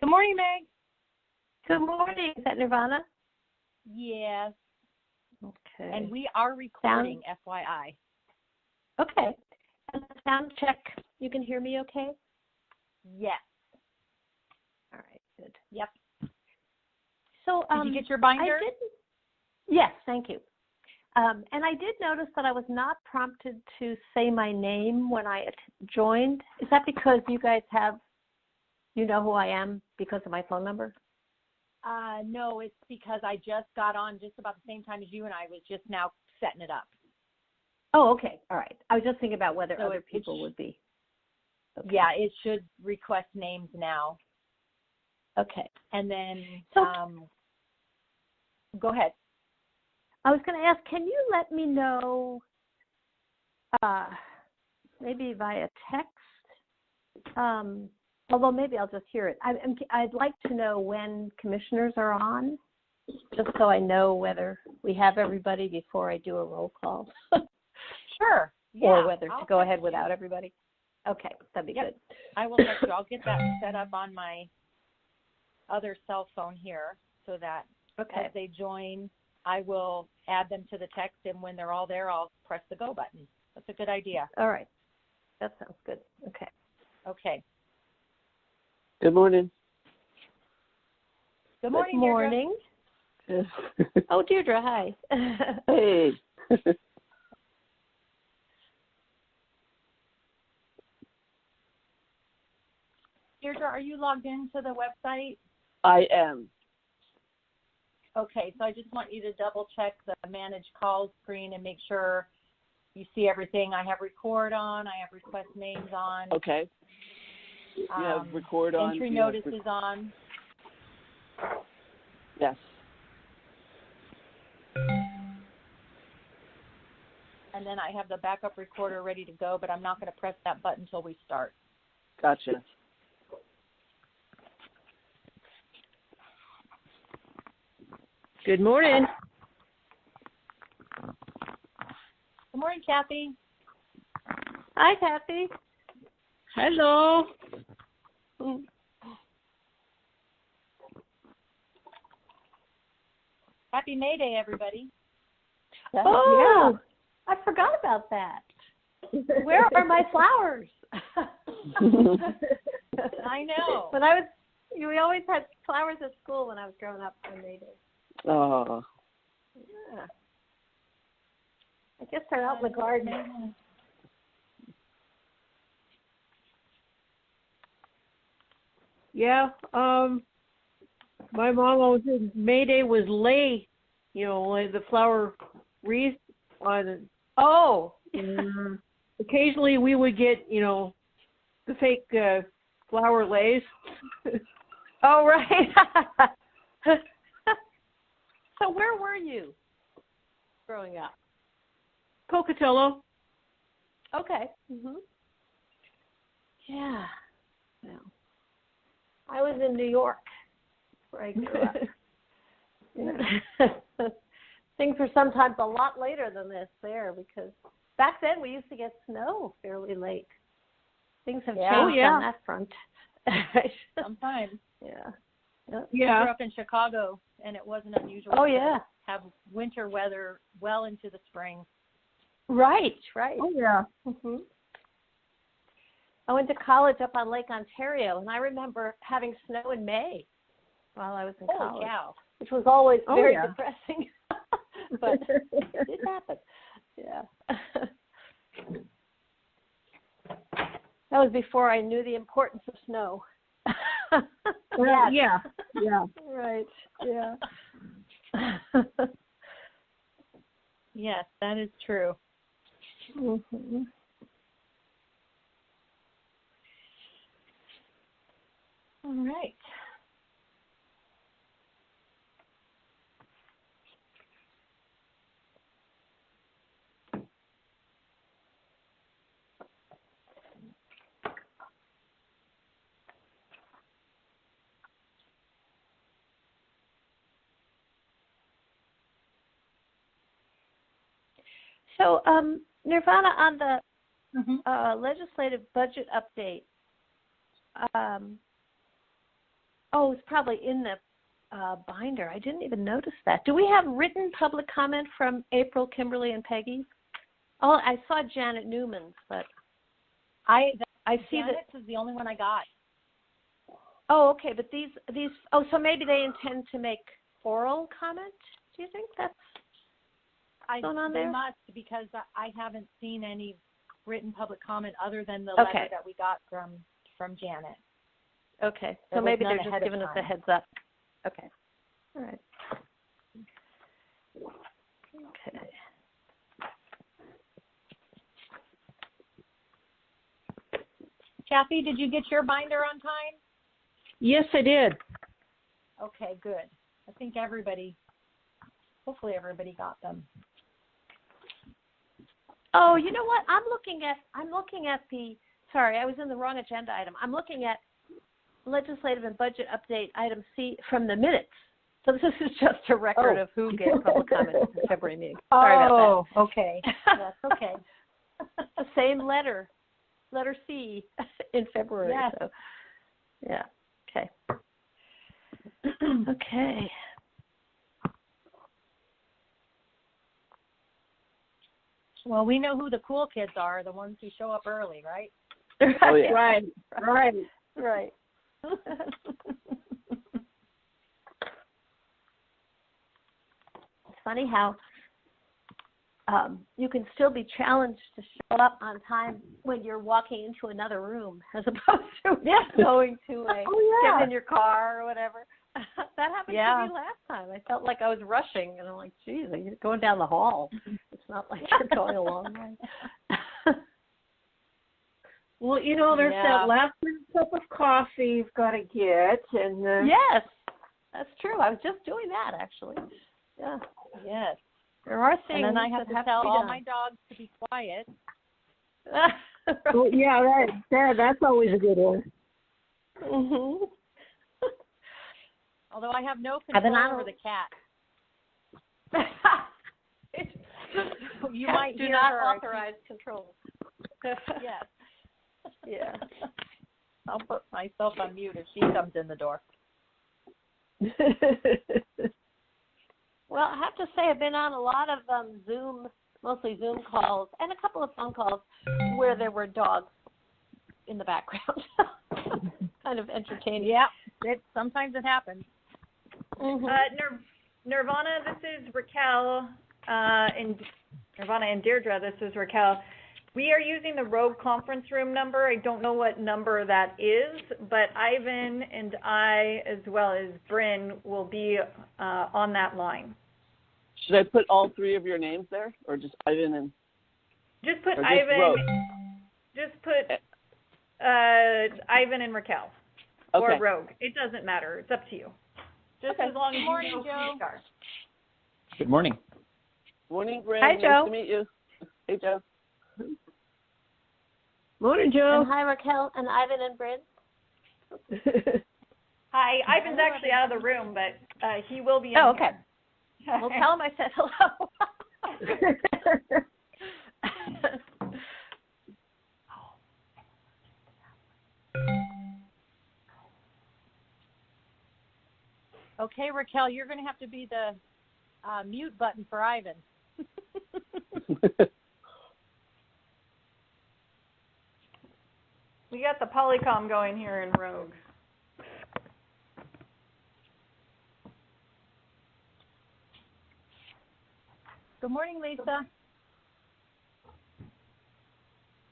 Good morning, Meg. Good morning. Is that Nirvana? Yes. Okay. And we are recording, FYI. Okay. And sound check. You can hear me okay? Yes. All right, good. Yep. So, did you get your binder? I did. Yes, thank you. And I did notice that I was not prompted to say my name when I joined. Is that because you guys you know who I am because of my phone number? No, it's because I just got on just about the same time as you, and I was just now setting it up. Oh, okay. All right. I was just thinking about whether other people would be. Okay. Yeah, it should request names now. Okay. And then, so, go ahead. I was going to ask, can you let me know, maybe via text, although maybe I'll just hear it. I'd like to know when commissioners are on, just so I know whether we have everybody before I do a roll call. Sure. Yeah. Or whether to go ahead without everybody. Okay, that'd be good. I will text you. I'll get that set up on my other cell phone here so that as they join, I will add them to the text, and when they're all there, I'll press the go button. That's a good idea. All right. That sounds good. Okay. Okay. Good morning. Good morning, Good morning. Deirdre. Oh, Deirdre, hi. Hey. Deirdre, are you logged into the website? I am. Okay, so I just want you to double check the manage calls screen and make sure you see everything. I have record on, I have request names on. Okay. You have record on. Entry notices on. Yes. And then I have the backup recorder ready to go, but I'm not going to press that button until we start. Gotcha. Good morning. Good morning, Kathy. Hi, Kathy. Hello. Happy May Day, everybody. Oh, yeah. I forgot about that. Where are my flowers? I know. When we always had flowers at school when I was growing up on May Day. Oh. Yeah. I guess they're out in the garden. Yeah. My mom always said May Day was lay, like the flower wreath on. Oh. Occasionally we would get, the fake flower lays. Oh, right. So where were you growing up? Pocatello. Okay. Yeah. Well, I was in New York where I grew up. Things were sometimes a lot later than this there because back then we used to get snow fairly late. Things have changed on that front. Sometimes. Yeah. I grew up in Chicago, and it wasn't unusual to have winter weather well into the spring. Right. Oh, yeah. I went to college up on Lake Ontario, and I remember having snow in May while I was in college, which was always very depressing. But it happened. Yeah. That was before I knew the importance of snow. Yeah. Right. Yeah. Yes, that is true. All right. So, Nirvana, on the legislative budget update, Oh, it's probably in the binder. I didn't even notice that. Do we have written public comment from April, Kimberly, and Peggy? Oh, I saw Janet Newman's, but I see that. Janet's is the only one I got. Oh, okay, but these. Oh, so maybe they intend to make oral comment. Do you think that's going on there? They must, because I haven't seen any written public comment other than the Okay. letter that we got from Janet. Okay, so There was maybe none they're just ahead of giving us a time. heads up. Okay. All right. Okay. Kathy, did you get your binder on time? Yes, I did. Okay, good. I think hopefully everybody got them. Oh, you know what? I'm looking at sorry, I was in the wrong agenda item. I'm looking at legislative and budget update item C from the minutes. So this is just a record of who gave public comment at the February meeting. Sorry about Oh, okay. That's okay. that. The same letter C in February. Yes. So, yeah. Okay. Okay. Well, we know who the cool kids are, the ones who show up early, right? Oh, yeah. Right. Right. It's funny how you can still be challenged to show up on time when you're walking into another room as opposed to going to getting in your car or whatever. That happened to me last time. I felt like I was rushing, and I'm like, geez, you're going down the hall. It's not like you're going a long way. Well, there's that last cup of coffee you've got to get, and Yes, that's true. I was just doing that, actually. Yeah. Yes. There are things And then I have that to tell be all done. my dogs to be quiet. oh, yeah, that's always a good one. Mm-hmm. Although I have no control over the cat. You might do hear not her. authorize control. Yes. Yeah. I'll put myself on mute if she comes in the door. Well, I have to say I've been on a lot of mostly Zoom calls, and a couple of phone calls where there were dogs in the background. Kind of entertaining. Yeah, sometimes it happens. Mm-hmm. Nirvana, this is Raquel, and Nirvana and Deirdre, this is Raquel. We are using the Rogue conference room number. I don't know what number that is, but Ivan and I, as well as Bryn, will be on that line. Should I put all three of your names there, or just Ivan and? Just put Rogue? Ivan and Raquel, or Rogue. It doesn't matter. It's up to you. Just as long as you know who you are. Good morning. Morning, Bryn. Hi, nice Joe. to meet you. Hey, Joe. Morning, Joe. And hi, Raquel and Ivan and Bryn. Hi, Ivan's actually out of the room, but he will be in Oh, okay. here. Well, tell him I said hello. Okay, Raquel, you're going to have to be the mute button for Ivan. We got the Polycom going here in Rogue. Good morning, Lisa.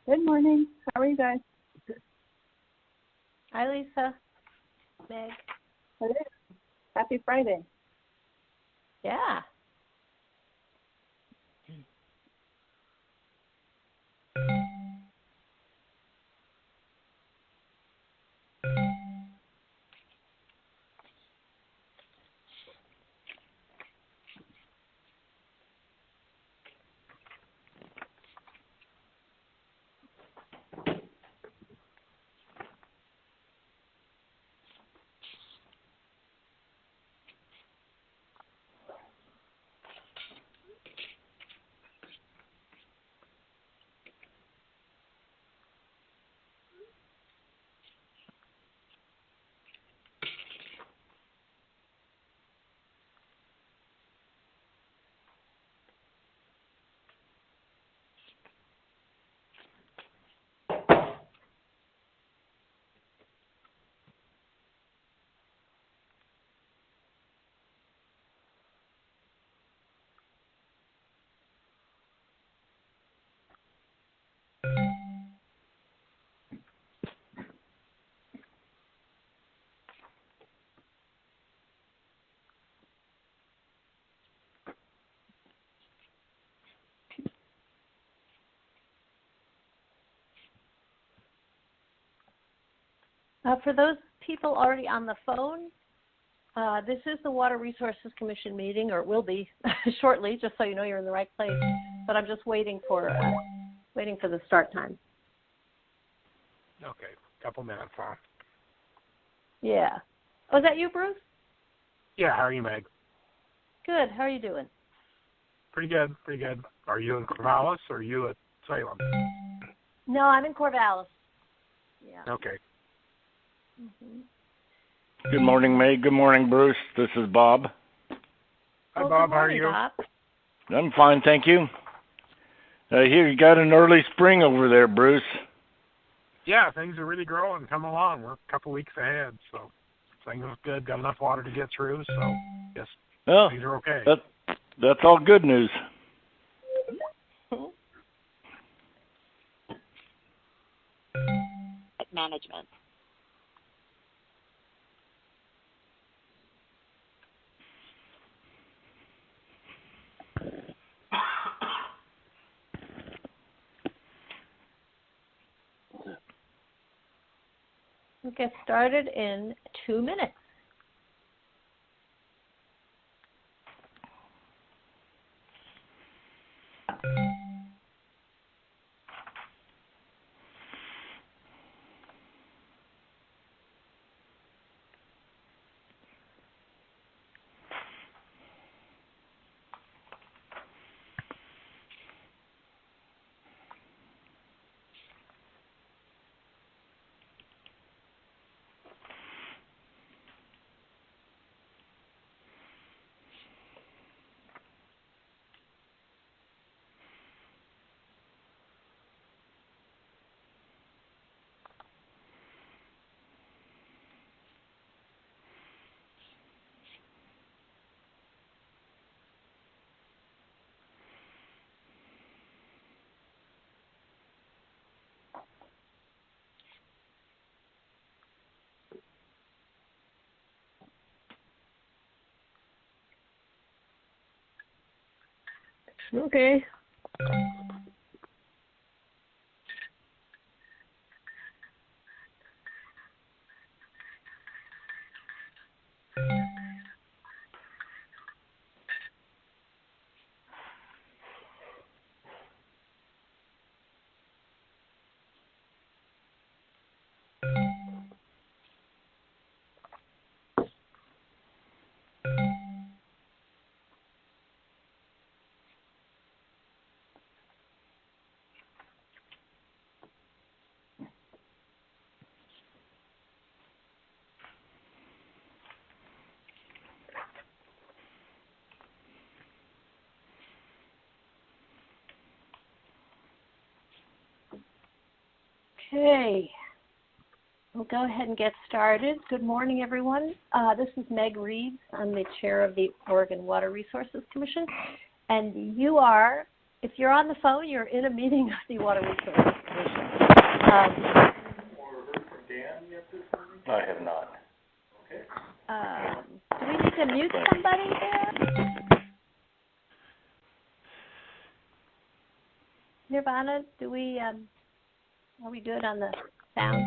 Good morning. How are you guys? Hi, Lisa. Meg. It is. Happy Friday. Yeah. For those people already on the phone, this is the Water Resources Commission meeting, or it will be shortly, just so you know you're in the right place. But I'm just waiting for the start time. Okay, couple minutes, huh? Yeah. Oh, is that you, Bruce? Yeah, how are you, Meg? Good. How are you doing? Pretty good, pretty good. Are you in Corvallis or are you at Salem? No, I'm in Corvallis. Yeah. Okay. Mm-hmm. Good morning, Meg. Good morning, Bruce. This is Bob. Hi, Bob. How are you? Bob. I'm fine, thank you. Here, you got an early spring over there, Bruce. Yeah, things are really growing, coming along. We're a couple weeks ahead, so things are good. Got enough water to get through, so yes, things are okay. That's all good news. Management. We'll get started in 2 minutes. Okay. Okay. We'll go ahead and get started. Good morning, everyone. This is Meg Reeves. I'm the chair of the Oregon Water Resources Commission. And you are, if you're on the phone, you're in a meeting of the Water Resources Commission. I have not. Do we need to mute somebody there? Nirvana, are we good on the sound?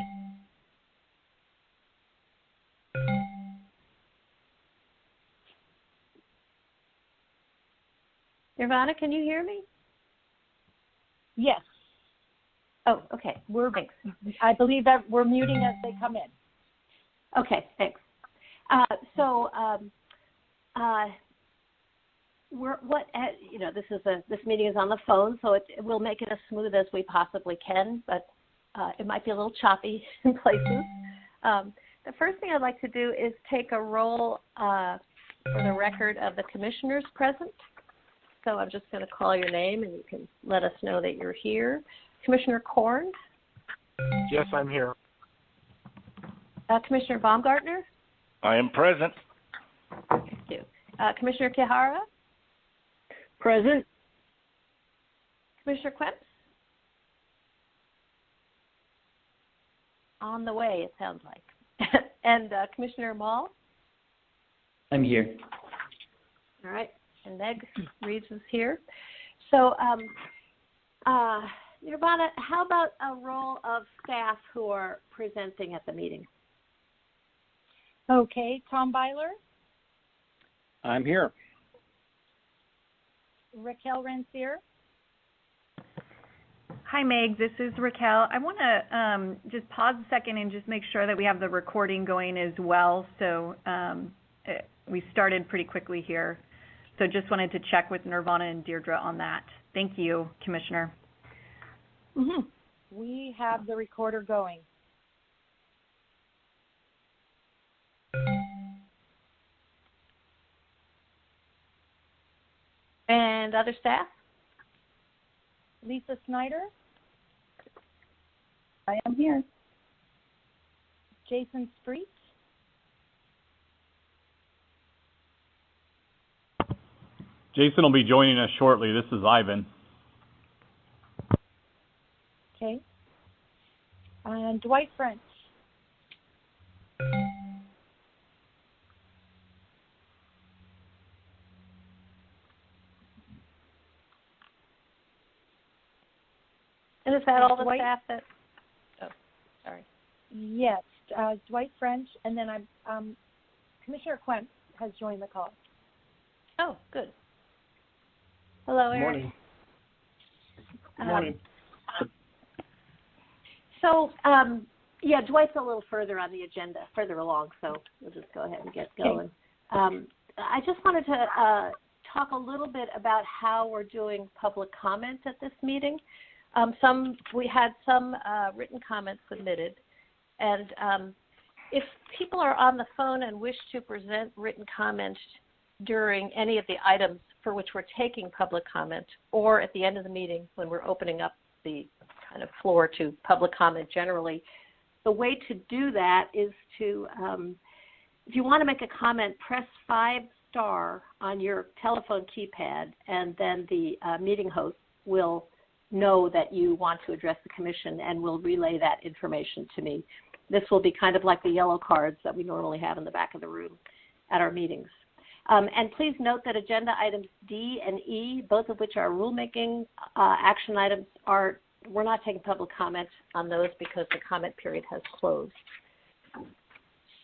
Nirvana, can you hear me? Yes. Oh, okay. I believe that we're muting as they come in. Okay, thanks. This meeting is on the phone, so we'll make it as smooth as we possibly can, but it might be a little choppy in places. The first thing I'd like to do is take a roll for the record of the commissioners present. So I'm just going to call your name, and you can let us know that you're here. Commissioner Korn? Yes, I'm here. Commissioner Baumgartner? I am present. Thank you. Commissioner Kihara? Present. Commissioner Quemps? On the way, it sounds like. And Commissioner Mall? I'm here. All right. And Meg Reeves is here. So, Nirvana, how about a roll of staff who are presenting at the meeting? Okay, Tom Byler, I'm here. Raquel Rancier. Hi, Meg. This is Raquel. I want to just pause a second and just make sure that we have the recording going as well. So we started pretty quickly here. So just wanted to check with Nirvana and Deirdre on that. Thank you, Commissioner. Mm-hmm. We have the recorder going. And other staff? Lisa Snyder, I am here. Jason Street, Jason will be joining us shortly. This is Ivan. okay, and Dwight French. And is that all the Dwight? staff that? Oh, sorry. Yes, Dwight French, and then Commissioner Quent has joined the call. Oh, good. Hello, Eric. Morning. Morning. So, yeah, Dwight's a little further on the agenda, further along, so we'll just go ahead and get going. I just wanted to talk a little bit about how we're doing public comment at this meeting. We had some written comments submitted, and if people are on the phone and wish to present written comment during any of the items for which we're taking public comment, or at the end of the meeting when we're opening up the kind of floor to public comment generally, the way to do that is to, if you want to make a comment, press 5* on your telephone keypad, and then the meeting host will know that you want to address the commission and will relay that information to me. This will be kind of like the yellow cards that we normally have in the back of the room at our meetings. And please note that agenda items D and E, both of which are rulemaking action items, we're not taking public comment on those because the comment period has closed.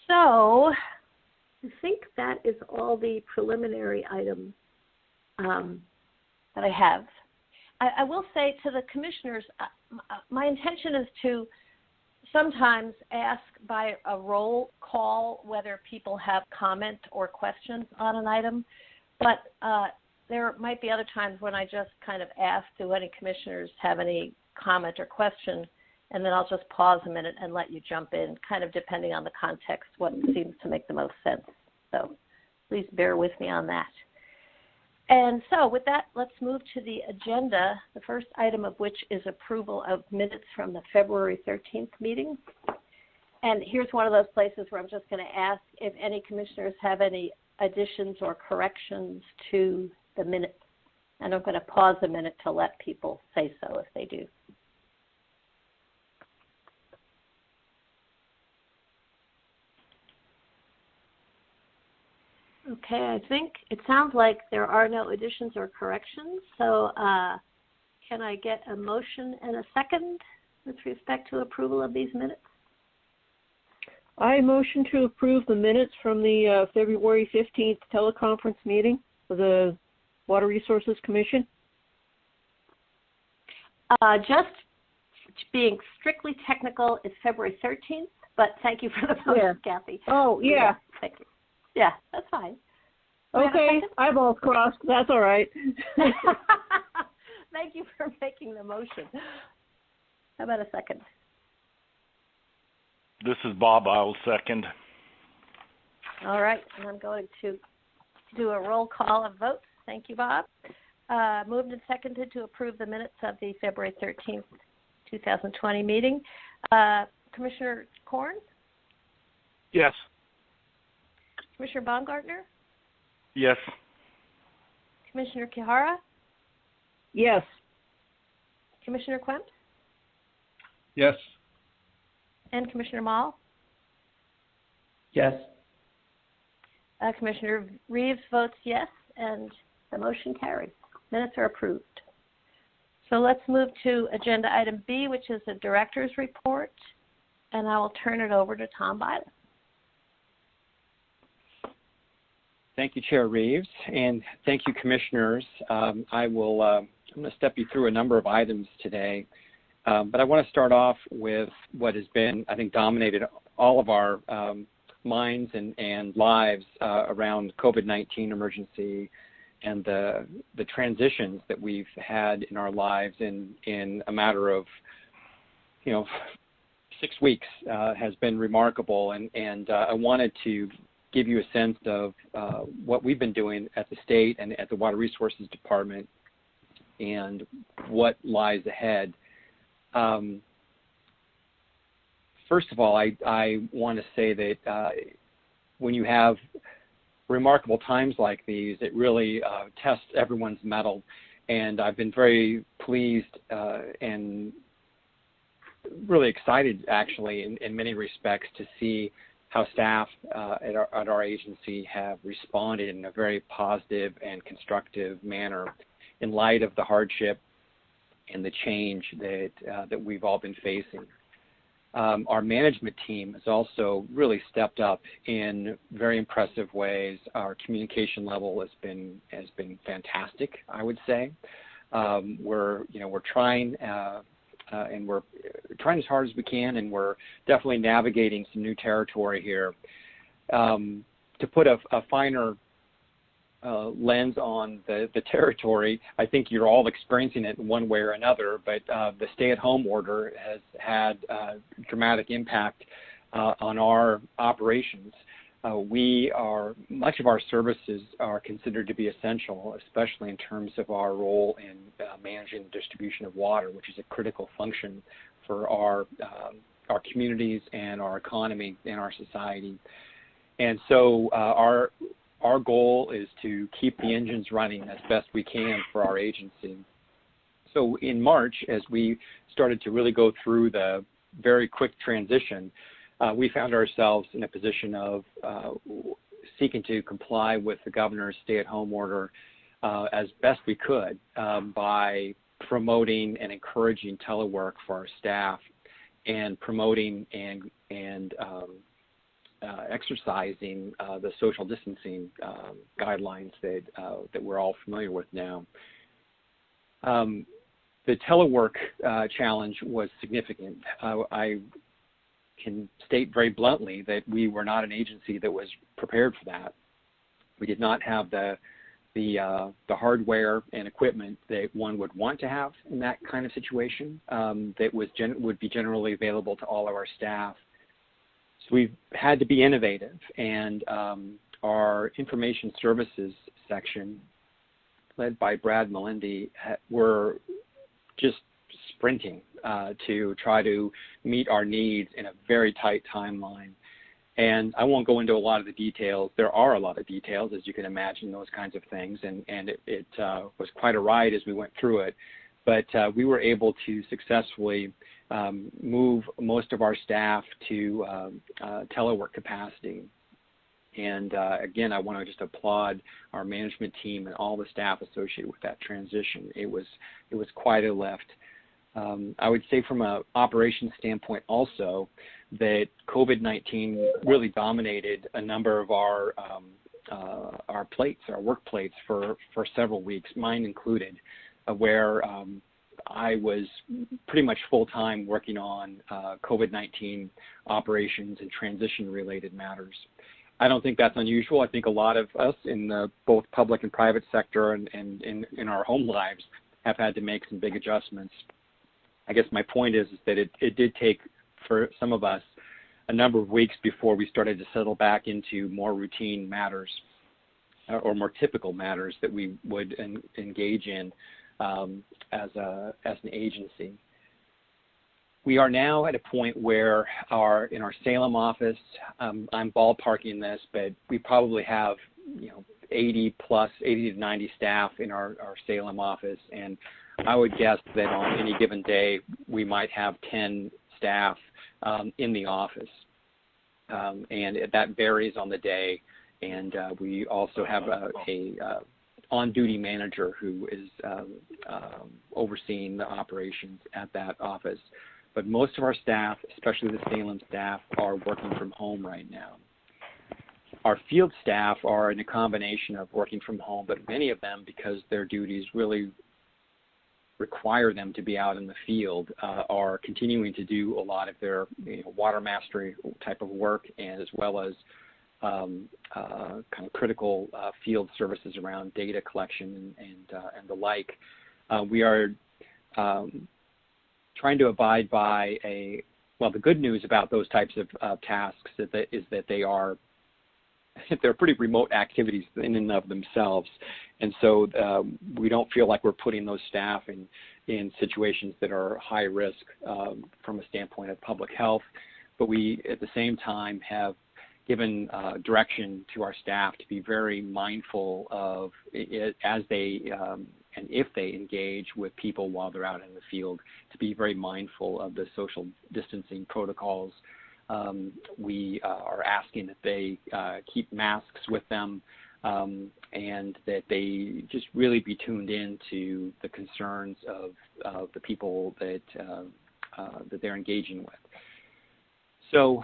So I think that is all the preliminary items that I have. I will say to the commissioners, my intention is to sometimes ask by a roll call whether people have comment or questions on an item, but there might be other times when I just kind of ask, do any commissioners have any comment or question, and then I'll just pause a minute and let you jump in, kind of depending on the context, what seems to make the most sense. So please bear with me on that. And so with that, let's move to the agenda, the first item of which is approval of minutes from the February 13th meeting. And here's one of those places where I'm just going to ask if any commissioners have any additions or corrections to the minutes. And I'm going to pause a minute to let people say so if they do. Okay, I think it sounds like there are no additions or corrections. So can I get a motion and a second with respect to approval of these minutes? I motion to approve the minutes from the February 15th teleconference meeting of the Water Resources Commission. Just being strictly technical, it's February 13th, but thank you for the motion, Yeah. Kathy. Oh, yeah. Thank you. Yeah, that's fine. Okay, eyeballs crossed. That's all right. Thank you for making the motion. How about a second? This is Bob. I'll second. All right, and I'm going to do a roll call of votes. Thank you, Bob. Moved and seconded to approve the minutes of the February 13th, 2020 meeting. Commissioner Korn? Yes. Commissioner Baumgartner? Yes. Commissioner Kihara? Yes. Commissioner Quemp? Yes. And Commissioner Mall? Yes. Commissioner Reeves votes yes, and the motion carries. Minutes are approved. So let's move to agenda item B, which is the director's report, and I will turn it over to Tom Byler. Thank you, Chair Reeves, and thank you, Commissioners. I'm going to step you through a number of items today, but I want to start off with what has been, I think, dominated all of our minds and lives around COVID-19 emergency and the transitions that we've had in our lives in a matter of, 6 weeks has been remarkable, and I wanted to give you a sense of what we've been doing at the state and at the Water Resources Department and what lies ahead. First of all, I want to say that when you have remarkable times like these, it really tests everyone's mettle, and I've been very pleased and really excited, actually, in many respects, to see how staff at our agency have responded in a very positive and constructive manner in light of the hardship and the change that we've all been facing. Our management team has also really stepped up in very impressive ways. Our communication level has been fantastic, I would say. We're trying. And we're trying as hard as we can, and we're definitely navigating some new territory here. To put a finer lens on the territory, I think you're all experiencing it in one way or another, but the stay-at-home order has had a dramatic impact on our operations. Much of our services are considered to be essential, especially in terms of our role in managing the distribution of water, which is a critical function for our communities and our economy and our society. And so our goal is to keep the engines running as best we can for our agency. So in March, as we started to really go through the very quick transition, we found ourselves in a position of seeking to comply with the governor's stay-at-home order as best we could by promoting and encouraging telework for our staff and promoting and exercising the social distancing guidelines that we're all familiar with now. The telework challenge was significant. I can state very bluntly that we were not an agency that was prepared for that. We did not have the hardware and equipment that one would want to have in that kind of situation that would be generally available to all of our staff. So we've had to be innovative, and our information services section, led by Brad Melindy, were just sprinting to try to meet our needs in a very tight timeline. And I won't go into a lot of the details. There are a lot of details, as you can imagine, those kinds of things, and it was quite a ride as we went through it. But we were able to successfully move most of our staff to telework capacity. And again, I want to just applaud our management team and all the staff associated with that transition. It was quite a lift. I would say from an operations standpoint also that COVID-19 really dominated a number of our plates, our work plates for several weeks, mine included, where I was pretty much full-time working on COVID-19 operations and transition-related matters. I don't think that's unusual. I think a lot of us in the both public and private sector and in our home lives have had to make some big adjustments. I guess my point is that it did take, for some of us, a number of weeks before we started to settle back into more routine matters or more typical matters that we would engage in as an agency. We are now at a point where in our Salem office, I'm ballparking this, but we probably have 80 to 90 staff in our Salem office, and I would guess that on any given day we might have 10 staff in the office, and that varies on the day. And we also have a on-duty manager who is overseeing the operations at that office. But most of our staff, especially the Salem staff, are working from home right now. Our field staff are in a combination of working from home, but many of them, because their duties really require them to be out in the field, are continuing to do a lot of their water mastery type of work, and as well as kind of critical field services around data collection and the like. We are trying to abide by the good news about those types of tasks is that they're pretty remote activities in and of themselves, and so we don't feel like we're putting those staff in situations that are high risk from a standpoint of public health. But we, at the same time, have given direction to our staff to be very mindful of it as they and if they engage with people while they're out in the field, to be very mindful of the social distancing protocols. We are asking that they keep masks with them, and that they just really be tuned in to the concerns of the people that they're engaging with. So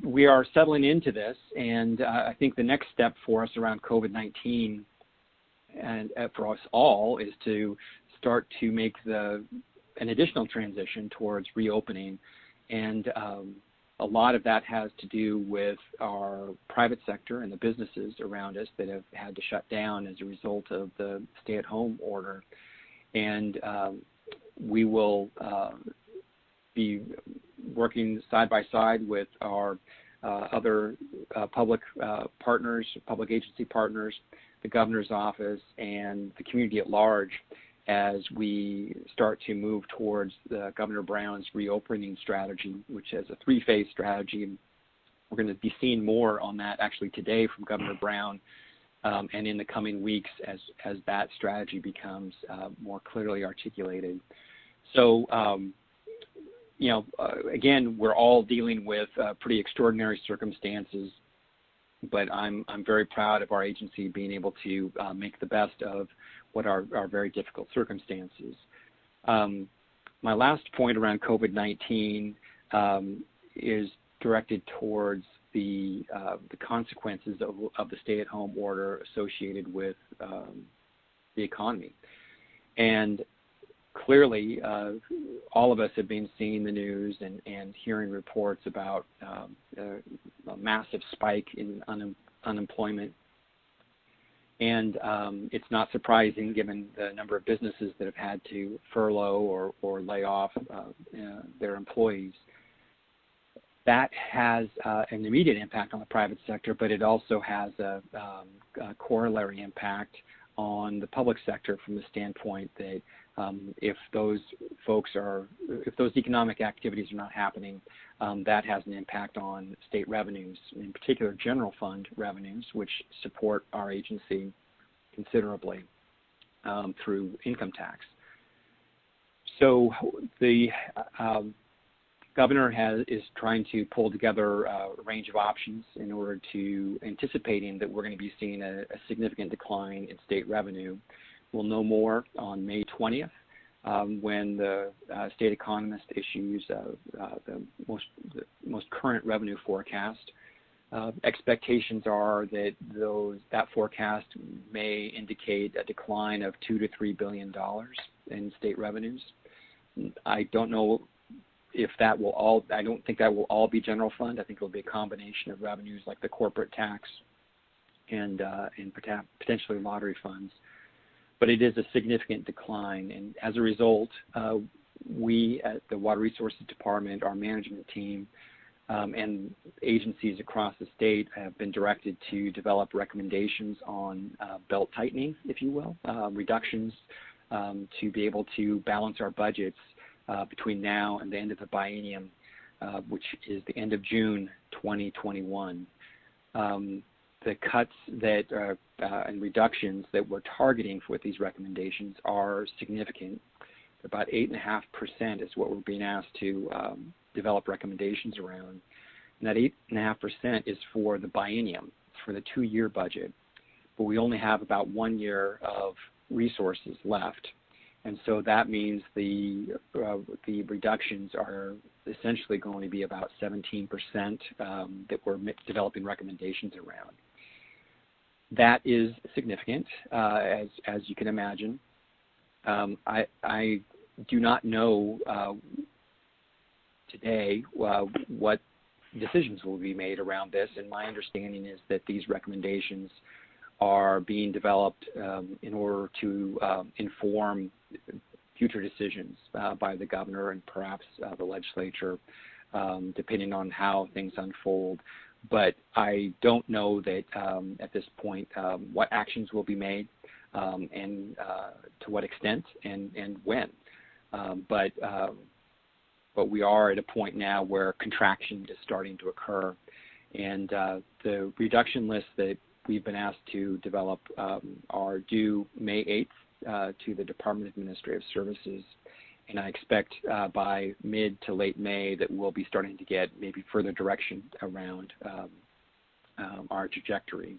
we are settling into this, and I think the next step for us around COVID-19 and for us all is to start to make an additional transition towards reopening, and a lot of that has to do with our private sector and the businesses around us that have had to shut down as a result of the stay-at-home order. And we will be working side by side with our other public partners, public agency partners, the governor's office, and the community at large as we start to move towards Governor Brown's reopening strategy, which is a three-phase strategy. And we're going to be seeing more on that actually today from Governor Brown, and in the coming weeks as that strategy becomes more clearly articulated. So, again, we're all dealing with pretty extraordinary circumstances, but I'm very proud of our agency being able to make the best of what are very difficult circumstances. My last point around COVID-19 is directed towards the consequences of the stay-at-home order associated with the economy. And clearly, all of us have been seeing the news and hearing reports about a massive spike in unemployment. And it's not surprising given the number of businesses that have had to furlough or lay off their employees. That has an immediate impact on the private sector, but it also has a corollary impact on the public sector from the standpoint that if those economic activities are not happening, that has an impact on state revenues, in particular general fund revenues, which support our agency considerably through income tax. So the governor is trying to pull together a range of options in order to anticipating that we're going to be seeing a significant decline in state revenue. We'll know more on May 20th when the state economist issues the most current revenue forecast. Expectations are that that forecast may indicate a decline of $2 to $3 billion in state revenues. I don't know if that will all. I don't think that will all be general fund. I think it will be a combination of revenues like the corporate tax and potentially lottery funds. But it is a significant decline, and as a result, we at the Water Resources Department, our management team, and agencies across the state have been directed to develop recommendations on belt tightening, if you will, reductions to be able to balance our budgets between now and the end of the biennium, which is the end of June 2021. The cuts that and reductions that we're targeting with these recommendations are significant. About 8.5% is what we're being asked to develop recommendations around. And that 8.5% is for the biennium, for the 2-year budget. But we only have about 1 year of resources left. And so that means the reductions are essentially going to be about 17% that we're developing recommendations around. That is significant, as you can imagine. I do not know today what decisions will be made around this, and my understanding is that these recommendations are being developed in order to inform future decisions by the governor and perhaps the legislature, depending on how things unfold. But I don't know that at this point what actions will be made and to what extent and when. But we are at a point now where contraction is starting to occur, and the reduction lists that we've been asked to develop are due May 8th to the Department of Administrative Services, and I expect by mid to late May that we'll be starting to get maybe further direction around our trajectory.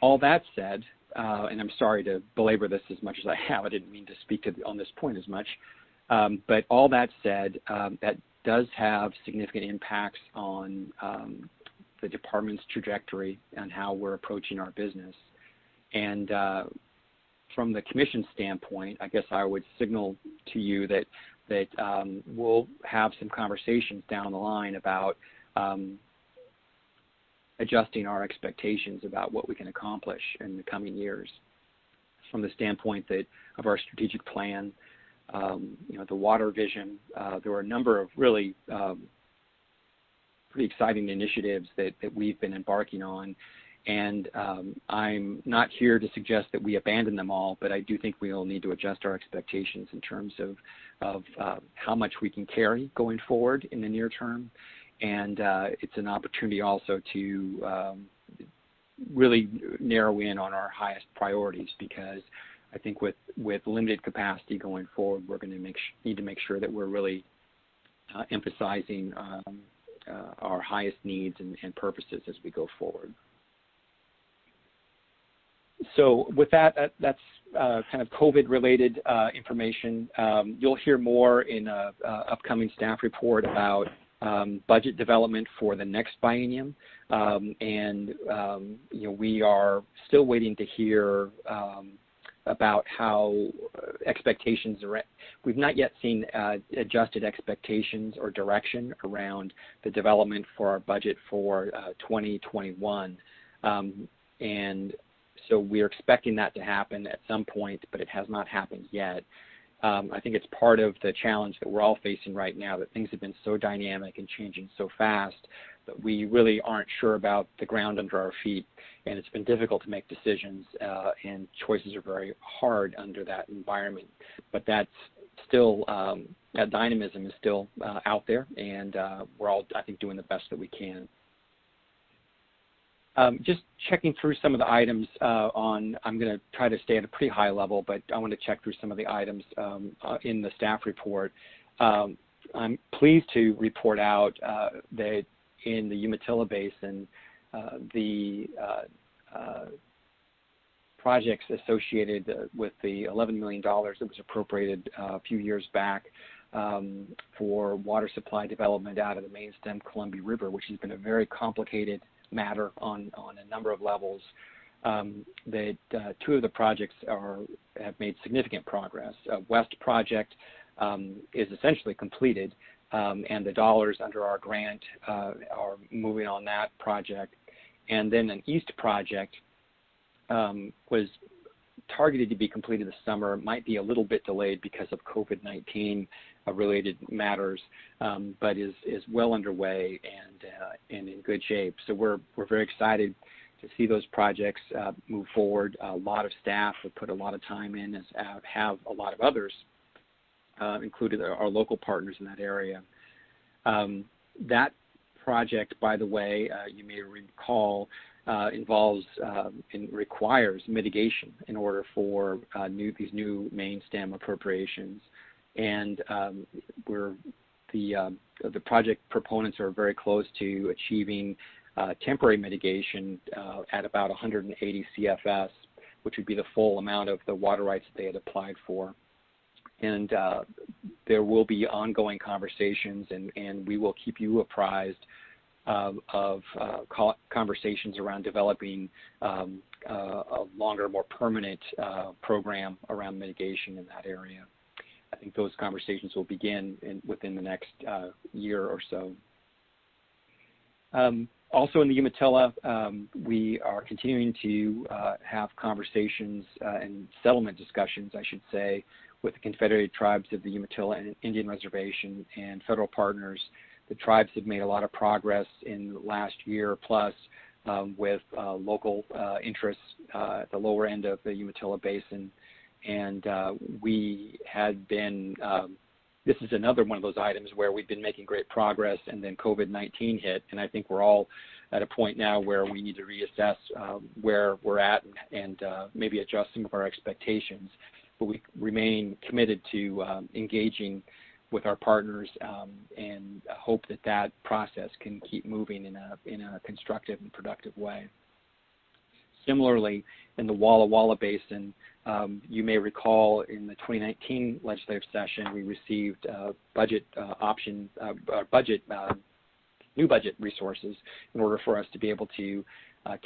All that said, and I'm sorry to belabor this as much as I have, I didn't mean to speak on this point as much, but all that said, that does have significant impacts on the department's trajectory and how we're approaching our business. And from the commission standpoint, I guess I would signal to you that we'll have some conversations down the line about adjusting our expectations about what we can accomplish in the coming years. From the standpoint of our strategic plan, the water vision, there were a number of really pretty exciting initiatives that we've been embarking on, and I'm not here to suggest that we abandon them all, but I do think we'll need to adjust our expectations in terms of how much we can carry going forward in the near term, and it's an opportunity also to really narrow in on our highest priorities, because I think with limited capacity going forward, we're going to need to make sure that we're really emphasizing our highest needs and purposes as we go forward. So with that's kind of COVID-related information. You'll hear more in an upcoming staff report about budget development for the next biennium, and we are still waiting to hear about how expectations are. We've not yet seen adjusted expectations or direction around the development for our budget for 2021, and so we're expecting that to happen at some point, but it has not happened yet. I think it's part of the challenge that we're all facing right now, that things have been so dynamic and changing so fast that we really aren't sure about the ground under our feet, and it's been difficult to make decisions, and choices are very hard under that environment. But that's still, that dynamism is still out there, and we're all, I think, doing the best that we can. Just checking through some of the items I'm going to try to stay at a pretty high level, but I want to check through some of the items in the staff report. I'm pleased to report out that in the Umatilla Basin, the projects associated with the $11 million that was appropriated a few years back for water supply development out of the main stem Columbia River, which has been a very complicated matter on a number of levels, that two of the projects have made significant progress. West project is essentially completed, and the dollars under our grant are moving on that project. And then an East project was targeted to be completed this summer, might be a little bit delayed because of COVID-19 related matters, but is well underway and in good shape. So we're very excited to see those projects move forward. A lot of staff have put a lot of time in, as have a lot of others, including our local partners in that area. That project, by the way, you may recall, involves and requires mitigation in order for these new main stem appropriations. And the project proponents are very close to achieving temporary mitigation at about 180 CFS, which would be the full amount of the water rights that they had applied for. And there will be ongoing conversations, and we will keep you apprised of conversations around developing a longer, more permanent program around mitigation in that area. I think those conversations will begin within the next year or so. Also in the Umatilla, we are continuing to have conversations and settlement discussions, I should say, with the Confederated Tribes of the Umatilla and Indian Reservation and federal partners. The tribes have made a lot of progress in the last year plus with local interests at the lower end of the Umatilla Basin. And we had been, this is another one of those items where we've been making great progress, and then COVID-19 hit, and I think we're all at a point now where we need to reassess where we're at and maybe adjust some of our expectations. But we remain committed to engaging with our partners and hope that that process can keep moving in a constructive and productive way. Similarly, in the Walla Walla Basin, you may recall in the 2019 legislative session, we received new budget resources in order for us to be able to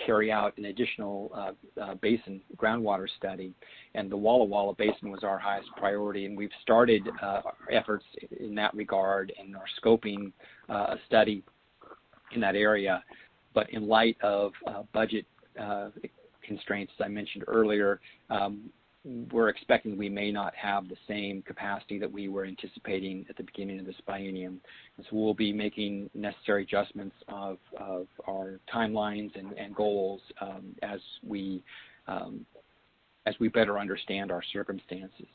carry out an additional basin groundwater study. And the Walla Walla Basin was our highest priority, and we've started our efforts in that regard and are scoping a study in that area. But in light of budget constraints, as I mentioned earlier, we're expecting we may not have the same capacity that we were anticipating at the beginning of this biennium. And so we'll be making necessary adjustments of our timelines and goals as we better understand our circumstances.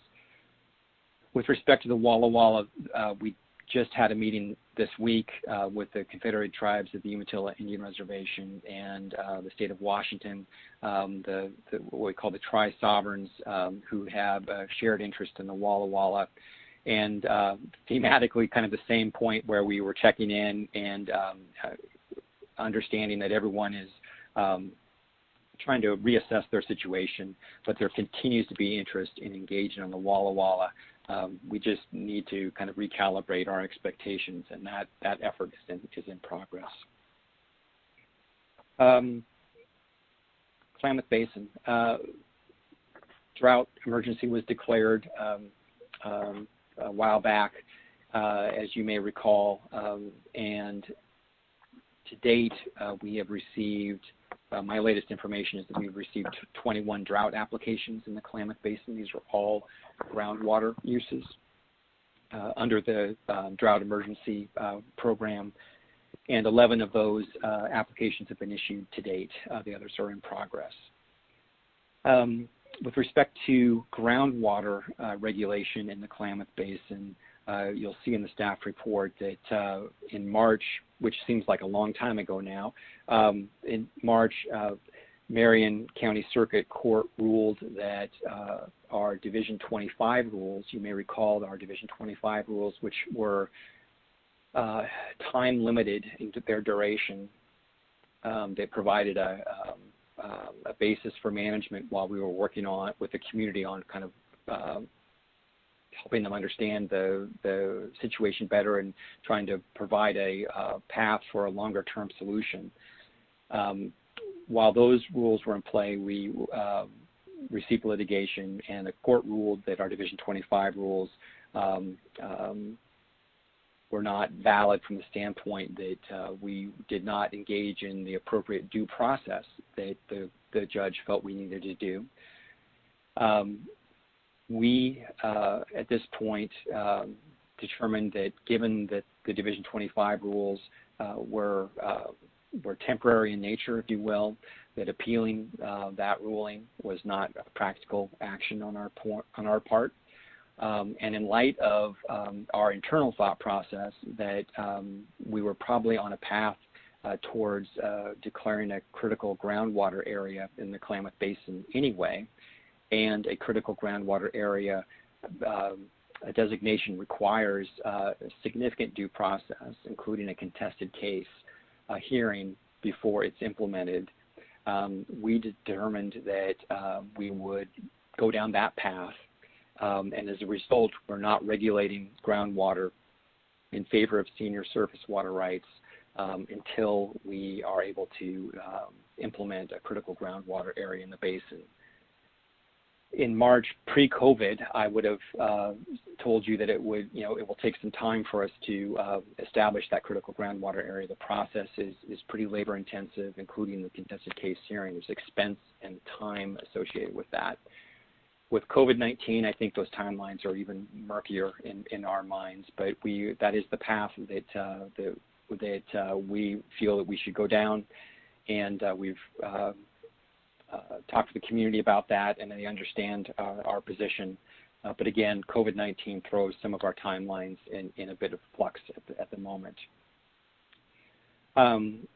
With respect to the Walla Walla, we just had a meeting this week with the Confederated Tribes of the Umatilla Indian Reservation and the state of Washington, what we call the Tri-Sovereigns, who have a shared interest in the Walla Walla. And thematically, kind of the same point where we were checking in and understanding that everyone is trying to reassess their situation, but there continues to be interest in engaging on the Walla Walla. We just need to kind of recalibrate our expectations, and that effort is in progress. Klamath Basin. Drought emergency was declared a while back, as you may recall, and to date we have received, my latest information is that we've received 21 drought applications in the Klamath Basin. These are all groundwater uses under the drought emergency program, and 11 of those applications have been issued to date. The others are in progress. With respect to groundwater regulation in the Klamath Basin, you'll see in the staff report that in March, which seems like a long time ago now, in March, Marion County Circuit Court ruled that our Division 25 rules, you may recall our Division 25 rules, which were time limited into their duration. They provided a basis for management while we were working on with the community on kind of helping them understand the situation better and trying to provide a path for a longer term solution. While those rules were in play, we received litigation, and the court ruled that our Division 25 rules were not valid from the standpoint that we did not engage in the appropriate due process that the judge felt we needed to do. We, at this point, determined that given that the Division 25 rules were temporary in nature, if you will, that appealing that ruling was not a practical action on our part. And in light of our internal thought process that we were probably on a path towards declaring a critical groundwater area in the Klamath Basin anyway, and a critical groundwater area, a designation requires a significant due process, including a contested case hearing before it's implemented. We determined that we would go down that path and as a result, we're not regulating groundwater in favor of senior surface water rights until we are able to implement a critical groundwater area in the basin. In March, pre-COVID, I would have told you that it will take some time for us to establish that critical groundwater area. The process is pretty labor-intensive, including the contested case hearing. There's expense and time associated with that. With COVID-19, I think those timelines are even murkier in our minds, but that is the path that we feel that we should go down, and we've talked to the community about that, and they understand our position. But again, COVID-19 throws some of our timelines in a bit of flux at the moment.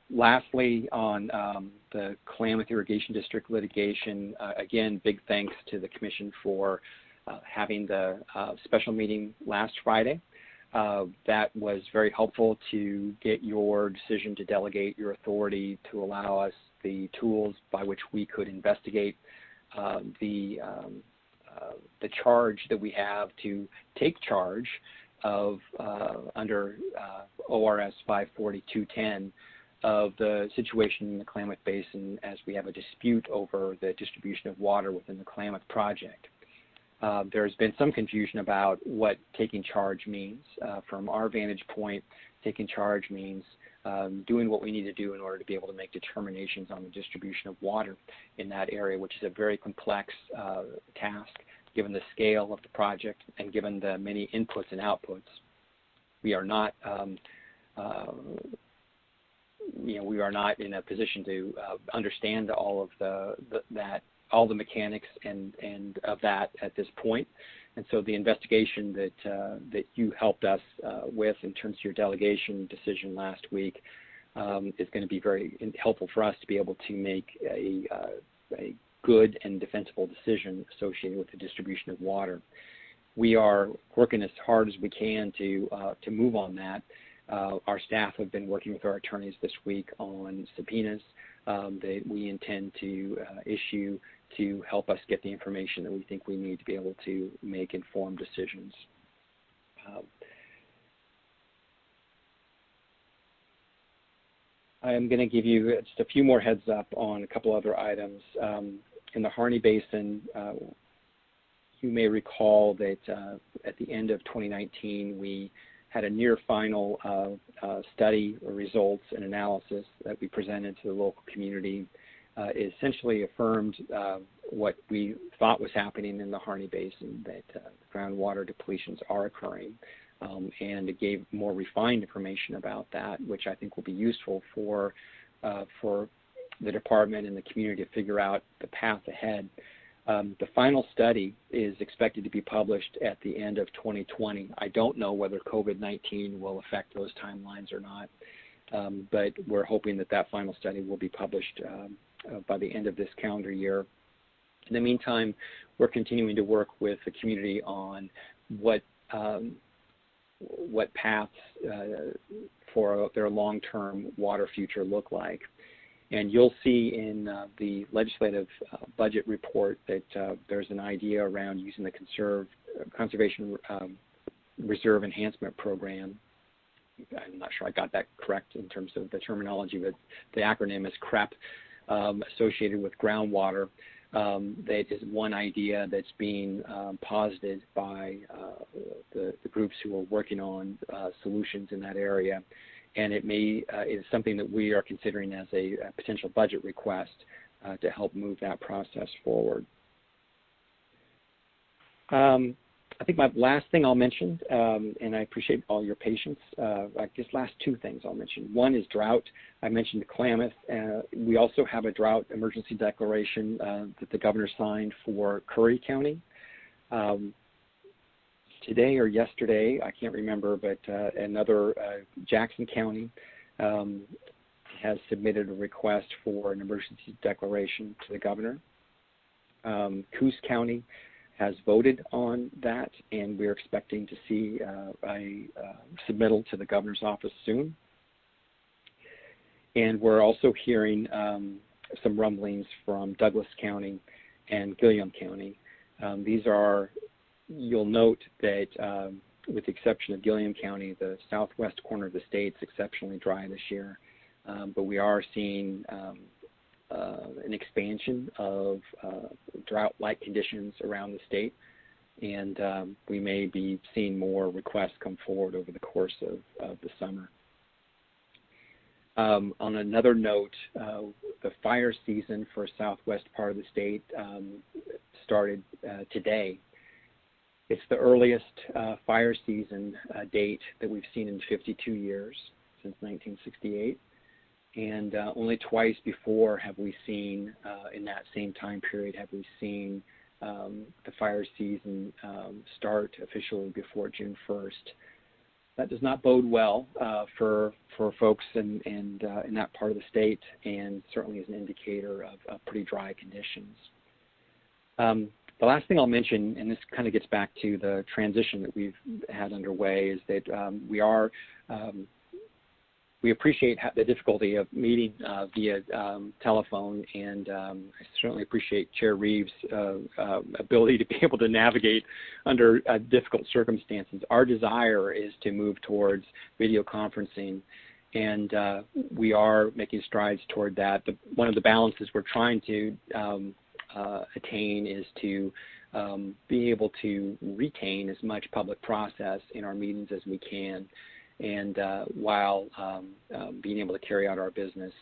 Lastly, on the Klamath Irrigation District litigation, again, big thanks to the Commission for having the special meeting last Friday. That was very helpful to get your decision to delegate your authority to allow us the tools by which we could investigate the charge that we have to take charge of under ORS 54210 of the situation in the Klamath Basin as we have a dispute over the distribution of water within the Klamath project. There's been some confusion about what taking charge means. From our vantage point, taking charge means doing what we need to do in order to be able to make determinations on the distribution of water in that area, which is a very complex task given the scale of the project and given the many inputs and outputs. We are not we are not in a position to understand all of all the mechanics and of that at this point. And so the investigation that you helped us with in terms of your delegation decision last week is going to be very helpful for us to be able to make a good and defensible decision associated with the distribution of water. We are working as hard as we can to move on that. Our staff have been working with our attorneys this week on subpoenas that we intend to issue to help us get the information that we think we need to be able to make informed decisions. I am going to give you just a few more heads up on a couple other items. In the Harney Basin, you may recall that at the end of 2019, we had a near final study results and analysis that we presented to the local community. It essentially affirmed what we thought was happening in the Harney Basin, that groundwater depletions are occurring, and it gave more refined information about that, which I think will be useful for the department and the community to figure out the path ahead. The final study is expected to be published at the end of 2020. I don't know whether COVID-19 will affect those timelines or not, but we're hoping that that final study will be published by the end of this calendar year. In the meantime, we're continuing to work with the community on what paths for their long-term water future look like. And you'll see in the legislative budget report that there's an idea around using the Conservation Reserve Enhancement Program. I'm not sure I got that correct in terms of the terminology, but the acronym is CREP, associated with groundwater. That is one idea that's being posited by the groups who are working on solutions in that area. And it is something that we are considering as a potential budget request to help move that process forward. I think my last thing I'll mention, and I appreciate all your patience, just last two things I'll mention. One is drought. I mentioned Klamath. We also have a drought emergency declaration that the governor signed for Curry County. Today or yesterday, I can't remember, but another Jackson County has submitted a request for an emergency declaration to the governor. Coos County has voted on that, and we're expecting to see a submittal to the governor's office soon. And we're also hearing some rumblings from Douglas County and Gilliam County. These are you'll note that with the exception of Gilliam County, the southwest corner of the state is exceptionally dry this year. But we are seeing an expansion of drought-like conditions around the state, and we may be seeing more requests come forward over the course of the summer. On another note, the fire season for southwest part of the state started today. It's the earliest fire season date that we've seen in 52 years, since 1968. And only twice before have we seen, in that same time period, have we seen the fire season start officially before June 1st. That does not bode well for folks in that part of the state, and certainly is an indicator of pretty dry conditions. The last thing I'll mention, and this kind of gets back to the transition that we've had underway, is that we appreciate the difficulty of meeting via telephone, and I certainly appreciate Chair Reeves' ability to be able to navigate under difficult circumstances. Our desire is to move towards video conferencing, and we are making strides toward that. One of the balances we're trying to attain is to be able to retain as much public process in our meetings as we can, and while being able to carry out our business.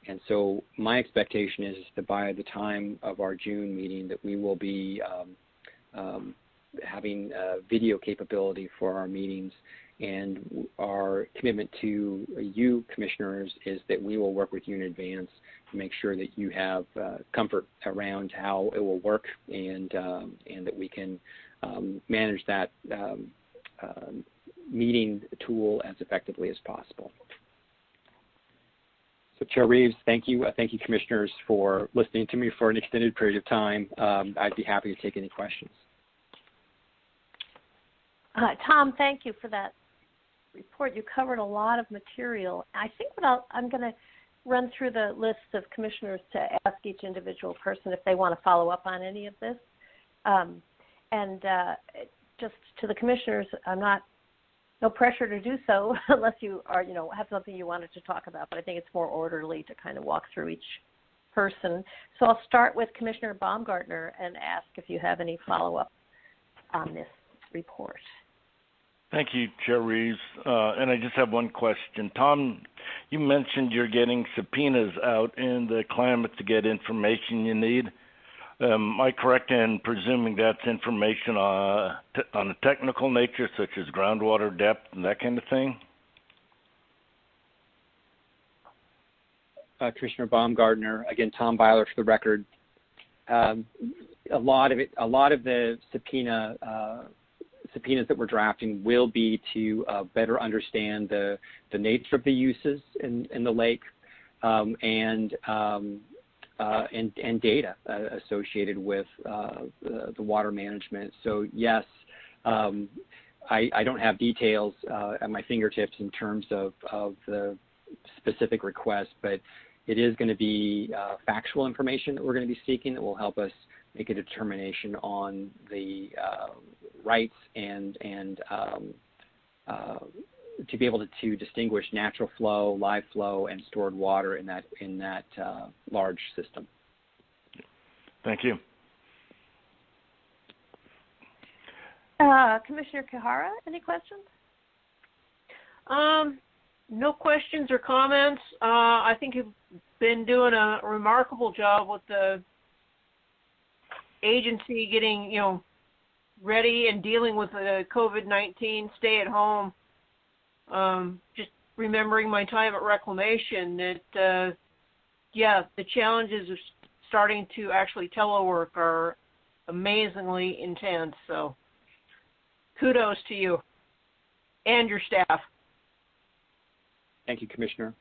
And so my expectation is that by the time of our June meeting that we will be having video capability for our meetings, and our commitment to you commissioners is that we will work with you in advance to make sure that you have comfort around how it will work, and that we can manage that meeting tool as effectively as possible. So Chair Reeves, thank you. Thank you, commissioners, for listening to me for an extended period of time. I'd be happy to take any questions. Tom, thank you for that report. You covered a lot of material. I think I'm going to run through the list of commissioners to ask each individual person if they want to follow up on any of this. Just to the commissioners, no pressure to do so unless you are, have something you wanted to talk about, but I think it's more orderly to kind of walk through each person. So I'll start with Commissioner Baumgartner and ask if you have any follow-up on this report. Thank you, Chair Reeves. And I just have one question. Tom, you mentioned you're getting subpoenas out in the climate to get information you need. Am I correct in presuming that's information on a technical nature, such as groundwater depth and that kind of thing? Commissioner Baumgartner, again, Tom Byler for the record. A lot of the subpoenas that we're drafting will be to better understand the nature of the uses in the lake, and data associated with the water management. So yes, I don't have details at my fingertips in terms of the specific requests, but it is going to be factual information that we're going to be seeking that will help us make a determination on the rights and to be able to distinguish natural flow, live flow, and stored water in that large system. Thank you. Commissioner Kihara, any questions? No questions or comments. I think you've been doing a remarkable job with the agency getting, ready and dealing with the COVID-19 stay-at-home. Just remembering my time at Reclamation, that, the challenges of starting to actually telework are amazingly intense. So kudos to you and your staff. Thank you, Commissioner.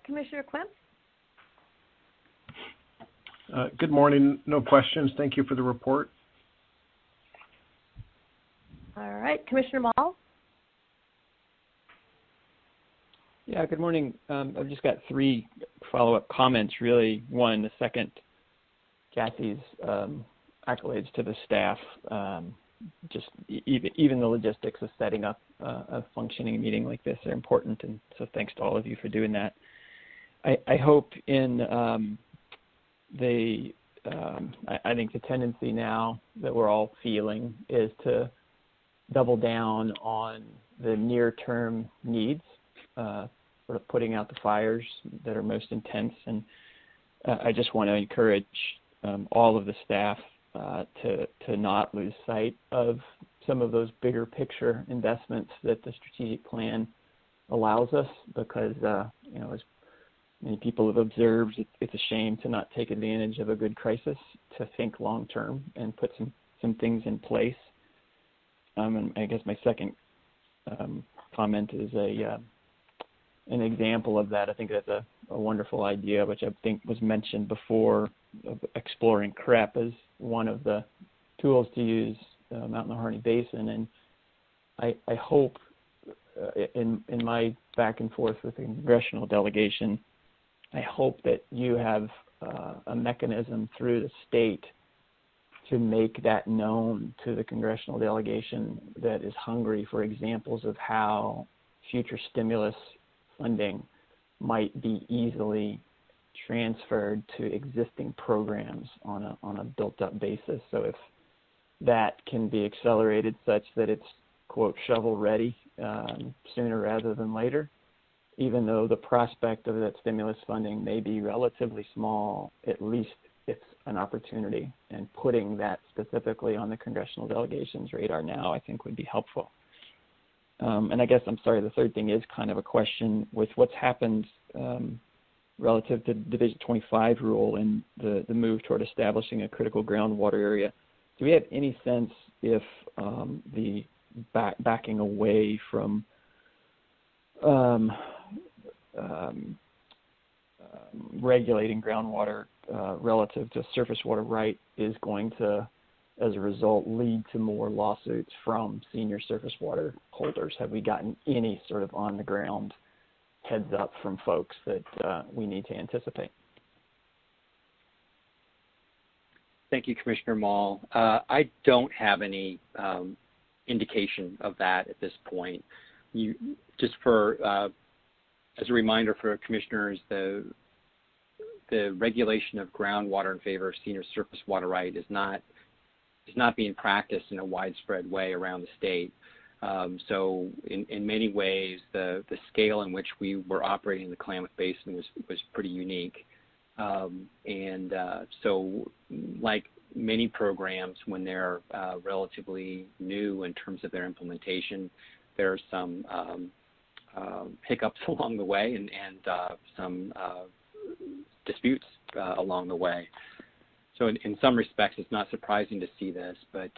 Commissioner Quinn? Good morning. No questions. Thank you for the report. All right. Commissioner Mall? Yeah, good morning. I've just got three follow-up comments, really. One, the second Kathy's accolades to the staff. Just even the logistics of setting up a functioning meeting like this are important, and so thanks to all of you for doing that. I hope in I think the tendency now that we're all feeling is to double down on the near-term needs, sort of putting out the fires that are most intense. And I just want to encourage all of the staff to not lose sight of some of those bigger picture investments that the strategic plan allows us, because as many people have observed, it's a shame to not take advantage of a good crisis, to think long term and put some things in place. And I guess my second comment is an example of that. I think that's a wonderful idea, which I think was mentioned before, of exploring CREP as one of the tools to use out in the Harney Basin. And I hope in my back and forth with the congressional delegation, I hope that you have a mechanism through the state to make that known to the congressional delegation that is hungry for examples of how future stimulus funding might be easily transferred to existing programs on a built-up basis. So if that can be accelerated such that it's, quote, shovel-ready sooner rather than later, even though the prospect of that stimulus funding may be relatively small, at least it's an opportunity. And putting that specifically on the congressional delegation's radar now, I think, would be helpful. And I guess, I'm sorry, the third thing is kind of a question with what's happened relative to Division 25 rule and the move toward establishing a critical groundwater area. Do we have any sense if the backing away from regulating groundwater relative to surface water right is going to, as a result, lead to more lawsuits from senior surface water holders? Have we gotten any sort of on-the-ground heads up from folks that we need to anticipate? Thank you, Commissioner Mall. I don't have any indication of that at this point. Just for as a reminder for commissioners, the regulation of groundwater in favor of senior surface water right is not being practiced in a widespread way around the state. So in many ways, the scale in which we were operating in the Klamath Basin was pretty unique. So like many programs, when they're relatively new in terms of their implementation, there are some hiccups along the way and some disputes along the way. So in some respects, it's not surprising to see this, but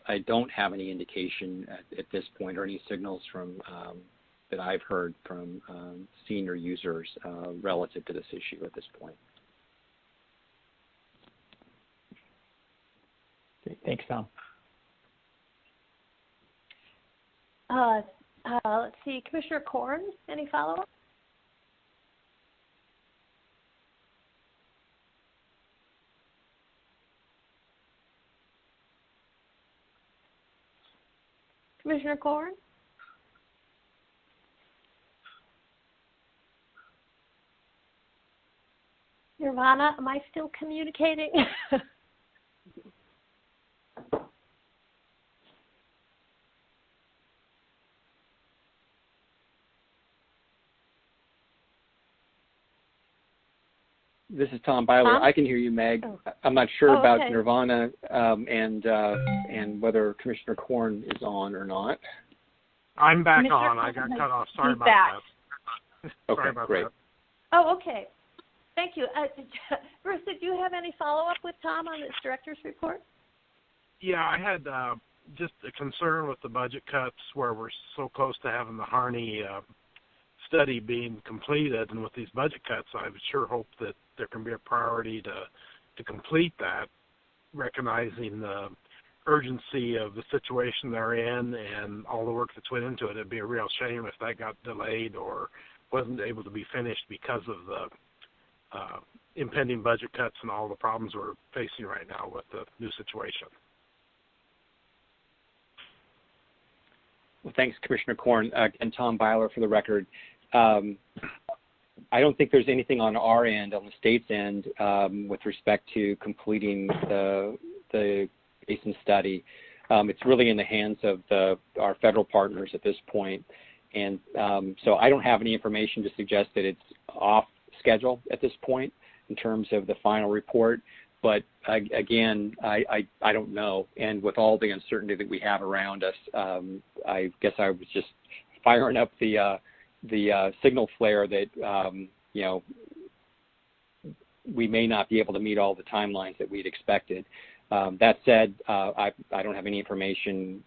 I don't have any indication at this point or any signals from that I've heard from senior users relative to this issue at this point. Okay, thanks, Tom. Let's see, Commissioner Corn, any follow-up? Commissioner Corn? Nirvana, am I still communicating? This is Tom Byler. Tom? I can hear you, Meg. Oh. I'm not sure about okay. Nirvana and whether Commissioner Corn is on or not. I'm back Commissioner on. I got cut off. Sorry He's about back. that. Okay, Sorry about great. that. Oh, okay. Thank you. Bruce, did you have any follow-up with Tom on this director's report? Yeah, I had just a concern with the budget cuts where we're so close to having the Harney study being completed, and with these budget cuts, I would sure hope that there can be a priority to complete that, recognizing the urgency of the situation they're in and all the work that's went into it. It'd be a real shame if that got delayed or wasn't able to be finished because of the impending budget cuts and all the problems we're facing right now with the new situation. Well, thanks, Commissioner Korn. And Tom Byler, for the record. I don't think there's anything on our end, on the state's end, with respect to completing the basin study. It's really in the hands of our federal partners at this point. And so I don't have any information to suggest that it's off schedule at this point in terms of the final report. But again, I don't know. And with all the uncertainty that we have around us, I guess I was just firing up the signal flare that we may not be able to meet all the timelines that we'd expected. That said, I don't have any information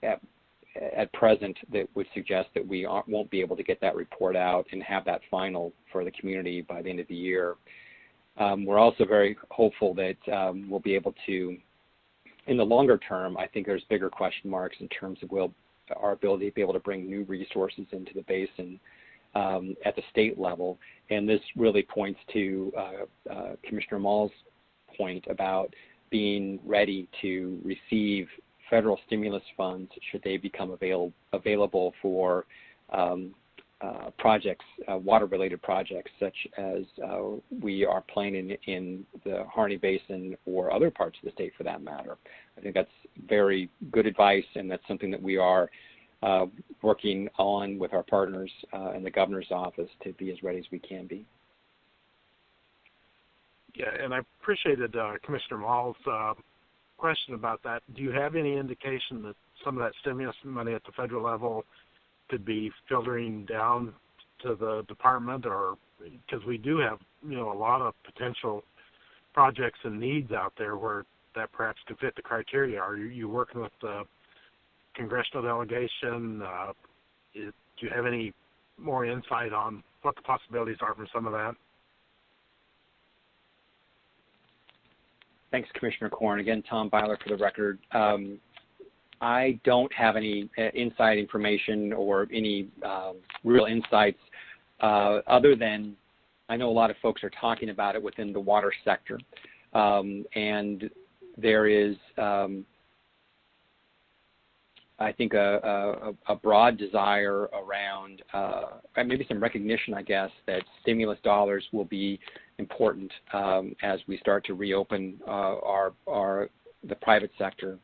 at present that would suggest that we won't be able to get that report out and have that final for the community by the end of the year. We're also very hopeful that we'll be able to, in the longer term, I think there's bigger question marks in terms of our ability to be able to bring new resources into the basin at the state level. And this really points to Commissioner Mall's point about being ready to receive federal stimulus funds should they become available for projects, water-related projects, such as we are planning in the Harney Basin or other parts of the state for that matter. I think that's very good advice, and that's something that we are working on with our partners in the governor's office to be as ready as we can be. Yeah, and I appreciated Commissioner Mall's question about that. Do you have any indication that some of that stimulus money at the federal level could be filtering down to the department, or because we do have a lot of potential projects and needs out there where that perhaps could fit the criteria? Are you working with the congressional delegation? Do you have any more insight on what the possibilities are for some of that? Thanks, Commissioner Korn. Again, Tom Byler for the record. I don't have any inside information or any real insights other than I know a lot of folks are talking about it within the water sector. And there is, I think, a broad desire around, maybe some recognition, I guess, that stimulus dollars will be important as we start to reopen the private sector,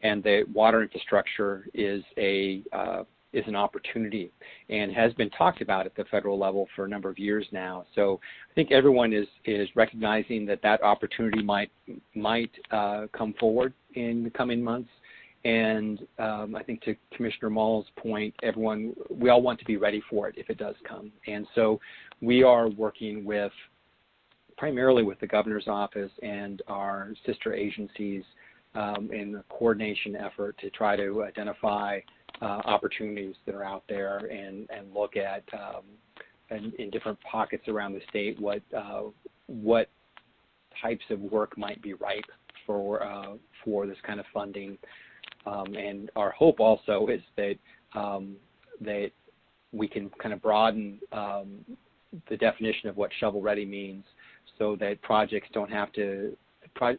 and the water infrastructure is an opportunity and has been talked about at the federal level for a number of years now. So I think everyone is recognizing that opportunity might come forward in the coming months. And I think to Commissioner Mall's point, we all want to be ready for it if it does come. And so we are working primarily with the governor's office and our sister agencies in a coordination effort to try to identify opportunities that are out there and look at in different pockets around the state what types of work might be ripe for this kind of funding. And our hope also is that that we can kind of broaden the definition of what shovel-ready means, so that projects don't have to.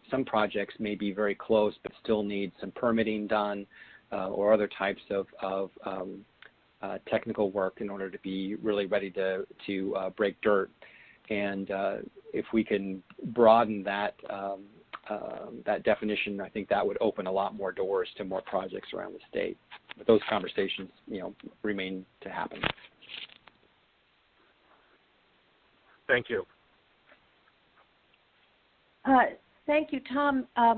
Some projects may be very close, but still need some permitting done or other types of technical work in order to be really ready to break dirt. And if we can broaden that definition, I think that would open a lot more doors to more projects around the state. But those conversations, remain to happen. Thank you. Thank you, Tom. I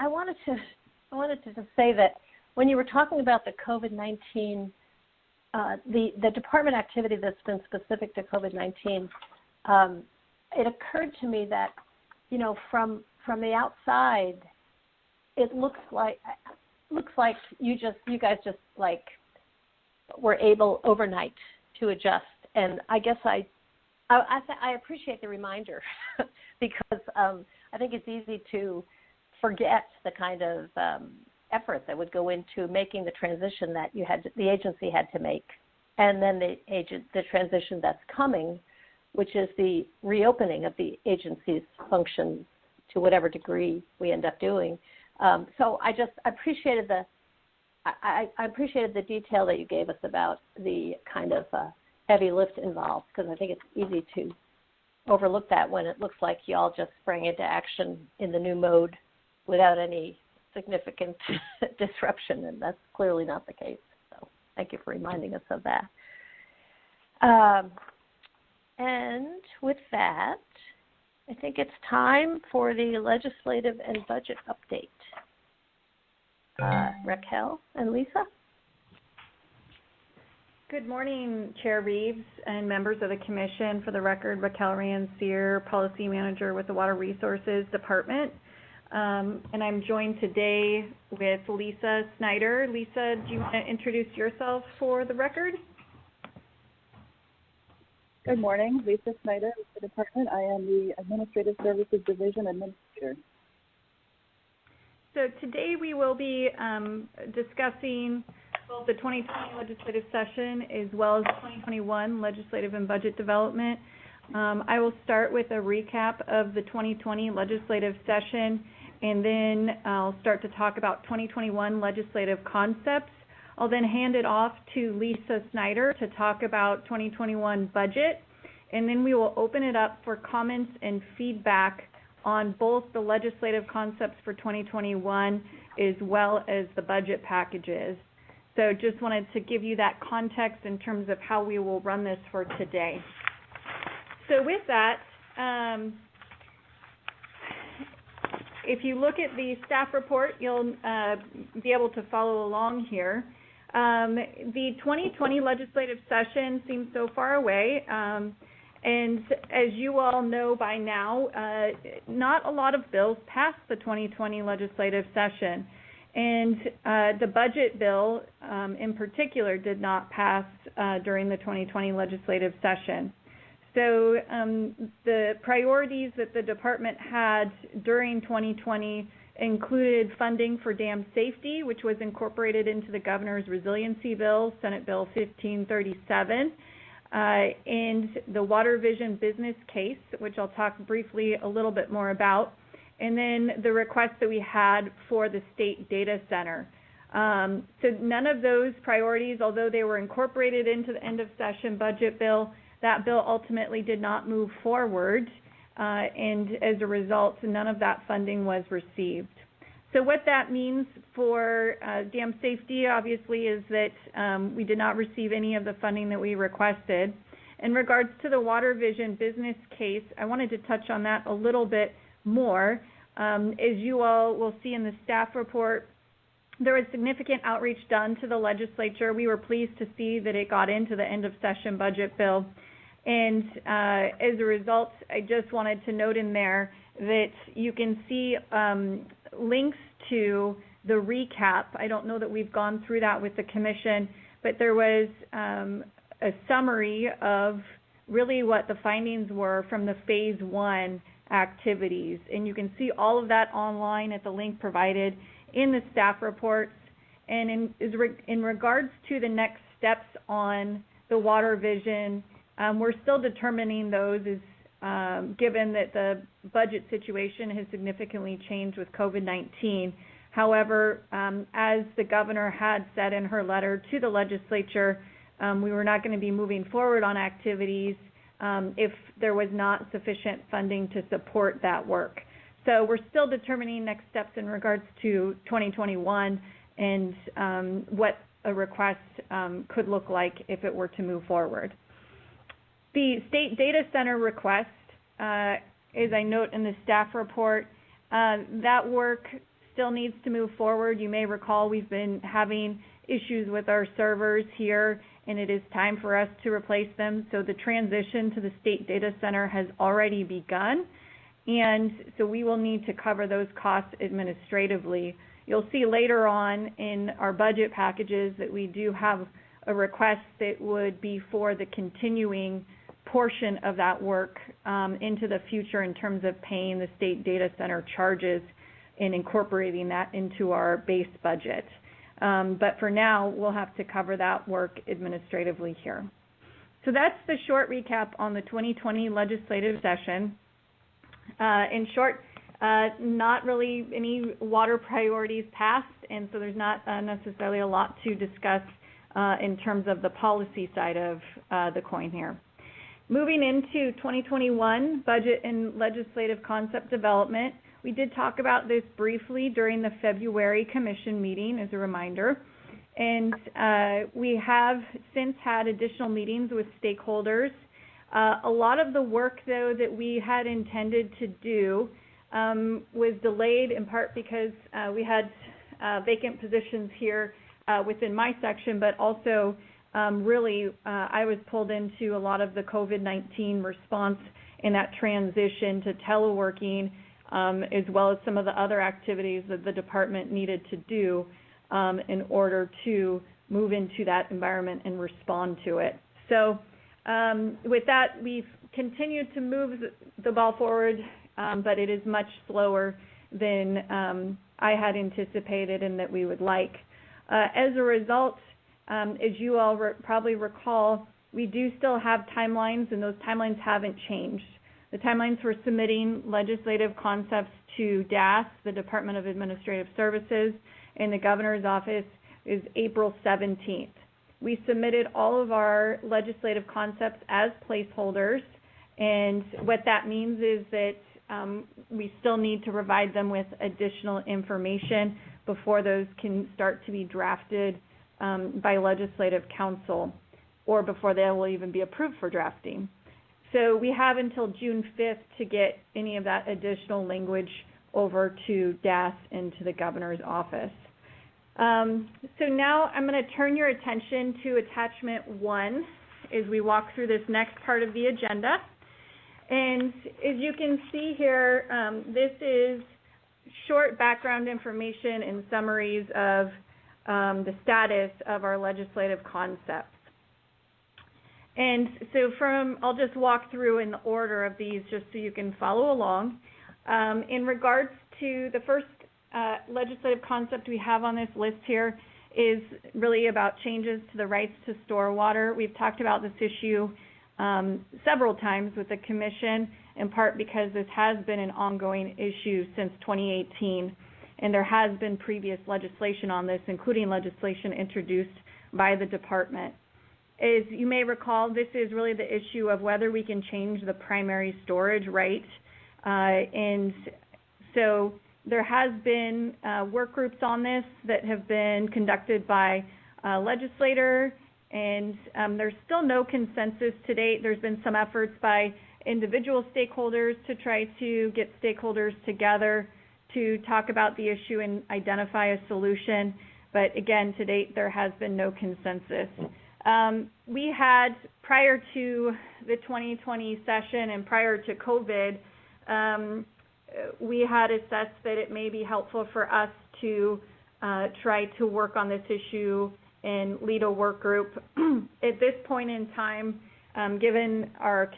wanted to just say that when you were talking about the COVID-19, the department activity that's been specific to COVID-19, it occurred to me that, from the outside, it looks like you guys just like were able overnight to adjust. And I guess I appreciate the reminder because I think it's easy to forget the kind of effort that would go into making the transition that the agency had to make, and then the transition that's coming which is the reopening of the agency's functions to whatever degree we end up doing. So I appreciated I appreciated the detail that you gave us about the kind of heavy lift involved, because I think it's easy to overlook that when it looks like you all just sprang into action in the new mode without any significant disruption, and that's clearly not the case. So thank you for reminding us of that. And with that, I think it's time for the legislative and budget update. Raquel and Lisa? Good morning, Chair Reeves and members of the Commission. For the record, Raquel Rancière, Policy Manager with the Water Resources Department. And I'm joined today with Lisa Snyder. Lisa, do you want to introduce yourself for the record? Good morning, Lisa Snyder with the department. I am the Administrative Services Division Administrator. So today we will be discussing both the 2020 legislative session as well as 2021 legislative and budget development. I will start with a recap of the 2020 legislative session, and then I'll start to talk about 2021 legislative concepts. I'll then hand it off to Lisa Snyder to talk about 2021 budget, and then we will open it up for comments and feedback on both the legislative concepts for 2021 as well as the budget packages. So just wanted to give you that context in terms of how we will run this for today. So with that, if you look at the staff report, you'll be able to follow along here. The 2020 legislative session seems so far away, and as you all know by now, not a lot of bills passed the 2020 legislative session, and the budget bill in particular did not pass during the 2020 legislative session. So the priorities that the department had during 2020 included funding for dam safety, which was incorporated into the governor's resiliency bill, Senate Bill 1537, and the Water Vision business case, which I'll talk briefly a little bit more about, and then the request that we had for the state data center. So none of those priorities, although they were incorporated into the end of session budget bill, that bill ultimately did not move forward, and as a result, none of that funding was received. So what that means for dam safety, obviously, is that we did not receive any of the funding that we requested. In regards to the Water Vision business case, I wanted to touch on that a little bit more. As you all will see in the staff report, there was significant outreach done to the legislature. We were pleased to see that it got into the end of session budget bill. And as a result, I just wanted to note in there that you can see links to the recap. I don't know that we've gone through that with the commission, but there was a summary of really what the findings were from the phase 1 activities. And you can see all of that online at the link provided in the staff reports. And in regards to the next steps on the Water Vision, we're still determining those as given that the budget situation has significantly changed with COVID-19. However, as the governor had said in her letter to the legislature, we were not going to be moving forward on activities if there was not sufficient funding to support that work. So we're still determining next steps in regards to 2021 and what a request could look like if it were to move forward. The state data center request, as I note in the staff report, that work still needs to move forward. You may recall we've been having issues with our servers here, and it is time for us to replace them. So the transition to the state data center has already begun, and so we will need to cover those costs administratively. You'll see later on in our budget packages that we do have a request that would be for the continuing portion of that work into the future in terms of paying the state data center charges and incorporating that into our base budget. But for now, we'll have to cover that work administratively here. So that's the short recap on the 2020 legislative session. In short, not really any water priorities passed, and so there's not necessarily a lot to discuss in terms of the policy side of the coin here. Moving into 2021 budget and legislative concept development, we did talk about this briefly during the February commission meeting as a reminder. And we have since had additional meetings with stakeholders. A lot of the work, though, that we had intended to do was delayed in part because we had vacant positions here within my section, but also really I was pulled into a lot of the COVID-19 response and that transition to teleworking, as well as some of the other activities that the department needed to do in order to move into that environment and respond to it. So with that, we've continued to move the ball forward, but it is much slower than I had anticipated and that we would like. As a result, as you all probably recall, we do still have timelines, and those timelines haven't changed. The timelines for submitting legislative concepts to DAS, the Department of Administrative Services, and the Governor's Office is April 17th. We submitted all of our legislative concepts as placeholders, and what that means is that we still need to provide them with additional information before those can start to be drafted by Legislative Council, or before they will even be approved for drafting. So we have until June 5th to get any of that additional language over to DAS and to the Governor's Office. So now I'm going to turn your attention to Attachment 1 as we walk through this next part of the agenda. And as you can see here, this is short background information and summaries of the status of our legislative concepts. And so I'll just walk through in the order of these just so you can follow along. In regards to the first legislative concept we have on this list here is really about changes to the rights to store water. We've talked about this issue several times with the Commission, in part because this has been an ongoing issue since 2018, and there has been previous legislation on this, including legislation introduced by the Department. As you may recall, this is really the issue of whether we can change the primary storage right, and so there has been work groups on this that have been conducted by legislators, and there's still no consensus to date. There's been some efforts by individual stakeholders to try to get stakeholders together to talk about the issue and identify a solution, but again, to date, there has been no consensus. We had, prior to the 2020 session and prior to COVID, we had assessed that it may be helpful for us to try to work on this issue and lead a work group. At this point in time, given our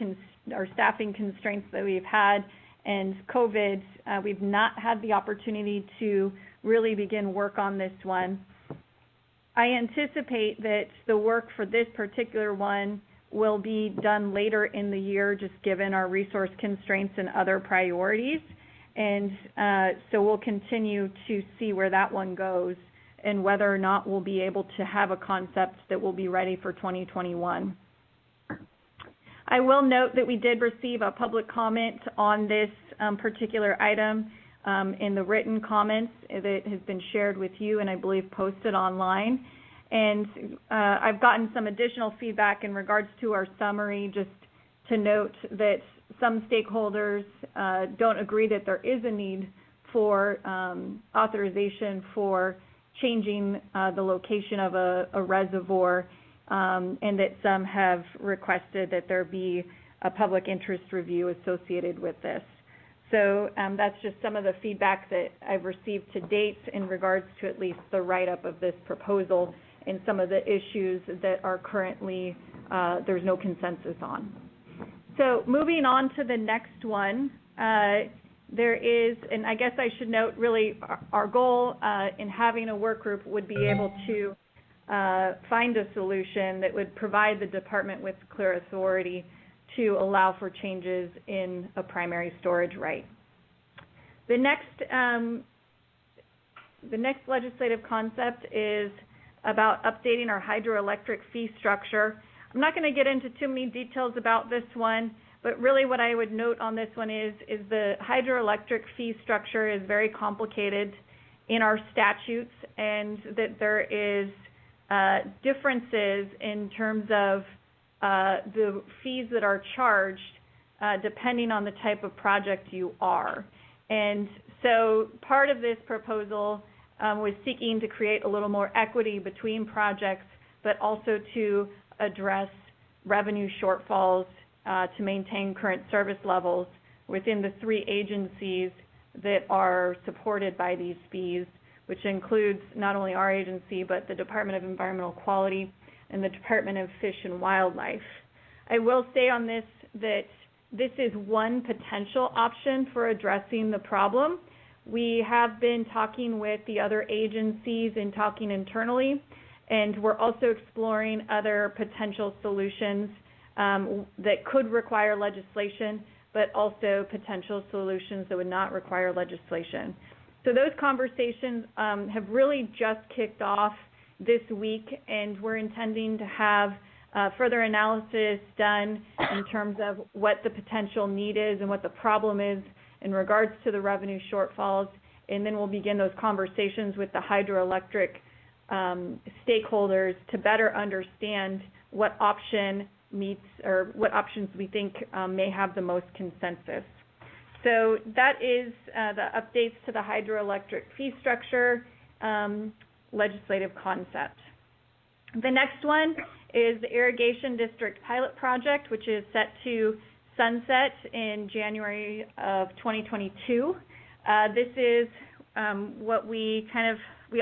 staffing constraints that we've had and COVID, we've not had the opportunity to really begin work on this one. I anticipate that the work for this particular one will be done later in the year, just given our resource constraints and other priorities. And so we'll continue to see where that one goes and whether or not we'll be able to have a concept that will be ready for 2021. I will note that we did receive a public comment on this particular item in the written comments that has been shared with you and I believe posted online. And I've gotten some additional feedback in regards to our summary, just to note that some stakeholders don't agree that there is a need for authorization for changing the location of a reservoir, and that some have requested that there be a public interest review associated with this. So that's just some of the feedback that I've received to date in regards to at least the write-up of this proposal and some of the issues that are currently there's no consensus on. So moving on to the next one, there is, and I guess I should note really our goal in having a work group would be able to find a solution that would provide the department with clear authority to allow for changes in a primary storage right. The next legislative concept is about updating our hydroelectric fee structure. I'm not going to get into too many details about this one, but really what I would note on this one is the hydroelectric fee structure is very complicated in our statutes, and that there is differences in terms of the fees that are charged depending on the type of project you are. And so part of this proposal was seeking to create a little more equity between projects, but also to address revenue shortfalls to maintain current service levels within the 3 agencies that are supported by these fees, which includes not only our agency, but the Department of Environmental Quality and the Department of Fish and Wildlife. I will say on this that this is one potential option for addressing the problem. We have been talking with the other agencies and talking internally, and we're also exploring other potential solutions that could require legislation, but also potential solutions that would not require legislation. So those conversations have really just kicked off this week, and we're intending to have further analysis done in terms of what the potential need is and what the problem is in regards to the revenue shortfalls, and then we'll begin those conversations with the hydroelectric stakeholders to better understand what option meets or what options we think may have the most consensus. So that is the updates to the hydroelectric fee structure legislative concept. The next one is the Irrigation District Pilot Project, which is set to sunset in January of 2022. This is what we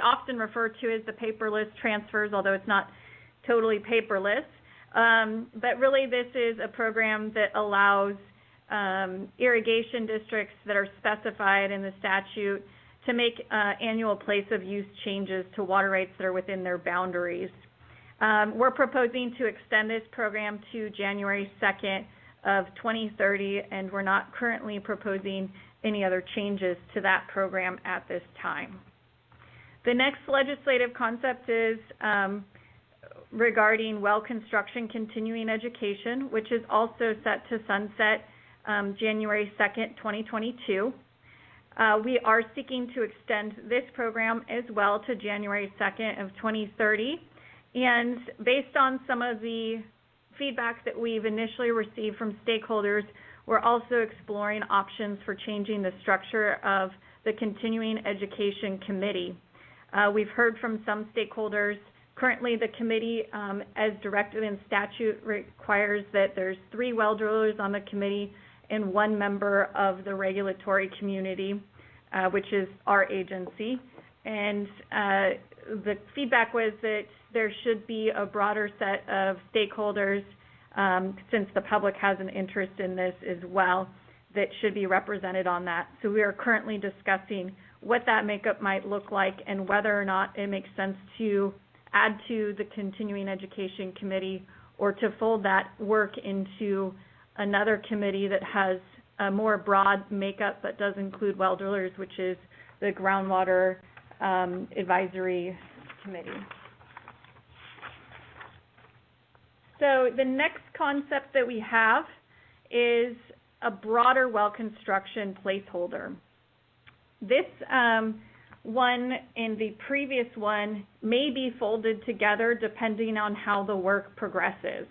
often refer to as the paperless transfers, although it's not totally paperless. But really this is a program that allows irrigation districts that are specified in the statute to make annual place of use changes to water rights that are within their boundaries. We're proposing to extend this program to January 2nd of 2030, and we're not currently proposing any other changes to that program at this time. The next legislative concept is regarding well construction continuing education, which is also set to sunset January 2nd, 2022. We are seeking to extend this program as well to January 2nd of 2030. And based on some of the feedback that we've initially received from stakeholders, we're also exploring options for changing the structure of the Continuing Education Committee. We've heard from some stakeholders. Currently, the committee, as directed in statute, requires that there's 3 well drillers on the committee and 1 member of the regulatory community, which is our agency. And the feedback was that there should be a broader set of stakeholders, since the public has an interest in this as well, that should be represented on that. So we are currently discussing what that makeup might look like and whether or not it makes sense to add to the Continuing Education Committee or to fold that work into another committee that has a more broad makeup but does include well drillers, which is the Groundwater Advisory Committee. So the next concept that we have is a broader well construction placeholder. This one and the previous one may be folded together depending on how the work progresses.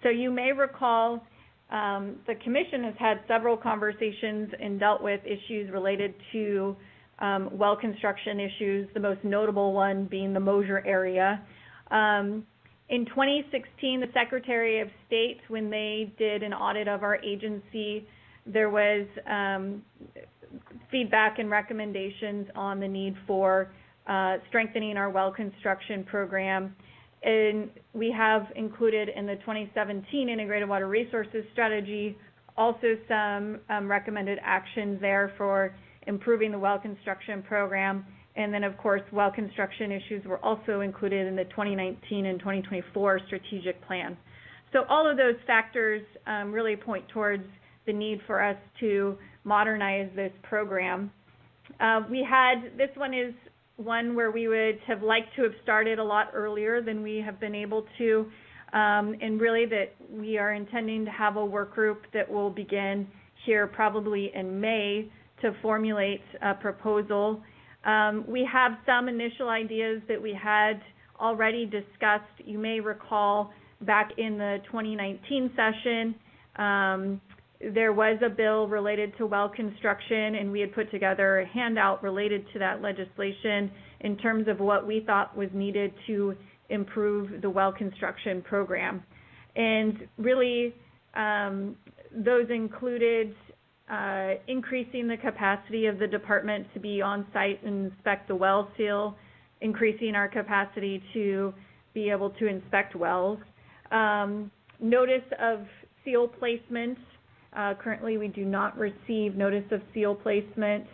So you may recall the Commission has had several conversations and dealt with issues related to well construction issues, the most notable one being the Mosier area. In 2016, the Secretary of State, when they did an audit of our agency, there was feedback and recommendations on the need for strengthening our well construction program. And we have included in the 2017 Integrated Water Resources Strategy also some recommended actions there for improving the well construction program. And then, of course, well construction issues were also included in the 2019 and 2024 strategic plan. So all of those factors really point towards the need for us to modernize this program. This one is one where we would have liked to have started a lot earlier than we have been able to, and really that we are intending to have a work group that will begin here probably in May to formulate a proposal. We have some initial ideas that we had already discussed. You may recall back in the 2019 session, there was a bill related to well construction, and we had put together a handout related to that legislation in terms of what we thought was needed to improve the well construction program. And really, those included increasing the capacity of the department to be on site and inspect the well seal, increasing our capacity to be able to inspect wells. Notice of seal placement. Currently, we do not receive notice of seal placement.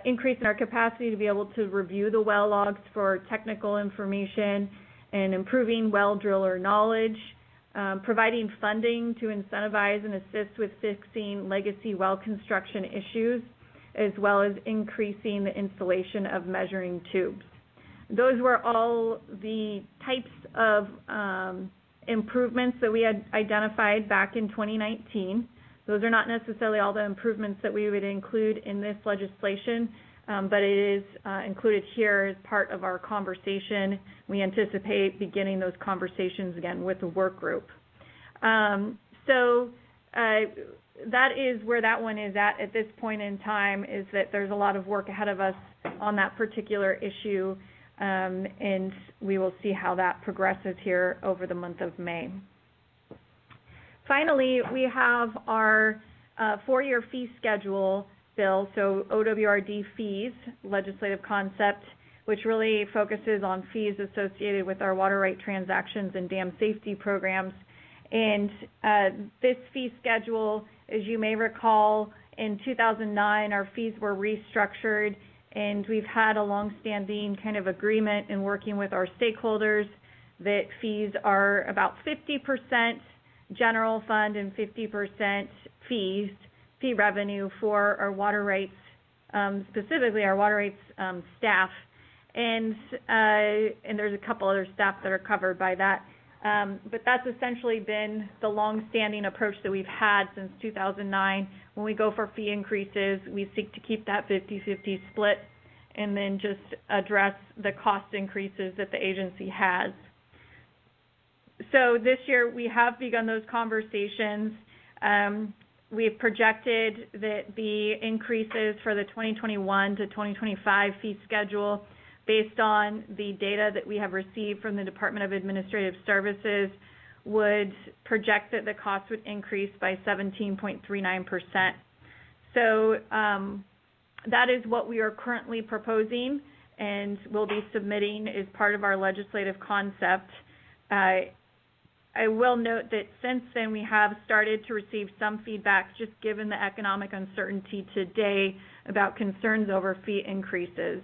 Increasing our capacity to be able to review the well logs for technical information and improving well driller knowledge. Providing funding to incentivize and assist with fixing legacy well construction issues, as well as increasing the installation of measuring tubes. Those were all the types of improvements that we had identified back in 2019. Those are not necessarily all the improvements that we would include in this legislation, but it is included here as part of our conversation. We anticipate beginning those conversations again with the work group. So that is where that one is at this point in time, is that there's a lot of work ahead of us on that particular issue, and we will see how that progresses here over the month of May. Finally, we have our 4-year fee schedule bill, so OWRD fees, legislative concept, which really focuses on fees associated with our water right transactions and dam safety programs. And this fee schedule, as you may recall, in 2009, our fees were restructured, and we've had a long-standing kind of agreement in working with our stakeholders that fees are about 50% general fund and 50% fee revenue for our water rights, specifically our water rights staff, and there's a couple other staff that are covered by that. But that's essentially been the long-standing approach that we've had since 2009. When we go for fee increases, we seek to keep that 50-50 split and then just address the cost increases that the agency has. So this year we have begun those conversations. We've projected that the increases for the 2021 to 2025 fee schedule, based on the data that we have received from the Department of Administrative Services, would project that the cost would increase by 17.39%. So that is what we are currently proposing and will be submitting as part of our legislative concept. I will note that since then we have started to receive some feedback, just given the economic uncertainty today, about concerns over fee increases.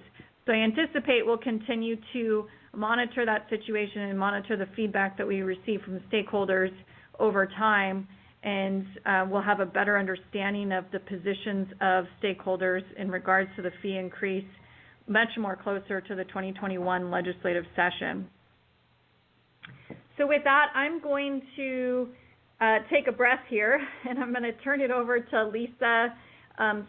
So I anticipate we'll continue to monitor that situation and monitor the feedback that we receive from stakeholders over time, and we'll have a better understanding of the positions of stakeholders in regards to the fee increase much more closer to the 2021 legislative session. So with that, I'm going to take a breath here, and I'm going to turn it over to Lisa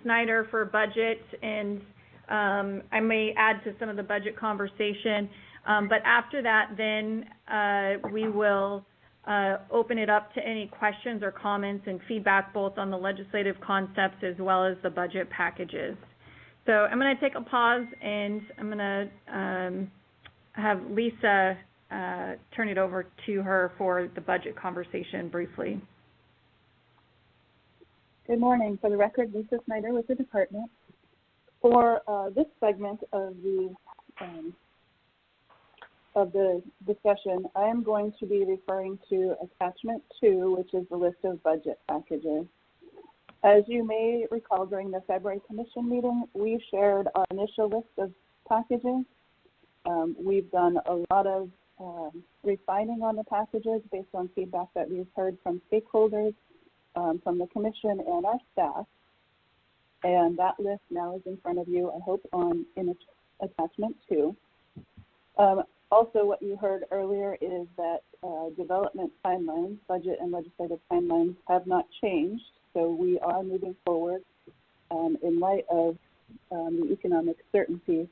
Snyder for budget, and I may add to some of the budget conversation. But after that, then we will open it up to any questions or comments and feedback, both on the legislative concepts as well as the budget packages. So I'm going to take a pause, and I'm going to have Lisa turn it over to her for the budget conversation briefly. Good morning. For the record, Lisa Snyder with the department. For this segment of the discussion, I am going to be referring to Attachment 2, which is the list of budget packages. As you may recall, during the February Commission meeting, we shared our initial list of packages. We've done a lot of refining on the packages based on feedback that we've heard from stakeholders, from the commission and our staff. And that list now is in front of you, I hope, in attachment 2. Also, what you heard earlier is that development timelines, budget and legislative timelines, have not changed. So we are moving forward in light of the economic certainty,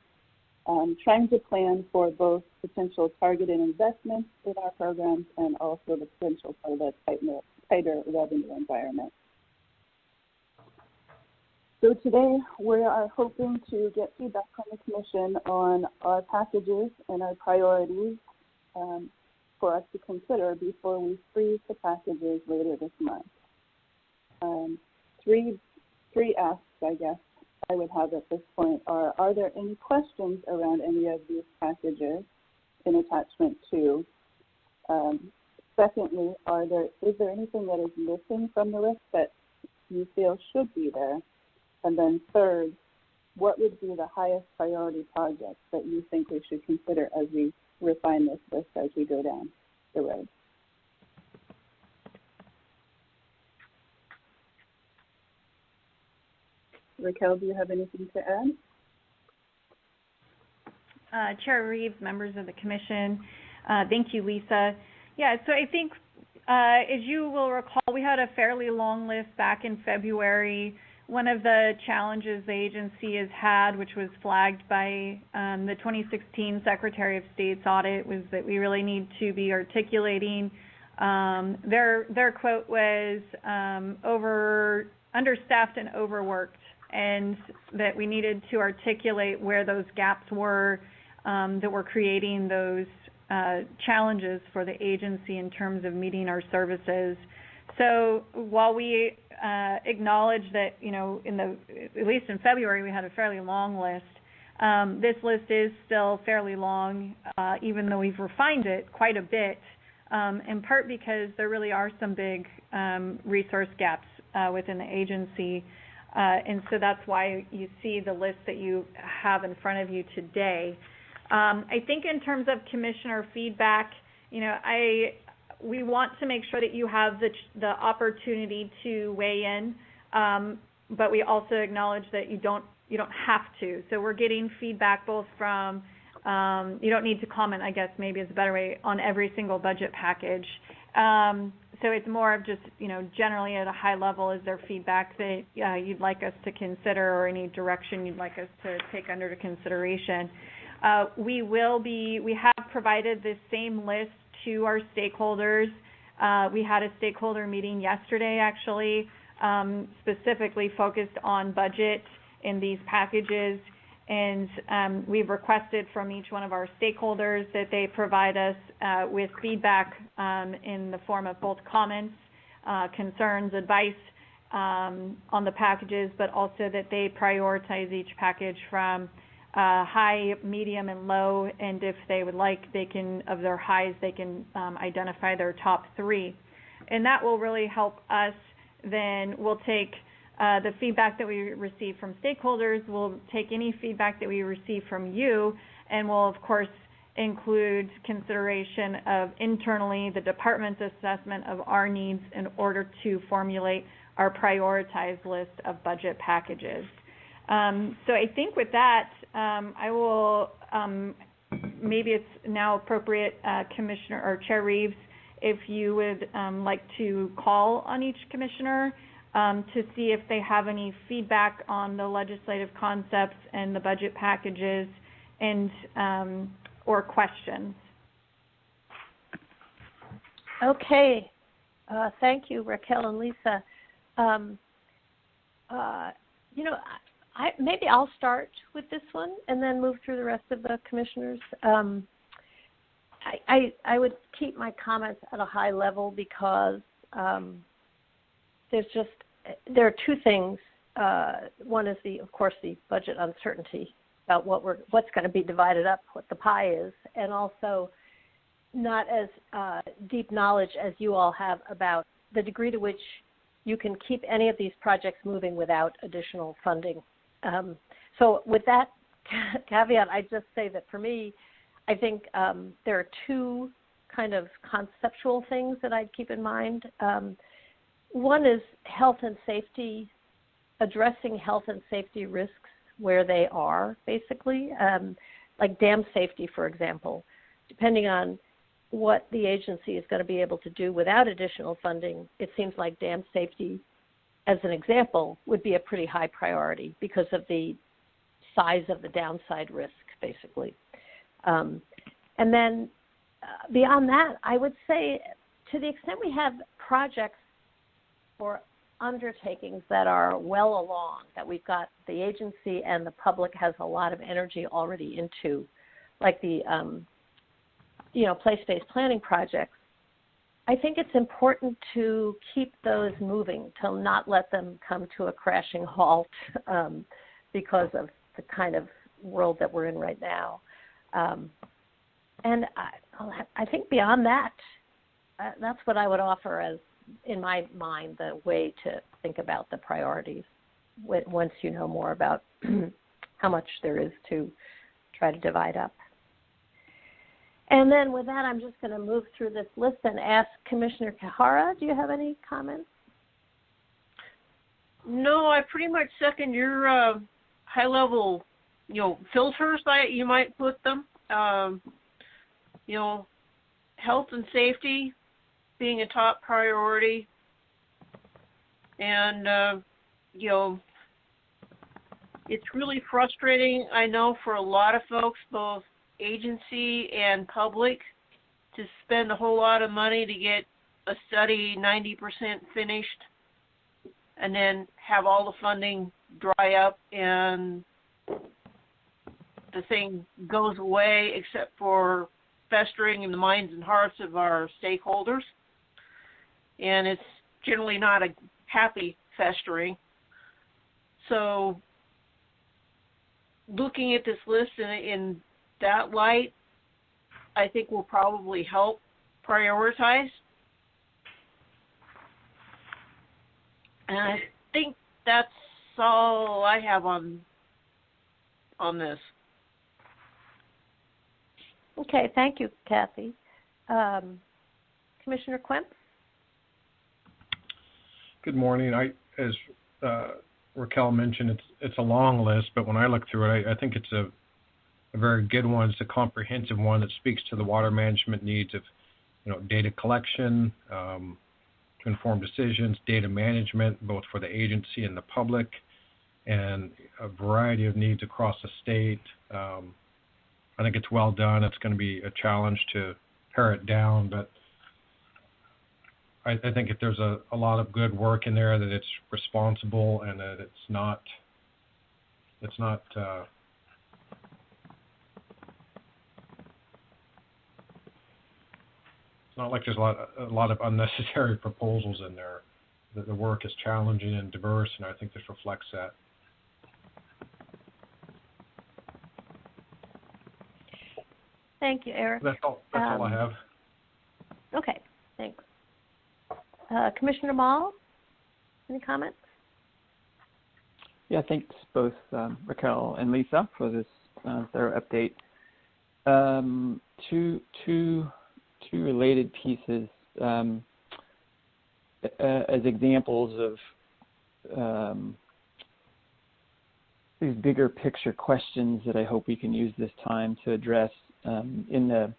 trying to plan for both potential targeted investments in our programs and also the potential for the tighter revenue environment. So today we are hoping to get feedback from the Commission on our packages and our priorities for us to consider before we freeze the packages later this month. Three asks, I guess, I would have at this point are there any questions around any of these packages in attachment 2? Secondly, is there anything that is missing from the list that you feel should be there? And then third, what would be the highest priority projects that you think we should consider as we refine this list as we go down the road? Raquel, do you have anything to add? Chair Reeves, members of the Commission, thank you, Lisa. Yeah, so I think, as you will recall, we had a fairly long list back in February. One of the challenges the agency has had, which was flagged by the 2016 Secretary of State's audit, was that we really need to be articulating. Their quote was understaffed and overworked, and that we needed to articulate where those gaps were that were creating those challenges for the agency in terms of meeting our services. So while we acknowledge that, at least in February, we had a fairly long list, this list is still fairly long, even though we've refined it quite a bit, in part because there really are some big resource gaps within the agency. And so that's why you see the list that you have in front of you today. I think in terms of commissioner feedback, we want to make sure that you have the opportunity to weigh in, but we also acknowledge that you don't have to. So we're getting feedback both from, you don't need to comment, I guess maybe is a better way, on every single budget package. So it's more of just, generally at a high level, is there feedback that you'd like us to consider or any direction you'd like us to take under consideration. We have provided this same list to our stakeholders. We had a stakeholder meeting yesterday, actually, specifically focused on budget in these packages. And we've requested from each one of our stakeholders that they provide us with feedback in the form of both comments, concerns, advice on the packages, but also that they prioritize each package from high, medium, and low, and if they would like, they can, of their highs, they can identify their top 3. And that will really help us. Then we'll take the feedback that we receive from stakeholders, we'll take any feedback that we receive from you, and we'll, of course, include consideration of internally the department's assessment of our needs in order to formulate our prioritized list of budget packages. So I think with that, I will, maybe it's now appropriate, Commissioner or Chair Reeves, if you would like to call on each commissioner to see if they have any feedback on the legislative concepts and the budget packages and or questions. Okay. Thank you, Raquel and Lisa. Maybe I'll start with this one and then move through the rest of the commissioners. I would keep my comments at a high level because there are two things. One is of course, the budget uncertainty about what's going to be divided up, what the pie is, and also not as deep knowledge as you all have about the degree to which you can keep any of these projects moving without additional funding. So with that caveat, I'd just say that for me, I think there are two kind of conceptual things that I'd keep in mind. One is health and safety, addressing health and safety risks where they are, basically, like dam safety, for example. Depending on what the agency is going to be able to do without additional funding, it seems like dam safety, as an example, would be a pretty high priority because of the size of the downside risk, basically. And then beyond that, I would say to the extent we have projects or undertakings that are well along, that we've got the agency and the public has a lot of energy already into, like the place-based planning projects, I think it's important to keep those moving, to not let them come to a crashing halt because of the kind of world that we're in right now. And I think beyond that, that's what I would offer as, in my mind, the way to think about the priorities once you know more about how much there is to try to divide up. And then with that, I'm just going to move through this list and ask Commissioner Kahara, do you have any comments? No, I pretty much second your high-level, filters that you might put them. Health and safety being a top priority, and it's really frustrating, I know, for a lot of folks, both agency and public, to spend a whole lot of money to get a study 90% finished and then have all the funding dry up and the thing goes away except for festering in the minds and hearts of our stakeholders. And it's generally not a happy festering. So looking at this list in that light, I think will probably help prioritize. And I think that's all I have on this. Okay, thank you, Kathy. Commissioner Quimp? Good morning. As Raquel mentioned, it's a long list, but when I look through it, I think it's a very good one. It's a comprehensive one that speaks to the water management needs of, data collection, to inform decisions, data management, both for the agency and the public, and a variety of needs across the state. I think it's well done. It's going to be a challenge to pare it down, but I think if there's a lot of good work in there, that it's responsible and that it's not like there's a lot of unnecessary proposals in there. That the work is challenging and diverse, and I think this reflects that. Thank you, Eric. That's all I have. Okay, thanks. Commissioner Mall, any comments? Yeah, thanks both Raquel and Lisa for this thorough update. Two related pieces as examples of these bigger picture questions that I hope we can use this time to address in the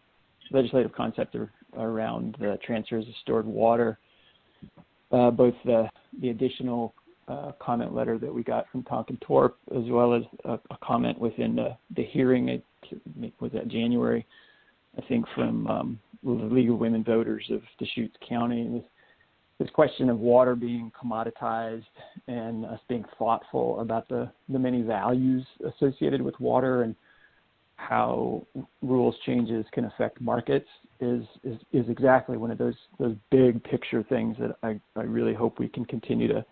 legislative concept around the transfers of stored water. Both the additional comment letter that we got from Tonkin Torp, as well as a comment within the hearing, was that January, I think, from the League of Women Voters of Deschutes County. This question of water being commoditized and us being thoughtful about the many values associated with water and how rules changes can affect markets is exactly one of those big picture things that I really hope we can continue to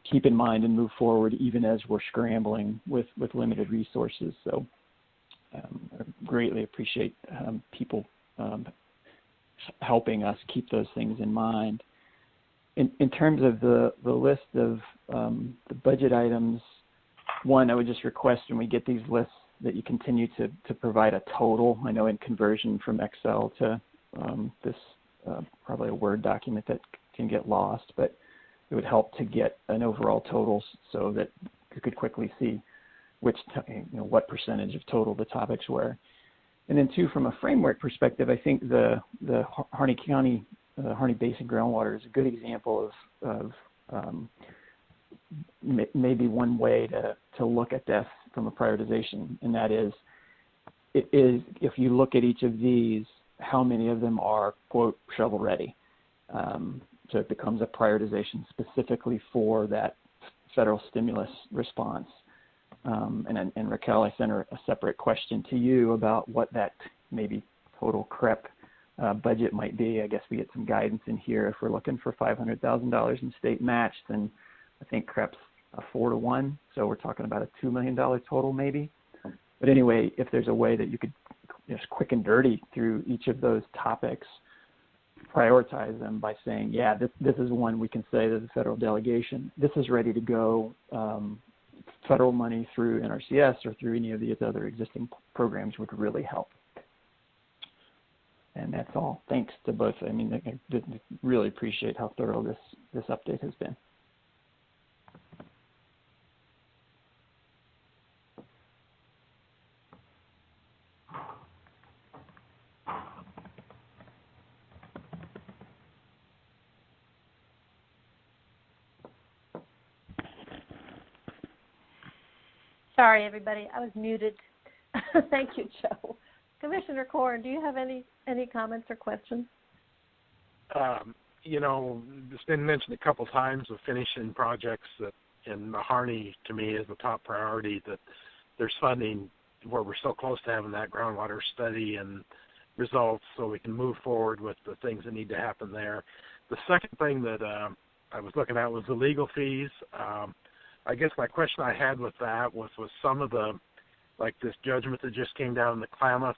keep in mind and move forward, even as we're scrambling with limited resources. So I greatly appreciate people helping us keep those things in mind. In terms of the list of the budget items, one, I would just request when we get these lists that you continue to provide a total. I know in conversion from Excel to this probably a Word document that can get lost, but it would help to get an overall total so that you could quickly see what percentage of total the topics were. And then two, from a framework perspective, I think the Harney County, Harney Basin groundwater is a good example of maybe one way to look at this from a prioritization, and that is, if you look at each of these, how many of them are, quote, shovel ready? So it becomes a prioritization specifically for that federal stimulus response. And Raquel, I sent her a separate question to you about what that maybe total CREP budget might be. I guess we get some guidance in here. If we're looking for $500,000 in state match, then I think CREP's 4-to-1, so we're talking about a $2 million total maybe. But anyway, if there's a way that you could just quick and dirty through each of those topics, prioritize them by saying, yeah, this is one we can say to the federal delegation, this is ready to go, federal money through NRCS or through any of these other existing programs would really help. And that's all. Thanks to both. I mean, I really appreciate how thorough this update has been. Sorry, everybody. I was muted. Thank you, Joe. Commissioner Corn, do you have any comments or questions? It's been mentioned a couple times of finishing projects that in Harney, to me, is the top priority, that there's funding where we're so close to having that groundwater study and results so we can move forward with the things that need to happen there. The second thing that I was looking at was the legal fees. I guess my question I had with that was some of the, like this judgment that just came down in the Klamath,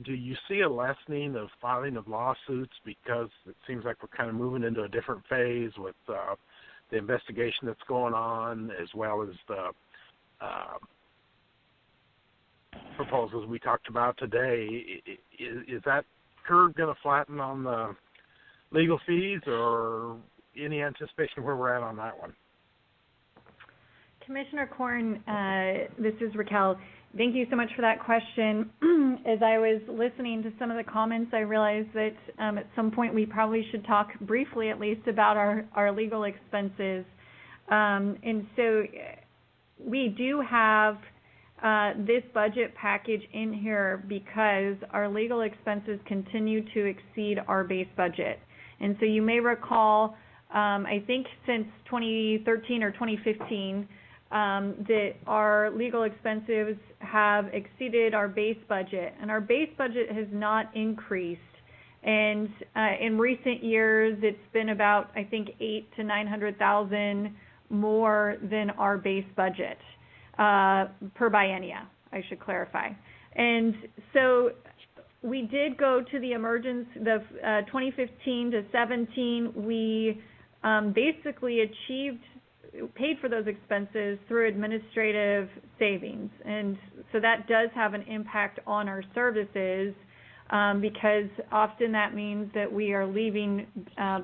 do you see a lessening of filing of lawsuits because it seems like we're kind of moving into a different phase with the investigation that's going on, as well as the proposals we talked about today? Is that curve going to flatten on the legal fees, or any anticipation where we're at on that one? Commissioner Corn, this is Raquel. Thank you so much for that question. As I was listening to some of the comments, I realized that at some point we probably should talk briefly at least about our legal expenses. And so we do have this budget package in here because our legal expenses continue to exceed our base budget. And so you may recall, I think since 2013 or 2015, that our legal expenses have exceeded our base budget, and our base budget has not increased. And in recent years, it's been about, I think, $800,000 to $900,000 more than our base budget per biennia, I should clarify. And so we did go to the emergence, the 2015 to 17, we basically paid for those expenses through administrative savings. And so that does have an impact on our services because often that means that we are leaving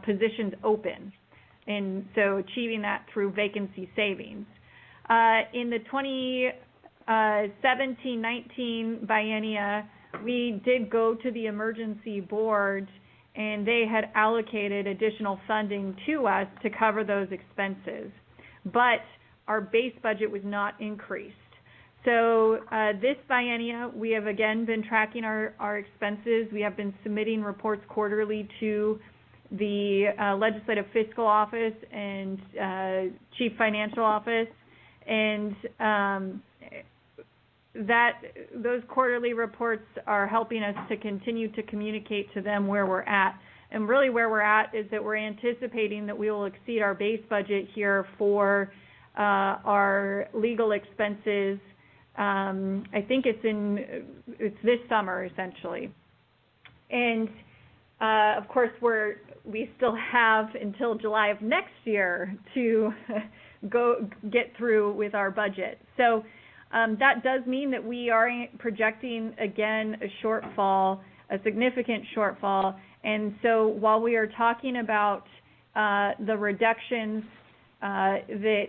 positions open. And so achieving that through vacancy savings. In the 2017-19 biennia, we did go to the emergency board, and they had allocated additional funding to us to cover those expenses. But our base budget was not increased. So this biennia, we have again been tracking our expenses. We have been submitting reports quarterly to the Legislative Fiscal Office and Chief Financial Office. And those quarterly reports are helping us to continue to communicate to them where we're at. And really where we're at is that we're anticipating that we will exceed our base budget here for our legal expenses. I think it's this summer, essentially. And, of course, we still have until July of next year to get through with our budget. So that does mean that we are projecting, again, a shortfall, a significant shortfall. And so while we are talking about the reductions that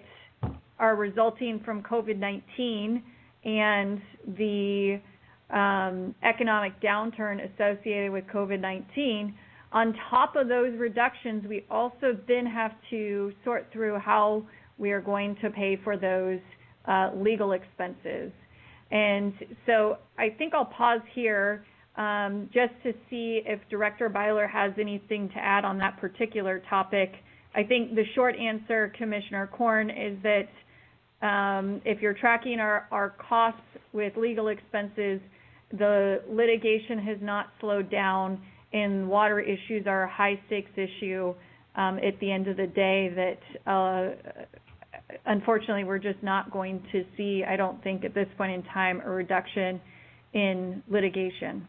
are resulting from COVID-19 and the economic downturn associated with COVID-19, on top of those reductions, we also then have to sort through how we are going to pay for those legal expenses. And so I think I'll pause here just to see if Director Byler has anything to add on that particular topic. I think the short answer, Commissioner Korn, is that if you're tracking our costs with legal expenses, the litigation has not slowed down, and water issues are a high-stakes issue at the end of the day that unfortunately we're just not going to see, I don't think at this point in time, a reduction in litigation.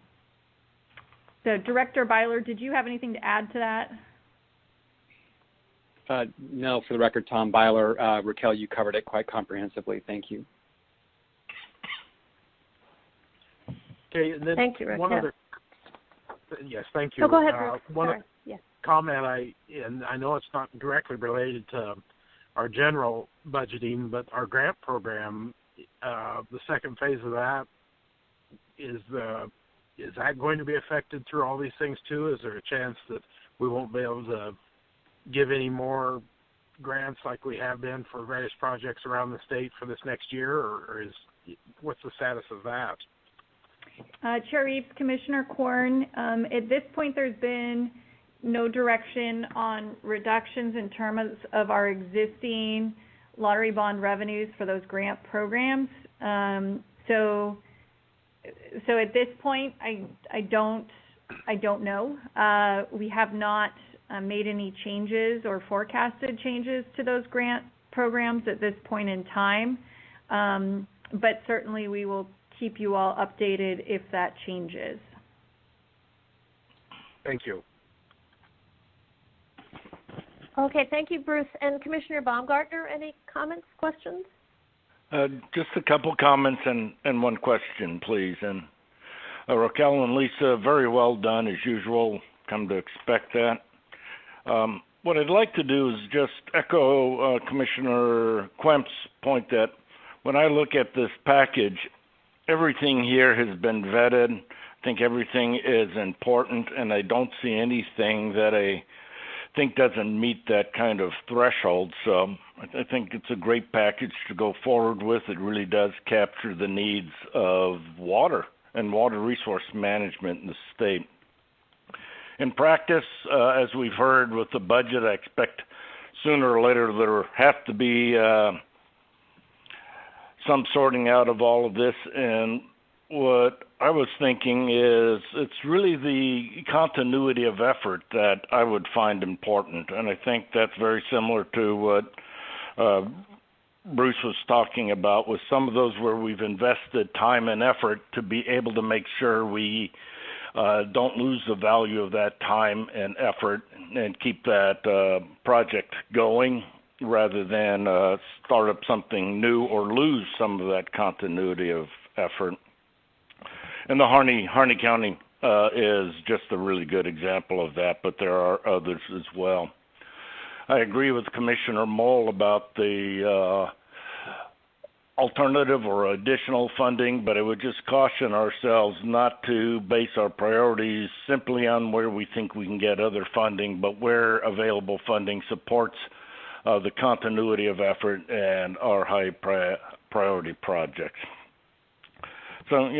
So Director Byler, did you have anything to add to that? No, for the record, Tom Byler. Raquel, you covered it quite comprehensively. Thank you. Okay, and then thank you, Raquel. One other. Yes, thank you. Oh, go ahead, Bruce. Sorry. Yes. Comment and I know it's not directly related to our general budgeting, but our grant program, the second phase of that, is that going to be affected through all these things too? Is there a chance that we won't be able to give any more grants like we have been for various projects around the state for this next year, or what's the status of that? Chair Reeves, Commissioner Korn, at this point there's been no direction on reductions in terms of our existing lottery bond revenues for those grant programs. So at this point, I don't know. We have not made any changes or forecasted changes to those grant programs at this point in time, but certainly we will keep you all updated if that changes. Thank you. Okay, thank you, Bruce. And Commissioner Baumgartner, any comments, questions? Just a couple comments and one question, please. And Raquel and Lisa, very well done as usual. Come to expect that. What I'd like to do is just echo Commissioner Quemp's point that when I look at this package, everything here has been vetted. I think everything is important, and I don't see anything that I think doesn't meet that kind of threshold. So I think it's a great package to go forward with. It really does capture the needs of water and water resource management in the state. In practice, as we've heard with the budget, I expect sooner or later there has to be some sorting out of all of this. And what I was thinking is it's really the continuity of effort that I would find important. And I think that's very similar to what Bruce was talking about with some of those where we've invested time and effort to be able to make sure we don't lose the value of that time and effort and keep that project going rather than start up something new or lose some of that continuity of effort. And the Harney County is just a really good example of that, but there are others as well. I agree with Commissioner Moll about the alternative or additional funding, but I would just caution ourselves not to base our priorities simply on where we think we can get other funding, but where available funding supports the continuity of effort and our high priority projects. So,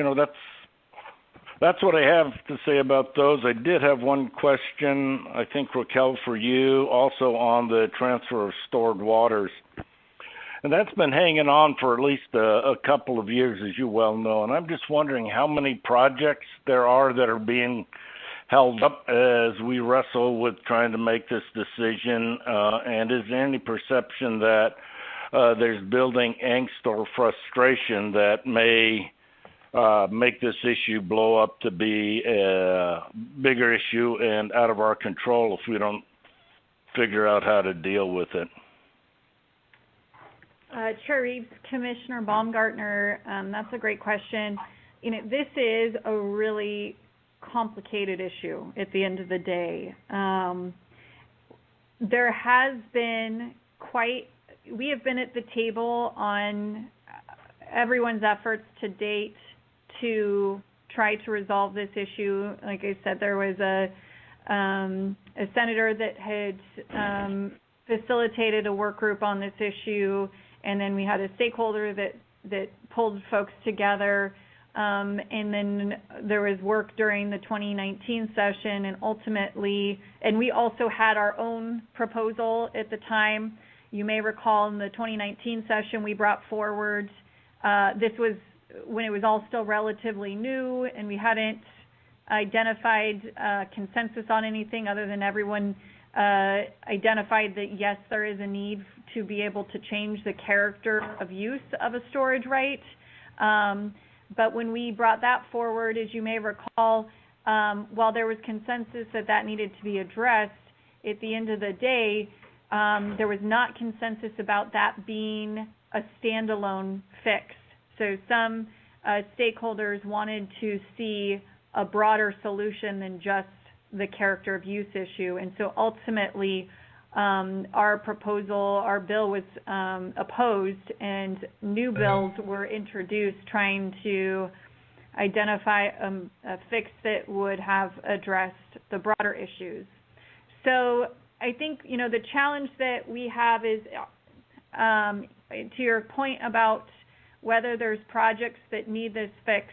that's what I have to say about those. I did have one question, I think, Raquel, for you, also on the transfer of stored waters. And that's been hanging on for at least a couple of years, as you well know. And I'm just wondering how many projects there are that are being held up as we wrestle with trying to make this decision. And is there any perception that there's building angst or frustration that may make this issue blow up to be a bigger issue and out of our control if we don't figure out how to deal with it? Chair Reeves, Commissioner Baumgartner, that's a great question. This is a really complicated issue at the end of the day. There has been we have been at the table on everyone's efforts to date to try to resolve this issue. Like I said, there was a senator that had facilitated a work group on this issue, and then we had a stakeholder that pulled folks together, and then there was work during the 2019 session, and ultimately, and we also had our own proposal at the time. You may recall in the 2019 session we brought forward, this was when it was all still relatively new and we hadn't identified consensus on anything other than everyone identified that yes, there is a need to be able to change the character of use of a storage right. But when we brought that forward, as you may recall, while there was consensus that needed to be addressed, at the end of the day, there was not consensus about that being a standalone fix. So some stakeholders wanted to see a broader solution than just the character of use issue. And so ultimately, our bill was opposed, and new bills were introduced trying to identify a fix that would have addressed the broader issues. So I think, the challenge that we have is, to your point about whether there's projects that need this fix,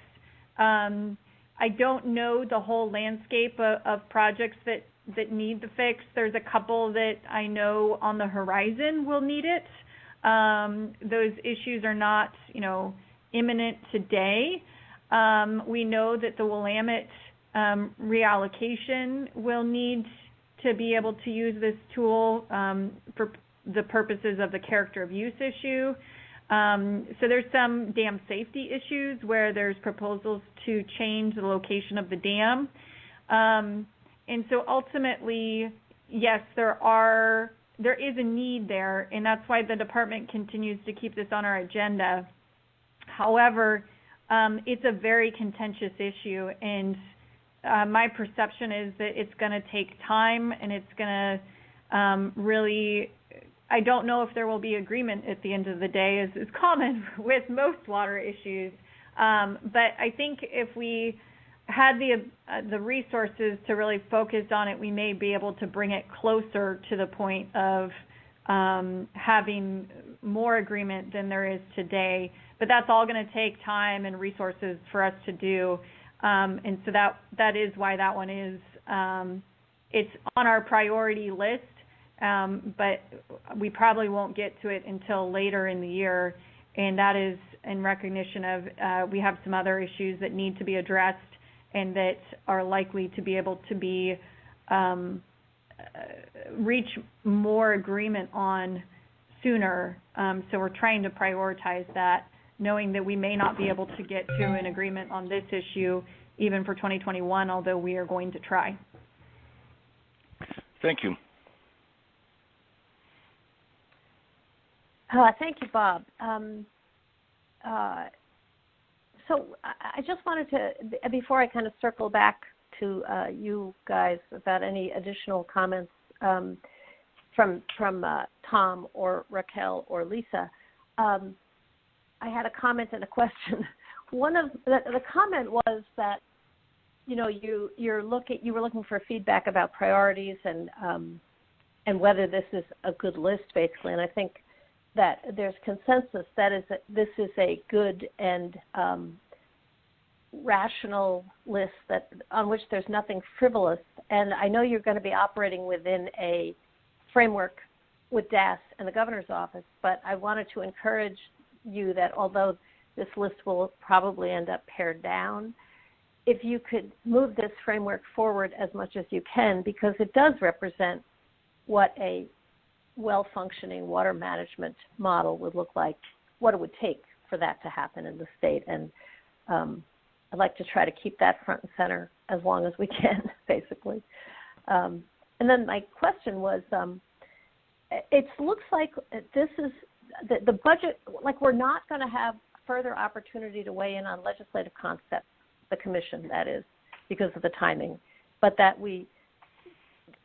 I don't know the whole landscape of projects that need the fix. There's a couple that I know on the horizon will need it. Those issues are not, imminent today. We know that the Willamette reallocation will need to be able to use this tool for the purposes of the character of use issue. So there's some dam safety issues where there's proposals to change the location of the dam. And so ultimately, yes, there is a need there, and that's why the department continues to keep this on our agenda. However, it's a very contentious issue, and my perception is that it's going to take time, and it's going to really, I don't know if there will be agreement at the end of the day, as is common with most water issues. But I think if we had the resources to really focus on it, we may be able to bring it closer to the point of having more agreement than there is today. But that's all going to take time and resources for us to do. And so that is why that one is, it's on our priority list, but we probably won't get to it until later in the year. And that is in recognition of we have some other issues that need to be addressed and that are likely to be able to be reach more agreement on sooner. So we're trying to prioritize that, knowing that we may not be able to get to an agreement on this issue even for 2021, although we are going to try. Thank you. Thank you, Bob. So I just wanted to, before I kind of circle back to you guys about any additional comments from Tom or Raquel or Lisa, I had a comment and a question. One of the comment was that, you were looking for feedback about priorities and whether this is a good list, basically. And I think that there's consensus that this is a good and rational list on which there's nothing frivolous. And I know you're going to be operating within a framework with DAS and the governor's office, but I wanted to encourage you that although this list will probably end up pared down, if you could move this framework forward as much as you can, because it does represent what a well-functioning water management model would look like, what it would take for that to happen in the state. And I'd like to try to keep that front and center as long as we can, basically. And then my question was, it looks like this is the budget, like we're not going to have further opportunity to weigh in on legislative concepts, the commission, that is, because of the timing, but that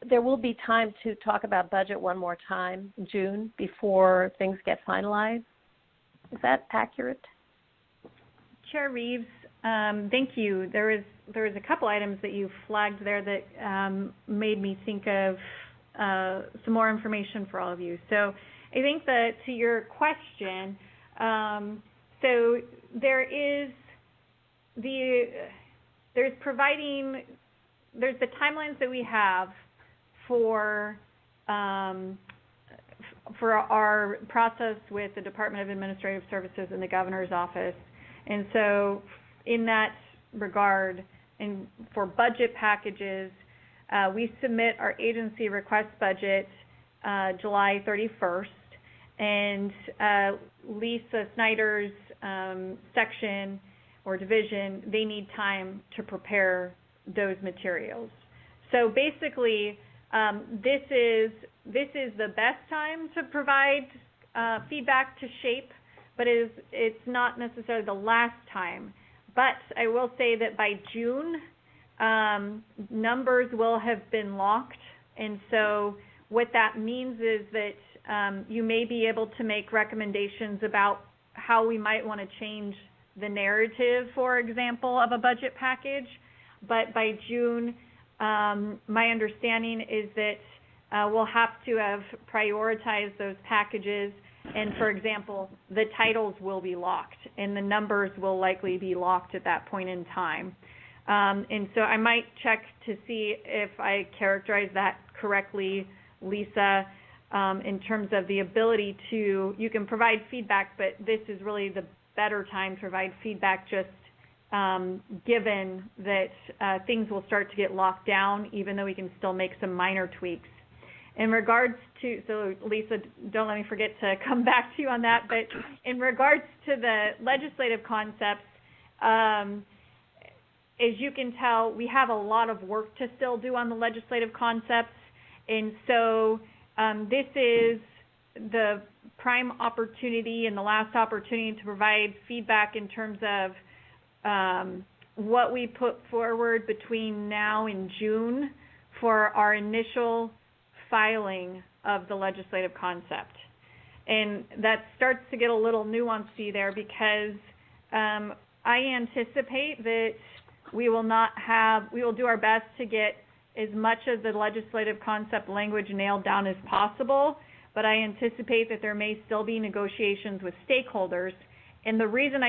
there will be time to talk about budget one more time in June before things get finalized. Is that accurate? Chair Reeves, thank you. There is a couple items that you flagged there that made me think of some more information for all of you. So I think that to your question, so there's the timelines that we have for our process with the Department of Administrative Services and the Governor's Office. And so in that regard, and for budget packages, we submit our agency request budget July 31st, and Lisa Snyder's section or division, they need time to prepare those materials. So basically, this is the best time to provide feedback to SHAPE, but it's not necessarily the last time. But I will say that by June, numbers will have been locked, and so what that means is that you may be able to make recommendations about how we might want to change the narrative, for example, of a budget package. But by June, my understanding is that we'll have to have prioritized those packages, and for example, the titles will be locked and the numbers will likely be locked at that point in time. And so I might check to see if I characterize that correctly, Lisa, in terms of the ability to, you can provide feedback, but this is really the better time to provide feedback, just given that things will start to get locked down, even though we can still make some minor tweaks. In regards to, so Lisa, don't let me forget to come back to you on that, but in regards to the legislative concepts, as you can tell, we have a lot of work to still do on the legislative concepts, and so this is the prime opportunity and the last opportunity to provide feedback in terms of what we put forward between now and June for our initial filing of the legislative concept. And that starts to get a little nuancey there, because I anticipate that we will do our best to get as much of the legislative concept language nailed down as possible, but I anticipate that there may still be negotiations with stakeholders. And the reason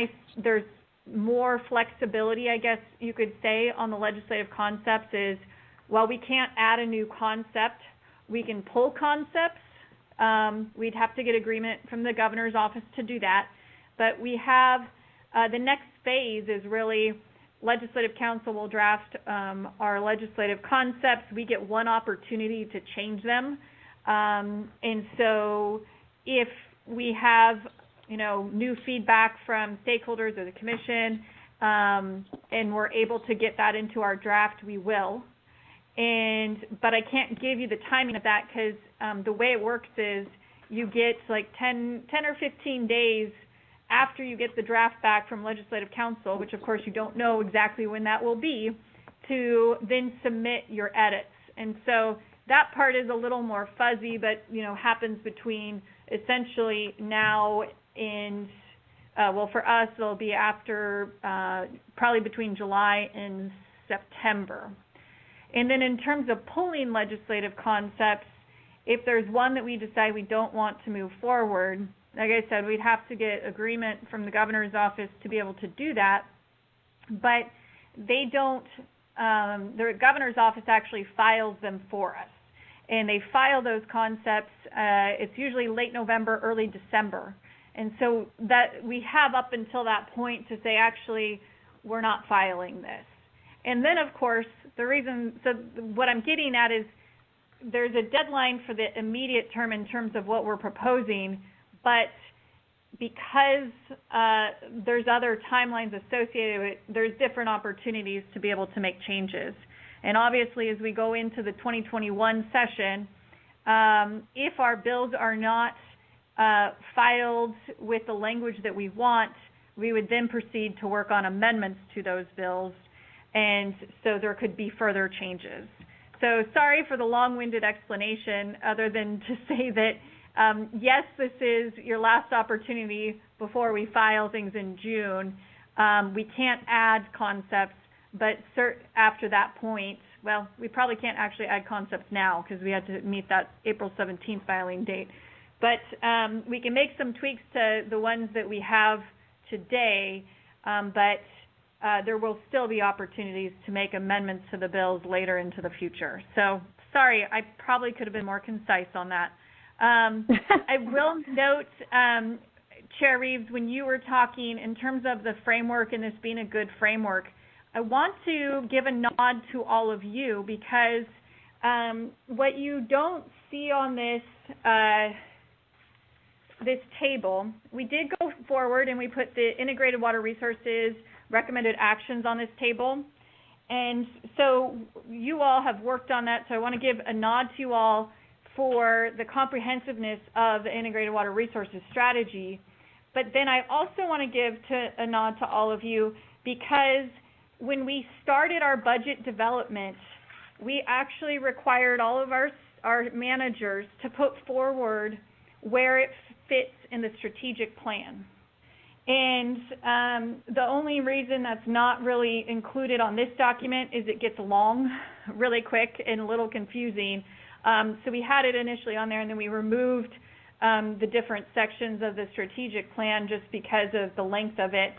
there's more flexibility, I guess you could say, on the legislative concepts is, while we can't add a new concept, we can pull concepts. We'd have to get agreement from the governor's office to do that. But we have, the next phase is really Legislative Council will draft our legislative concepts. We get one opportunity to change them. And so if we have, new feedback from stakeholders or the commission, and we're able to get that into our draft, we will. But I can't give you the timing of that, because the way it works is you get like 10 or 15 days after you get the draft back from Legislative Council, which of course you don't know exactly when that will be, to then submit your edits. And so that part is a little more fuzzy, but happens between essentially now and well, for us it'll be after probably between July and September. And then in terms of pulling legislative concepts, if there's one that we decide we don't want to move forward, like I said, we'd have to get agreement from the governor's office to be able to do that. But they don't, the governor's office actually files them for us. And they file those concepts, it's usually late November, early December. And so that we have up until that point to say, actually, we're not filing this. And then, of course, the reason, so what I'm getting at is there's a deadline for the immediate term in terms of what we're proposing, but because there's other timelines associated with it, there's different opportunities to be able to make changes. And obviously, as we go into the 2021 session, if our bills are not filed with the language that we want, we would then proceed to work on amendments to those bills, and so there could be further changes. So sorry for the long-winded explanation, other than to say that yes, this is your last opportunity before we file things in June. We can't add concepts, but after that point, well, we probably can't actually add concepts now because we had to meet that April 17th filing date. But we can make some tweaks to the ones that we have today, but there will still be opportunities to make amendments to the bills later into the future. So sorry, I probably could have been more concise on that. I will note, Chair Reeves, when you were talking in terms of the framework and this being a good framework, I want to give a nod to all of you because what you don't see on this this table, we did go forward and we put the integrated water resources recommended actions on this table. And so you all have worked on that, so I want to give a nod to you all for the comprehensiveness of the integrated water resources strategy. But then I also want to give a nod to all of you because when we started our budget development, we actually required all of our managers to put forward where it fits in the strategic plan. And the only reason that's not really included on this document is it gets long really quick and a little confusing. So we had it initially on there, and then we removed the different sections of the strategic plan just because of the length of it.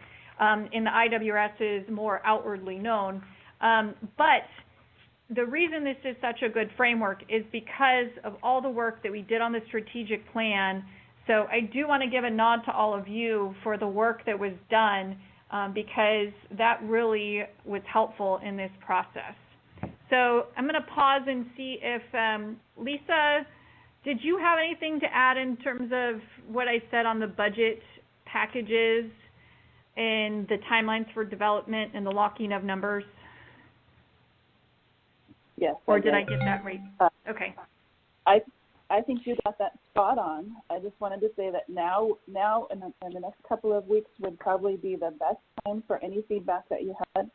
In the IWS is more outwardly known. But the reason this is such a good framework is because of all the work that we did on the strategic plan. So I do want to give a nod to all of you for the work that was done because that really was helpful in this process. So I'm going to pause and see if, Lisa, did you have anything to add in terms of what I said on the budget packages and the timelines for development and the locking of numbers? Yes. Or did I get that right? Okay. I think you got that spot on. I just wanted to say that now in the next couple of weeks would probably be the best time for any feedback that you had.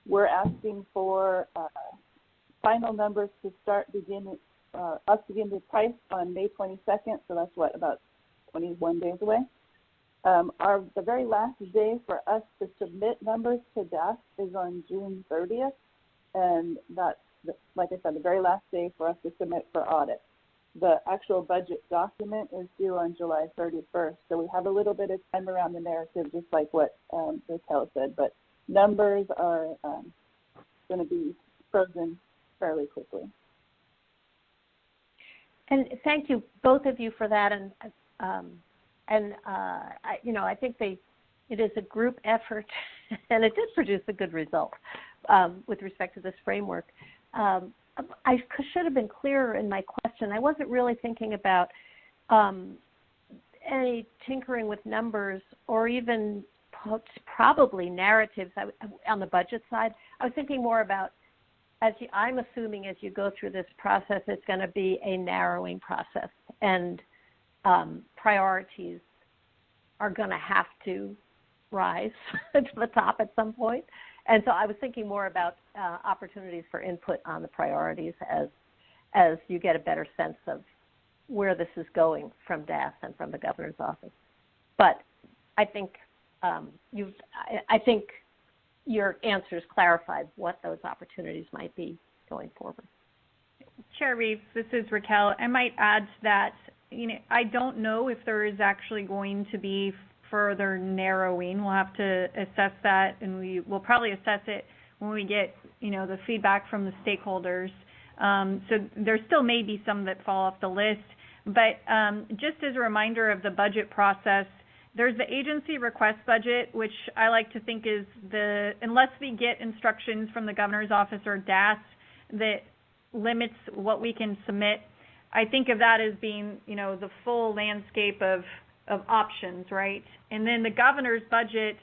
We're asking for final numbers to begin to price on May 22nd, so that's about 21 days away. The very last day for us to submit numbers to DAS is on June 30th, and that's, like I said, the very last day for us to submit for audit. The actual budget document is due on July 31st, so we have a little bit of time around the narrative, just like what Raquel said, but numbers are going to be frozen fairly quickly. And thank you, both of you, for that. I think it is a group effort, and it did produce a good result with respect to this framework. I should have been clearer in my question. I wasn't really thinking about any tinkering with numbers or even probably narratives on the budget side. I was thinking more about, I'm assuming as you go through this process, it's going to be a narrowing process, and priorities are going to have to rise to the top at some point. And so I was thinking more about opportunities for input on the priorities as you get a better sense of where this is going from DAS and from the governor's office. But I think your answers clarified what those opportunities might be going forward. Chair Reeves, this is Raquel. I might add to that, I don't know if there is actually going to be further narrowing. We'll have to assess that, and we will probably assess it when we get, the feedback from the stakeholders. So there still may be some that fall off the list, but just as a reminder of the budget process, there's the agency request budget, which I like to think is unless we get instructions from the governor's office or DAS that limits what we can submit, I think of that as being, the full landscape of options, right? And then the governor's budget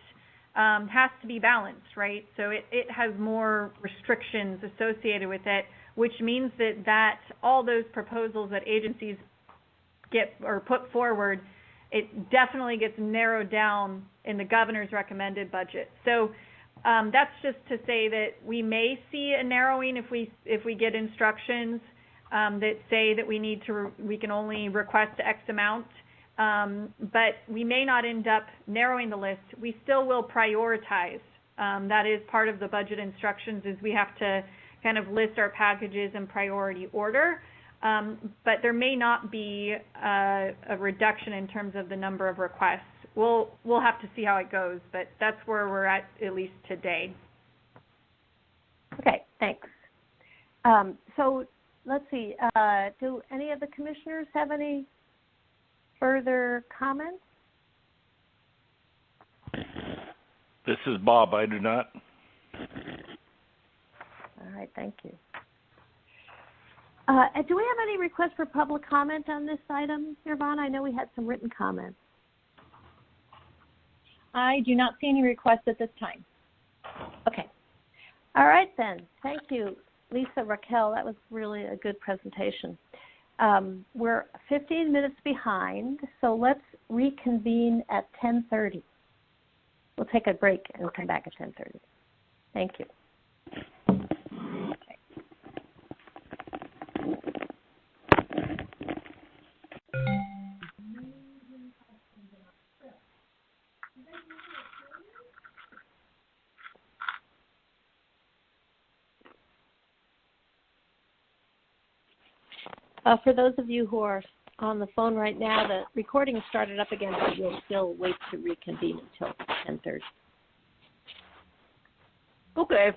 has to be balanced, right? So it has more restrictions associated with it, which means that all those proposals that agencies get or put forward, it definitely gets narrowed down in the governor's recommended budget. So that's just to say that we may see a narrowing if we get instructions that say that we can only request X amount, but we may not end up narrowing the list. We still will prioritize. That is part of the budget instructions, is we have to kind of list our packages in priority order. But there may not be a reduction in terms of the number of requests. We'll have to see how it goes, but that's where we're at least today. Okay, thanks. So let's see. Do any of the commissioners have any further comments? This is Bob. I do not. All right, thank you. Do we have any requests for public comment on this item, Nirvana? I know we had some written comments. I do not see any requests at this time. Okay. All right then. Thank you, Lisa, Raquel. That was really a good presentation. We're 15 minutes behind, so let's reconvene at 10:30. We'll take a break and come back at 10:30. Thank you. For those of you who are on the phone right now, the recording started up again, but you'll still wait to reconvene until 10:30. Okay.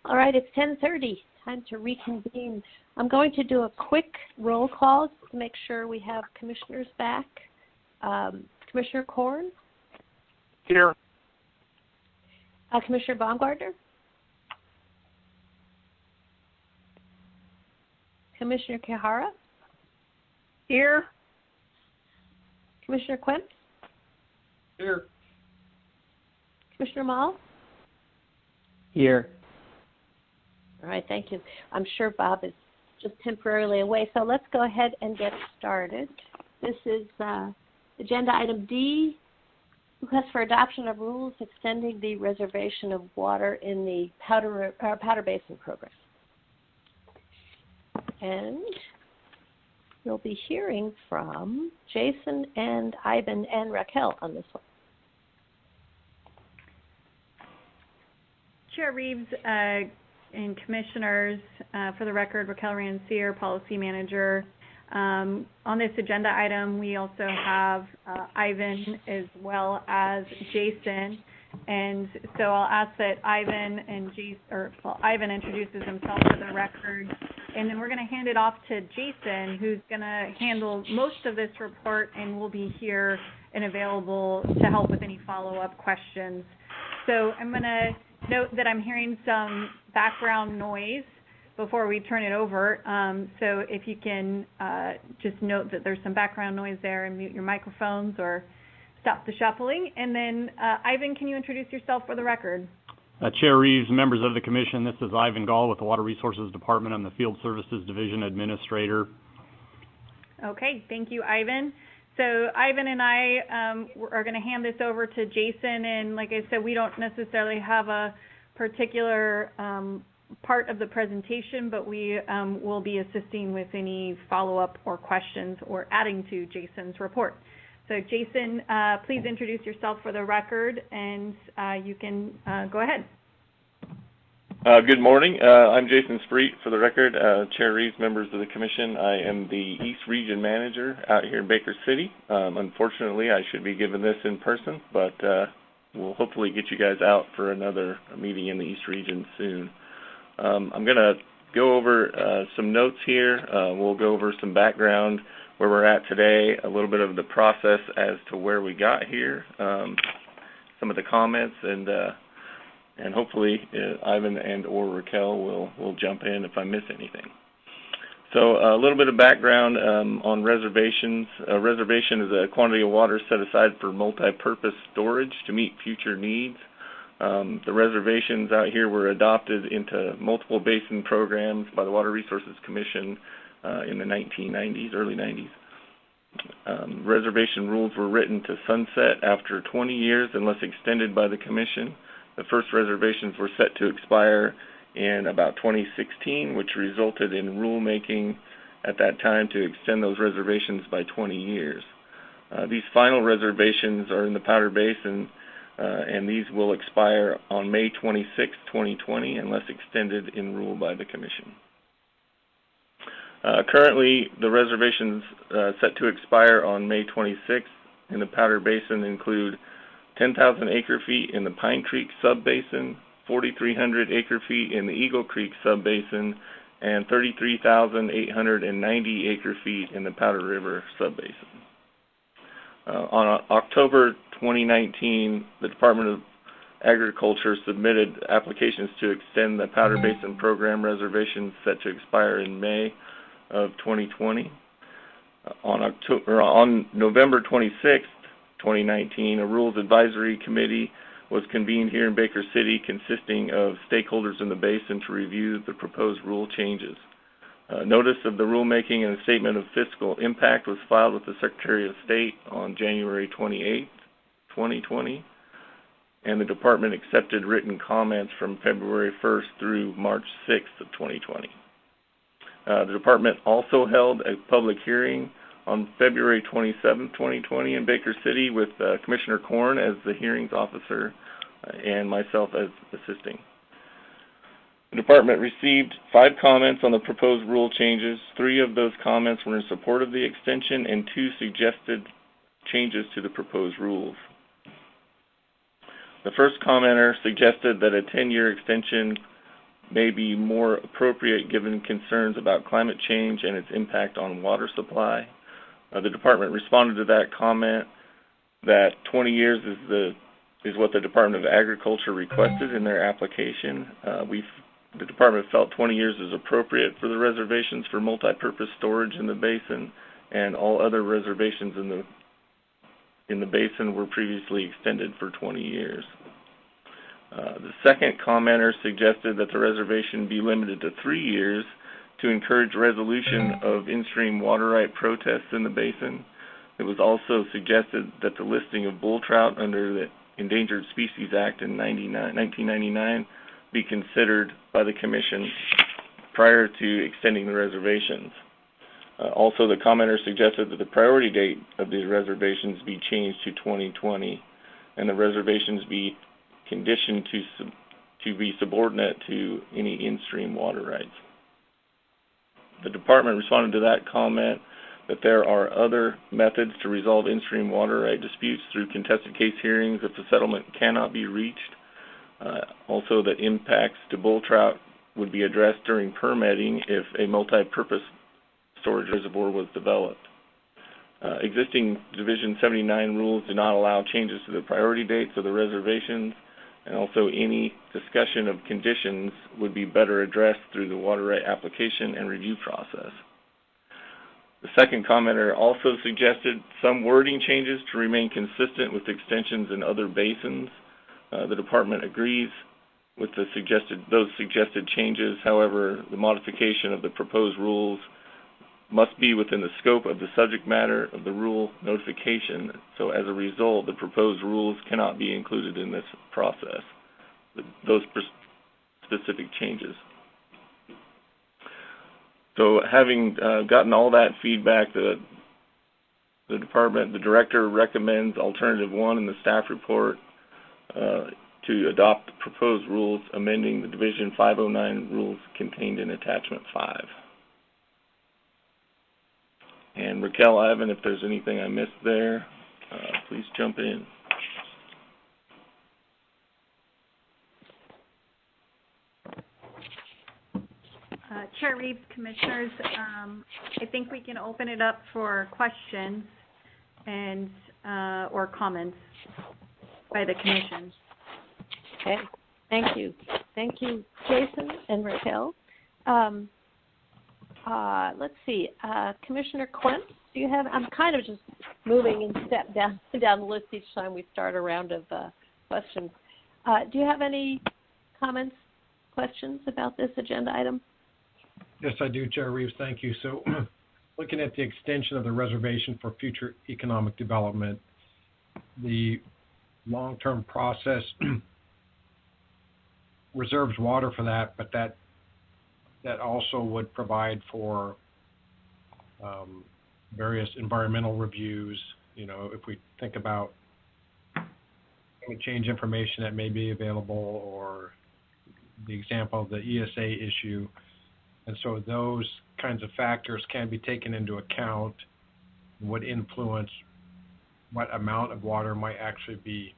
All right, it's 10:30. Time to reconvene. I'm going to do a quick roll call to make sure we have commissioners back. Commissioner Korn? Here. Commissioner Baumgartner? Commissioner Kihara? Here. Commissioner Quint? Here. Commissioner Mall? Here. All right, thank you. I'm sure Bob is just temporarily away, so let's go ahead and get started. This is agenda item D, request for adoption of rules extending the reservation of water in the Powder Basin program. And you'll be hearing from Jason and Ivan and Raquel on this one. Chair Reeves and Commissioners, for the record, Raquel Rancière, Policy Manager. On this agenda item, we also have Ivan as well as Jason. And so I'll ask that Ivan introduces himself for the record, and then we're going to hand it off to Jason, who's going to handle most of this report and will be here and available to help with any follow-up questions. So I'm going to note that I'm hearing some background noise before we turn it over. So if you can just note that there's some background noise there and mute your microphones or stop the shuffling. And then, Ivan, can you introduce yourself for the record? Chair Reeves, members of the Commission, this is Ivan Gall with the Water Resources Department. I'm the Field Services Division Administrator. Okay, thank you, Ivan. So Ivan and I are going to hand this over to Jason, and like I said, we don't necessarily have a particular part of the presentation, but we will be assisting with any follow-up or questions or adding to Jason's report. So Jason, please introduce yourself for the record, and you can go ahead. Good morning. I'm Jason Spreet, for the record. Chair Reeves, members of the Commission, I am the East Region Manager out here in Baker City. Unfortunately, I should be given this in person, but we'll hopefully get you guys out for another meeting in the East Region soon. I'm going to go over some notes here. We'll go over some background where we're at today, a little bit of the process as to where we got here, some of the comments, and hopefully Ivan and or Raquel will jump in if I miss anything. So a little bit of background on reservations. A reservation is a quantity of water set aside for multi-purpose storage to meet future needs. The reservations out here were adopted into multiple basin programs by the Water Resources Commission in the 1990s, early 90s. Reservation rules were written to sunset after 20 years unless extended by the Commission. The first reservations were set to expire in about 2016, which resulted in rulemaking at that time to extend those reservations by 20 years. These final reservations are in the Powder Basin, and these will expire on May 26, 2020, unless extended in rule by the Commission. Currently, the reservations set to expire on May 26th in the Powder Basin include 10,000 acre-feet in the Pine Creek Subbasin, 4,300 acre-feet in the Eagle Creek Subbasin, and 33,890 acre-feet in the Powder River Subbasin. On October 2019, the Department of Agriculture submitted applications to extend the Powder Basin Program reservations set to expire in May of 2020. On November 26th, 2019, a Rules Advisory Committee was convened here in Baker City consisting of stakeholders in the basin to review the proposed rule changes. Notice of the rulemaking and a statement of fiscal impact was filed with the Secretary of State on January 28, 2020, and the Department accepted written comments from February 1st through March 6th of 2020. The Department also held a public hearing on February 27, 2020 in Baker City with Commissioner Korn as the hearings officer and myself as assisting. The Department received 5 comments on the proposed rule changes. 3 of those comments were in support of the extension and 2 suggested changes to the proposed rules. The first commenter suggested that a 10-year extension may be more appropriate given concerns about climate change and its impact on water supply. The department responded to that comment that 20 years is what the Department of Agriculture requested in their application. The department felt 20 years is appropriate for the reservations for multi-purpose storage in the basin, and all other reservations in the basin were previously extended for 20 years. The second commenter suggested that the reservation be limited to 3 years to encourage resolution of in-stream water right protests in the basin. It was also suggested that the listing of bull trout under the Endangered Species Act in 1999 be considered by the Commission prior to extending the reservations. Also, the commenter suggested that the priority date of these reservations be changed to 2020 and the reservations be conditioned to be subordinate to any in-stream water rights. The department responded to that comment that there are other methods to resolve in-stream water right disputes through contested case hearings if the settlement cannot be reached. Also, that impacts to bull trout would be addressed during permitting if a multi-purpose storage reservoir was developed. Existing Division 79 rules do not allow changes to the priority dates of the reservations, and also any discussion of conditions would be better addressed through the water right application and review process. The second commenter also suggested some wording changes to remain consistent with extensions in other basins. The department agrees with those suggested changes. However, the modification of the proposed rules must be within the scope of the subject matter of the rule notification. So as a result, the proposed rules cannot be included in this process, those specific changes. So having gotten all that feedback, the director recommends alternative 1 in the staff report to adopt the proposed rules amending the Division 509 rules contained in Attachment 5. And Raquel, Ivan, if there's anything I missed there, please jump in. Chair Reeves, Commissioners, I think we can open it up for questions and or comments by the Commission. Okay, thank you. Thank you, Jason and Raquel. Let's see, Commissioner Quint, do you have, I'm kind of just moving in step down the list each time we start a round of questions. Do you have any comments, questions about this agenda item? Yes, I do, Chair Reeves. Thank you. So looking at the extension of the reservation for future economic development, the long-term process reserves water for that, but that also would provide for various environmental reviews. You know, if we think about climate change information that may be available, or the example of the ESA issue. And so those kinds of factors can be taken into account and would influence what amount of water might actually be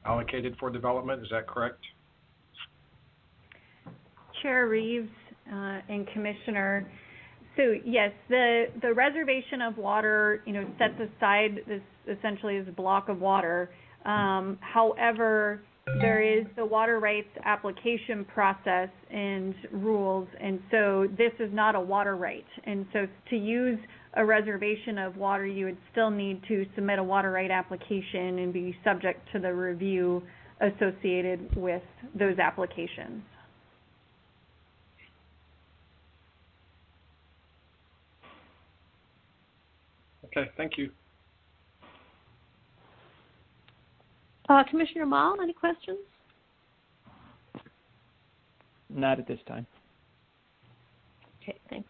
allocated for development. Is that correct? Chair Reeves and Commissioner, so yes, the reservation of water, you know, sets aside this essentially as a block of water. However, there is the water rights application process and rules, and so this is not a water right. And so to use a reservation of water, you would still need to submit a water right application and be subject to the review associated with those applications. Okay, thank you. Commissioner Mall, any questions? Not at this time. Okay, thanks.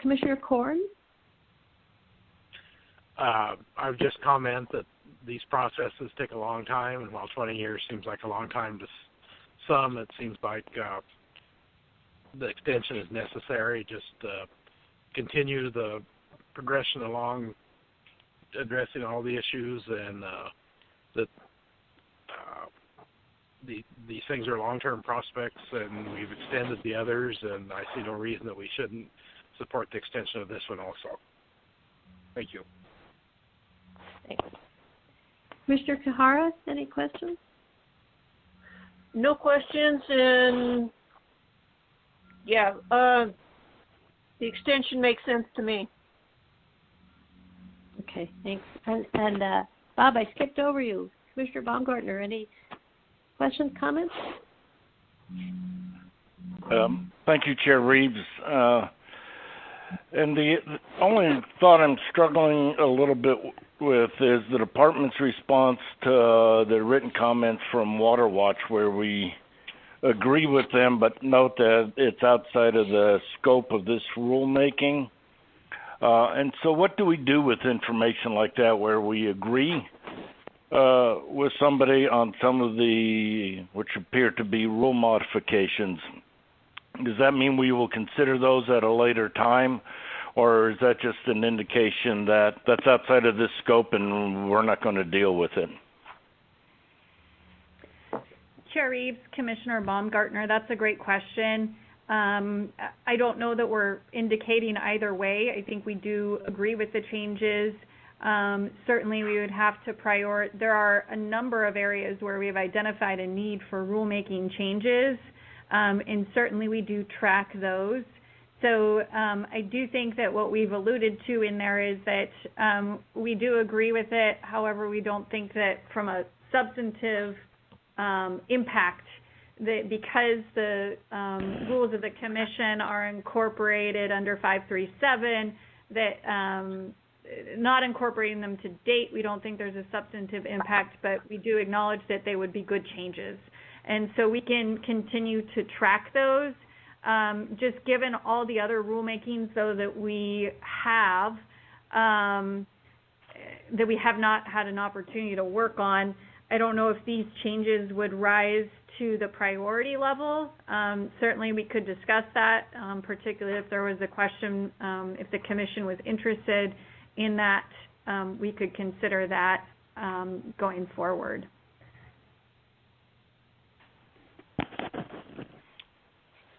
Commissioner Korn? I would just comment that these processes take a long time, and while 20 years seems like a long time to some, it seems like the extension is necessary. Just continue the progression along addressing all the issues, and that these things are long-term prospects, and we've extended the others, and I see no reason that we shouldn't support the extension of this one also. Thank you. Thanks. Commissioner Kahara, any questions? No questions, and yeah, the extension makes sense to me. Okay, thanks. And Bob, I skipped over you. Commissioner Baumgartner, any questions, comments? Thank you, Chair Reeves. And the only thought I'm struggling a little bit with is the department's response to the written comments from Water Watch, where we agree with them but note that it's outside of the scope of this rulemaking. And so what do we do with information like that, where we agree with somebody on some of the, which appear to be rule modifications? Does that mean we will consider those at a later time, or is that just an indication that that's outside of this scope and we're not going to deal with it? Chair Reeves, Commissioner Baumgartner, that's a great question. I don't know that we're indicating either way. I think we do agree with the changes. Certainly we would have to there are a number of areas where we have identified a need for rulemaking changes, and certainly we do track those. So I do think that what we've alluded to in there is that we do agree with it. However, we don't think that from a substantive impact, that because the rules of the Commission are incorporated under 537, that not incorporating them to date, we don't think there's a substantive impact, but we do acknowledge that they would be good changes. And so we can continue to track those. Just given all the other rulemakings, though, that we have not had an opportunity to work on, I don't know if these changes would rise to the priority level. Certainly we could discuss that, particularly if there was a question, if the Commission was interested in that, we could consider that going forward.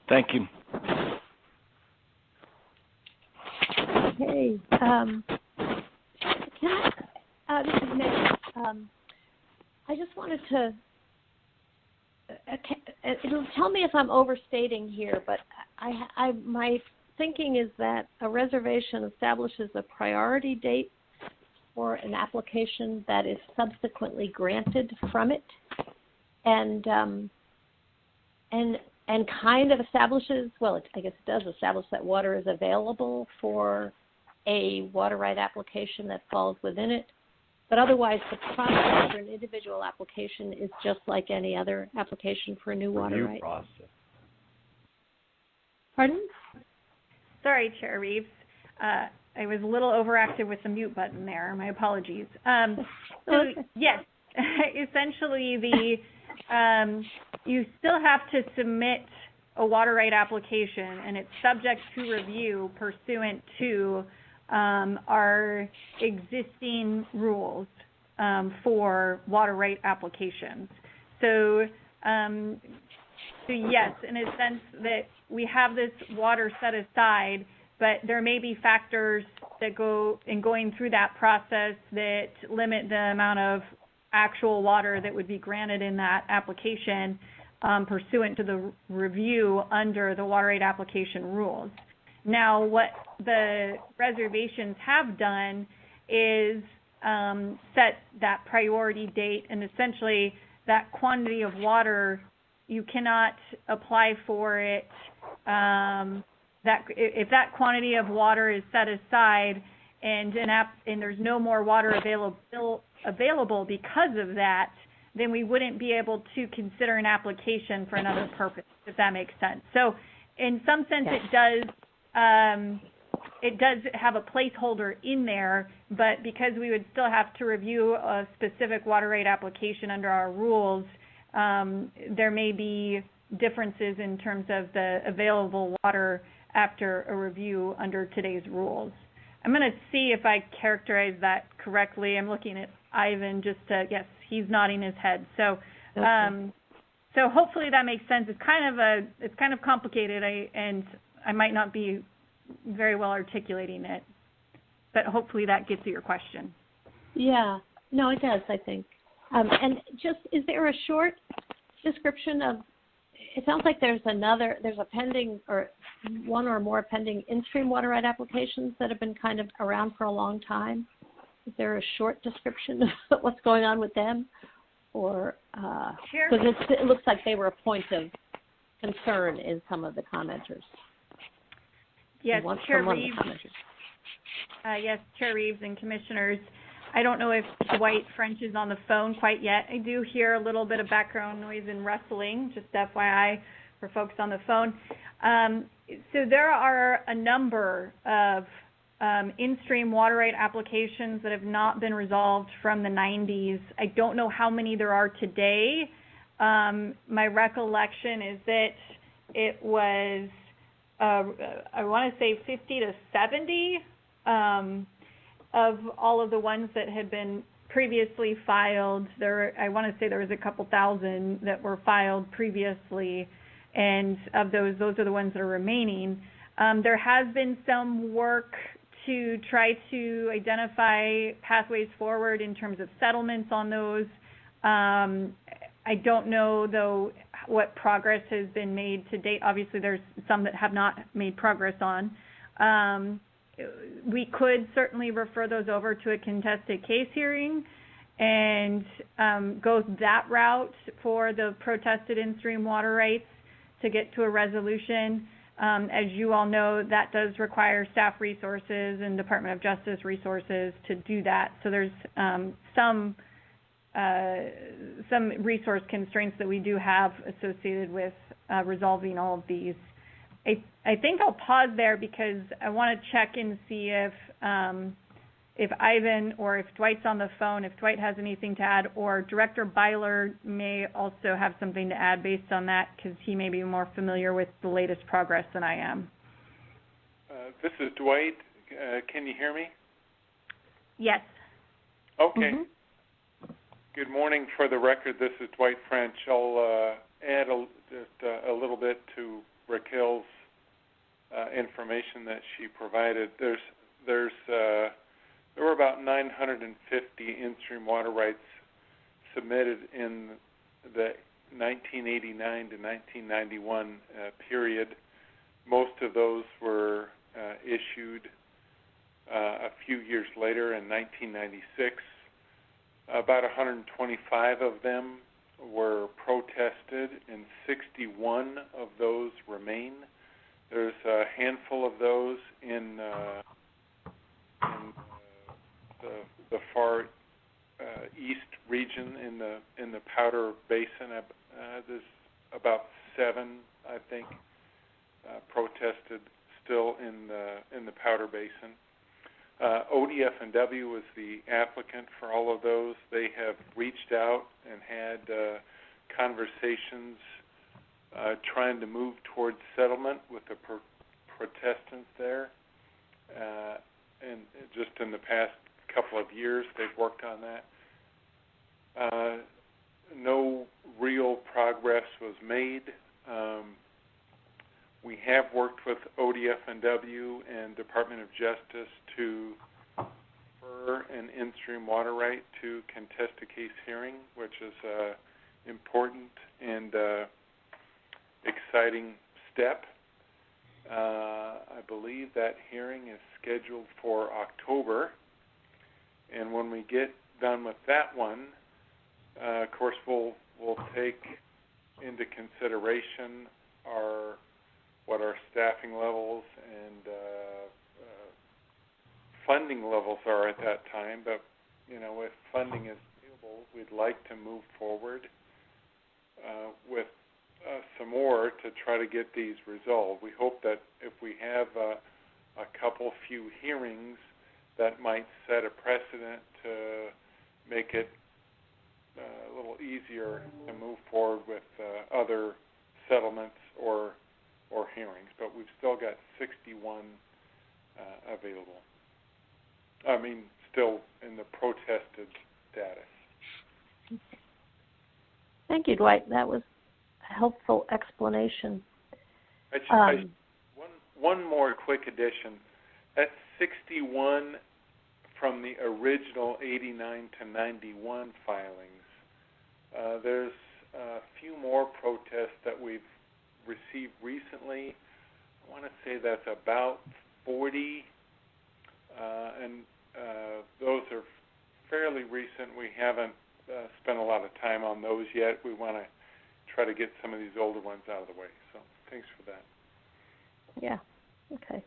Thank you. Okay. This is Nick. I just wanted to, it'll tell me if I'm overstating here, but my thinking is that a reservation establishes a priority date for an application that is subsequently granted from it, and kind of establishes, well, I guess it does establish that water is available for a water right application that falls within it. But otherwise, the process for an individual application is just like any other application for a new water right. Process. Pardon? Sorry, Chair Reeves. I was a little overactive with the mute button there. My apologies. So yes, essentially you still have to submit a water right application, and it's subject to review pursuant to our existing rules for water right applications. So yes, in a sense that we have this water set aside, but there may be factors that go in going through that process that limit the amount of actual water that would be granted in that application pursuant to the review under the water right application rules. Now, what the reservations have done is set that priority date, and essentially that quantity of water, you cannot apply for it. If that quantity of water is set aside and there's no more water available because of that, then we wouldn't be able to consider an application for another purpose, if that makes sense. So in some sense, it does have a placeholder in there, but because we would still have to review a specific water right application under our rules, there may be differences in terms of the available water after a review under today's rules. I'm going to see if I characterize that correctly. I'm looking at Ivan just to, yes, he's nodding his head. So So hopefully that makes sense. It's kind of complicated, and I might not be very well articulating it, but hopefully that gets to your question. Yeah, no, it does, I think. And just, is there a short description of, it sounds like there's a pending, or one or more pending in-stream water right applications that have been kind of around for a long time. Is there a short description of what's going on with them? Or, because it looks like they were a point of concern in some of the commenters. Yes, Chair Reeves. Yes, Chair Reeves and Commissioners. I don't know if Dwight French is on the phone quite yet. I do hear a little bit of background noise and rustling, just FYI for folks on the phone. So there are a number of in-stream water right applications that have not been resolved from the 90s. I don't know how many there are today. My recollection is that it was, I want to say 50 to 70 of all of the ones that had been previously filed. I want to say there was a couple thousand that were filed previously, and of those are the ones that are remaining. There has been some work to try to identify pathways forward in terms of settlements on those. I don't know, though, what progress has been made to date. Obviously, there's some that have not made progress on. We could certainly refer those over to a contested case hearing and go that route for the protested in-stream water rights to get to a resolution. As you all know, that does require staff resources and Department of Justice resources to do that. So there's some resource constraints that we do have associated with resolving all of these. I think I'll pause there because I want to check and see if Ivan or if Dwight's on the phone, if Dwight has anything to add, or Director Byler may also have something to add based on that because he may be more familiar with the latest progress than I am. This is Dwight. Can you hear me? Yes. Okay. Mm-hmm. Good morning. For the record, this is Dwight French. I'll add just a little bit to Raquel's information that she provided. There were about 950 in-stream water rights submitted in the 1989 to 1991 period. Most of those were issued a few years later in 1996. About 125 of them were protested, and 61 of those remain. There's a handful of those in the far east region in the Powder Basin. There's about 7, I think, protested still in the Powder Basin. ODF&W was the applicant for all of those. They have reached out and had conversations trying to move towards settlement with the protestants there. And just in the past couple of years, they've worked on that. No real progress was made. We have worked with ODF&W and Department of Justice to refer an in-stream water right to contested case hearing, which is an important and exciting step. I believe that hearing is scheduled for October, and when we get done with that one, of course, we'll take into consideration what our staffing levels and funding levels are at that time. But if funding is available, we'd like to move forward with some more to try to get these resolved. We hope that if we have a few hearings, that might set a precedent to make it a little easier to move forward with other settlements or hearings. But we've still got 61 available. Still in the protested status. Thank you, Dwight. That was helpful explanation. One more quick addition. That's 61 from the original 89 to 91 filings. There's a few more protests that we've received recently. I want to say that's about 40, and those are fairly recent. We haven't spent a lot of time on those yet. We want to try to get some of these older ones out of the way. So thanks for that. Yeah. Okay.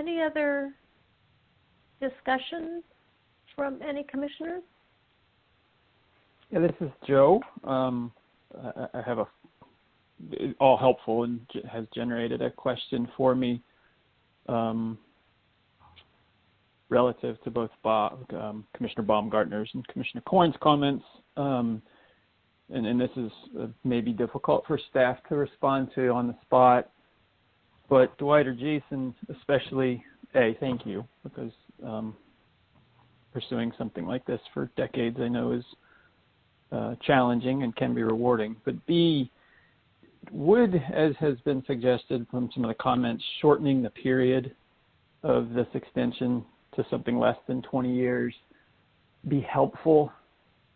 Any other discussions from any commissioners? Yeah, this is Joe. I have all helpful and has generated a question for me relative to both Commissioner Baumgartner's and Commissioner Coyne's comments. And this is maybe difficult for staff to respond to on the spot, but Dwight or Jason especially, thank you, because pursuing something like this for decades I know is challenging and can be rewarding. But B, would, as has been suggested from some of the comments, shortening the period of this extension to something less than 20 years be helpful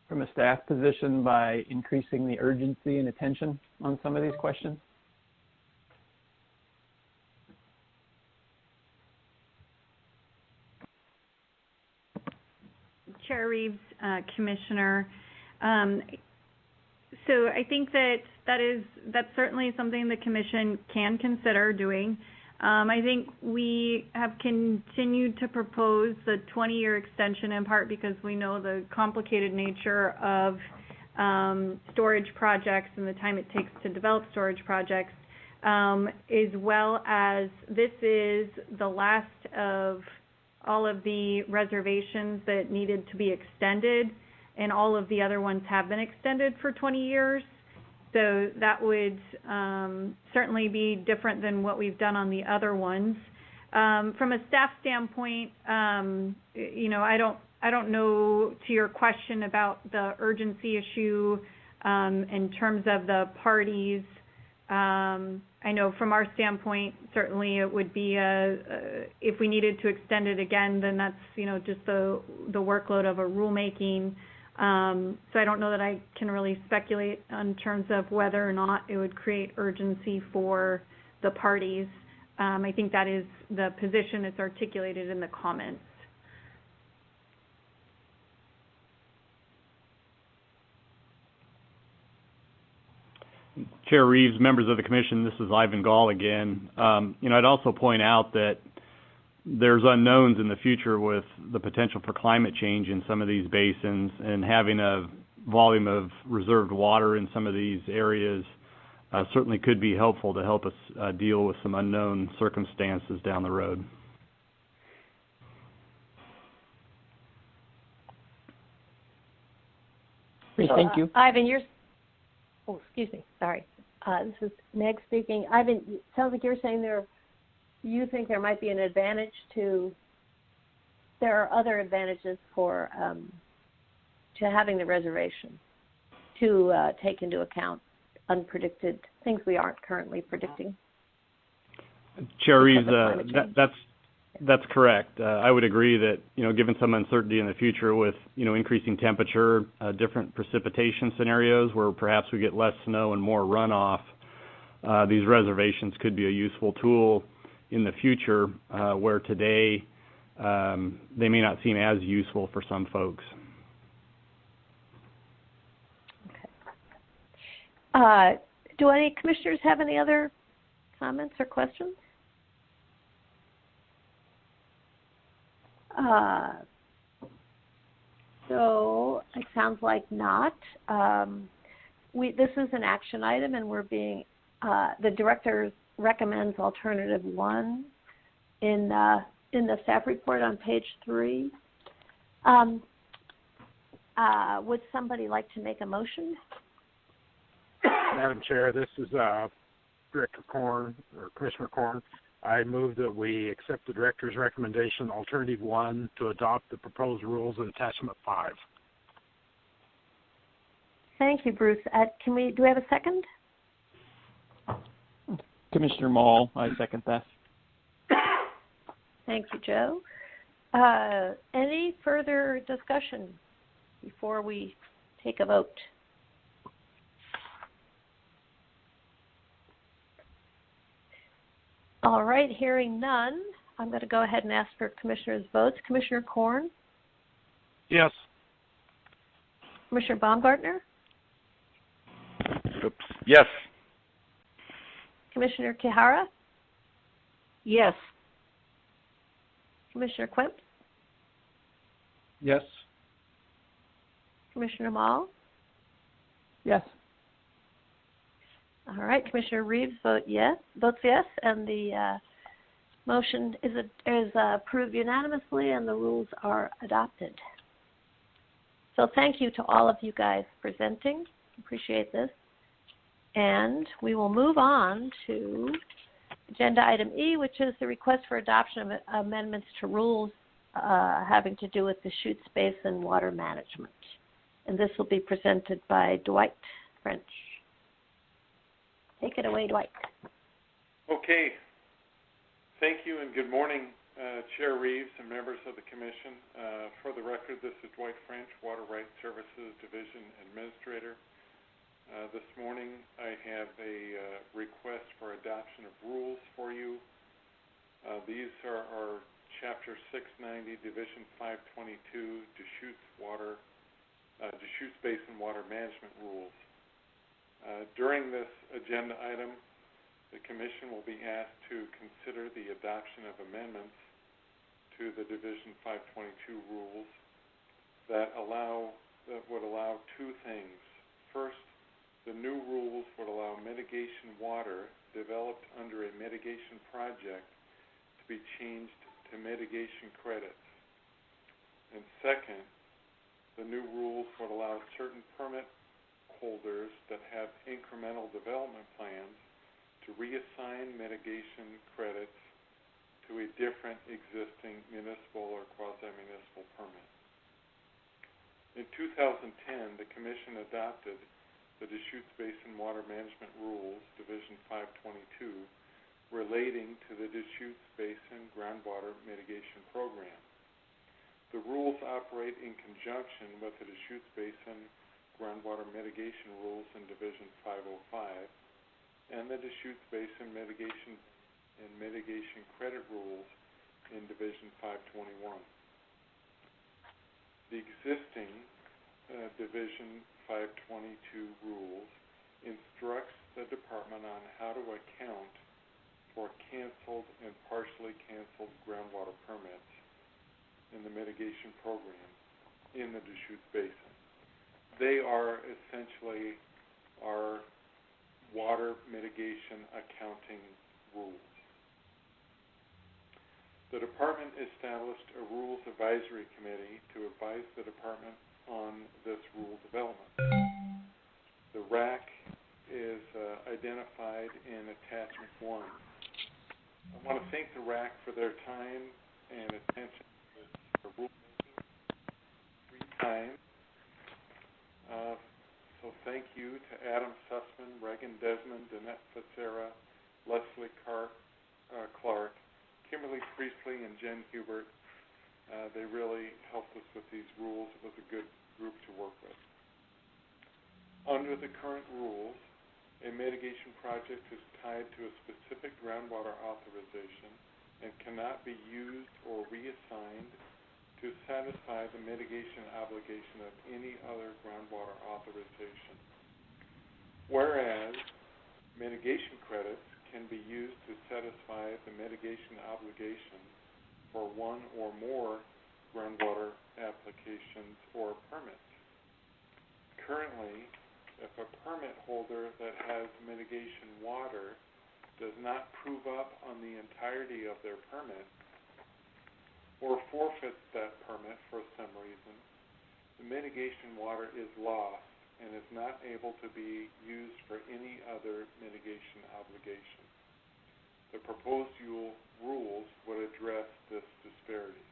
from a staff position by increasing the urgency and attention on some of these questions? Chair Reeves, Commissioner. So I think that's certainly something the Commission can consider doing. I think we have continued to propose the 20-year extension in part because we know the complicated nature of storage projects and the time it takes to develop storage projects, as well as this is the last of all of the reservations that needed to be extended, and all of the other ones have been extended for 20 years. So that would certainly be different than what we've done on the other ones. From a staff standpoint, you know, I don't know, to your question about the urgency issue in terms of the parties. I know from our standpoint, certainly it would be if we needed to extend it again, then that's, you know, just the workload of a rulemaking. So I don't know that I can really speculate in terms of whether or not it would create urgency for the parties. I think that is the position that's articulated in the comments. Chair Reeves, members of the Commission, this is Ivan Gall again. You know, I'd also point out that there's unknowns in the future with the potential for climate change in some of these basins, and having a volume of reserved water in some of these areas certainly could be helpful to help us deal with some unknown circumstances down the road. Great, thank you. Ivan, oh, excuse me, sorry. This is Meg speaking. Ivan, it sounds like you're saying you think there might be an advantage there are other advantages for to having the reservation to take into account unpredicted things we aren't currently predicting. Chair Reeves, that's correct. I would agree that, you know, given some uncertainty in the future with, you know, increasing temperature, different precipitation scenarios where perhaps we get less snow and more runoff, these reservations could be a useful tool in the future, where today they may not seem as useful for some folks. Okay. Do any commissioners have any other comments or questions? So it sounds like not. This is an action item, and we're being the director recommends alternative 1 in the staff report on page 3. Would somebody like to make a motion? Madam Chair, this is Director Korn, or Commissioner Korn. I move that we accept the Director's recommendation, Alternative 1, to adopt the proposed rules in Attachment 5. Thank you, Bruce. Do we have a second? Commissioner Mall, I second that. Thank you, Joe. Any further discussion before we take a vote? All right, hearing none, I'm going to go ahead and ask for Commissioners' votes. Commissioner Korn? Yes. Commissioner Baumgartner? Oops. Yes. Commissioner Kihara? Yes. Commissioner Quimp? Yes. Commissioner Mall? Yes. All right, Commissioner Reeves votes yes, and the motion is approved unanimously, and the rules are adopted. So thank you to all of you guys presenting. Appreciate this. And we will move on to agenda item E, which is the request for adoption of amendments to rules having to do with the Deschutes Basin water management. And this will be presented by Dwight French. Take it away, Dwight. Okay. Thank you and good morning, Chair Reeves and members of the Commission. For the record, this is Dwight French, Water Rights Services Division Administrator. This morning I have a request for adoption of rules for you. These are our Chapter 690, Division 522, Deschutes Basin Water Management Rules. During this agenda item, the Commission will be asked to consider the adoption of amendments to the Division 522 rules that would allow two things. First, the new rules would allow mitigation water developed under a mitigation project to be changed to mitigation credits. And second, the new rules would allow certain permit holders that have incremental development plans to reassign mitigation credits to a different existing municipal or quasi-municipal permit. In 2010, the Commission adopted the Deschutes Basin Water Management Rules, Division 522, relating to the Deschutes Basin Groundwater Mitigation Program. The rules operate in conjunction with the Deschutes Basin Groundwater Mitigation Rules in Division 505 and the Deschutes Basin Mitigation and Mitigation Credit Rules in Division 521. The existing Division 522 rules instructs the Department on how to account for canceled and partially canceled groundwater permits in the mitigation program in the Deschutes Basin. They are essentially our water mitigation accounting rules. The Department established a Rules Advisory Committee to advise the Department on this rule development. The RAC is identified in Attachment 1. I want to thank the RAC for their time and attention to rulemaking 3 times. So thank you to Adam Sussman, Reagan Desmond, Danette Fitzera, Leslie Clark, Kimberly Priestley, and Jen Hubert. They really helped us with these rules. It was a good group to work with. Under the current rules, a mitigation project is tied to a specific groundwater authorization and cannot be used or reassigned to satisfy the mitigation obligation of any other groundwater authorization. Whereas mitigation credits can be used to satisfy the mitigation obligation for one or more groundwater applications or permits. Currently, if a permit holder that has mitigation water does not prove up on the entirety of their permit, or forfeits that permit for some reason, the mitigation water is lost and is not able to be used for any other mitigation obligation. The proposed rules would address this disparity.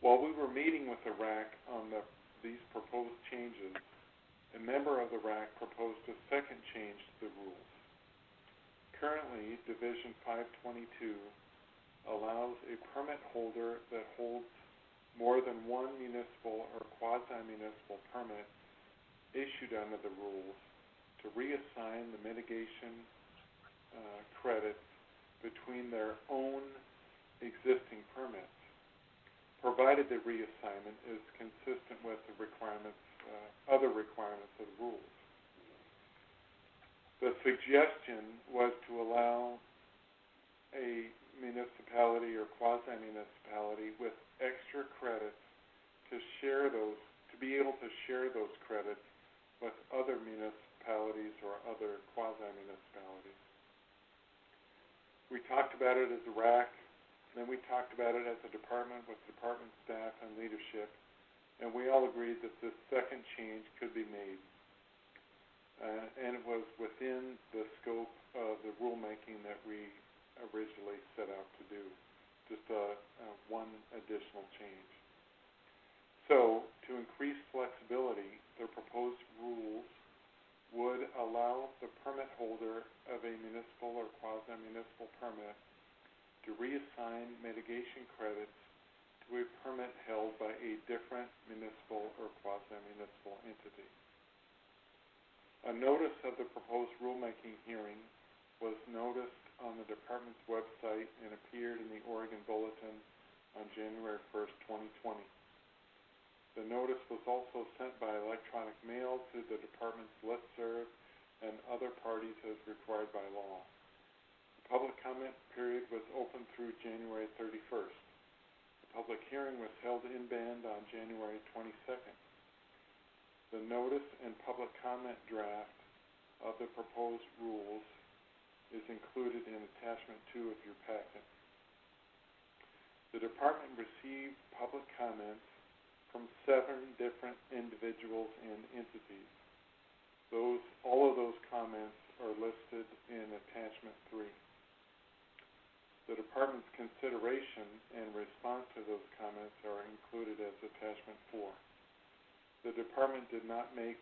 While we were meeting with the RAC on these proposed changes, a member of the RAC proposed a second change to the rules. Currently, Division 522 allows a permit holder that holds more than one municipal or quasi-municipal permit issued under the rules to reassign the mitigation credits between their own existing permits, provided the reassignment is consistent with the requirements, other requirements of the rules. The suggestion was to allow a municipality or quasi-municipality with extra credits to share those, to be able to share those credits with other municipalities or other quasi-municipalities. We talked about it as a RAC, then we talked about it as a department with department staff and leadership, and we all agreed that this second change could be made. And it was within the scope of the rulemaking that we originally set out to do, just one additional change. So, to increase flexibility, the proposed rules would allow the permit holder of a municipal or quasi-municipal permit to reassign mitigation credits to a permit held by a different municipal or quasi-municipal entity. A notice of the proposed rulemaking hearing was noticed on the department's website and appeared in the Oregon Bulletin on January 1st, 2020. The notice was also sent by electronic mail to the department's listserv and other parties as required by law. The public comment period was open through January 31st. The public hearing was held in Bend on January 22nd. The notice and public comment draft of the proposed rules is included in attachment 2 of your packet. The department received public comments from 7 different individuals and entities. All of those comments are listed in attachment 3. The department's consideration and response to those comments are included as attachment 4. The department did not make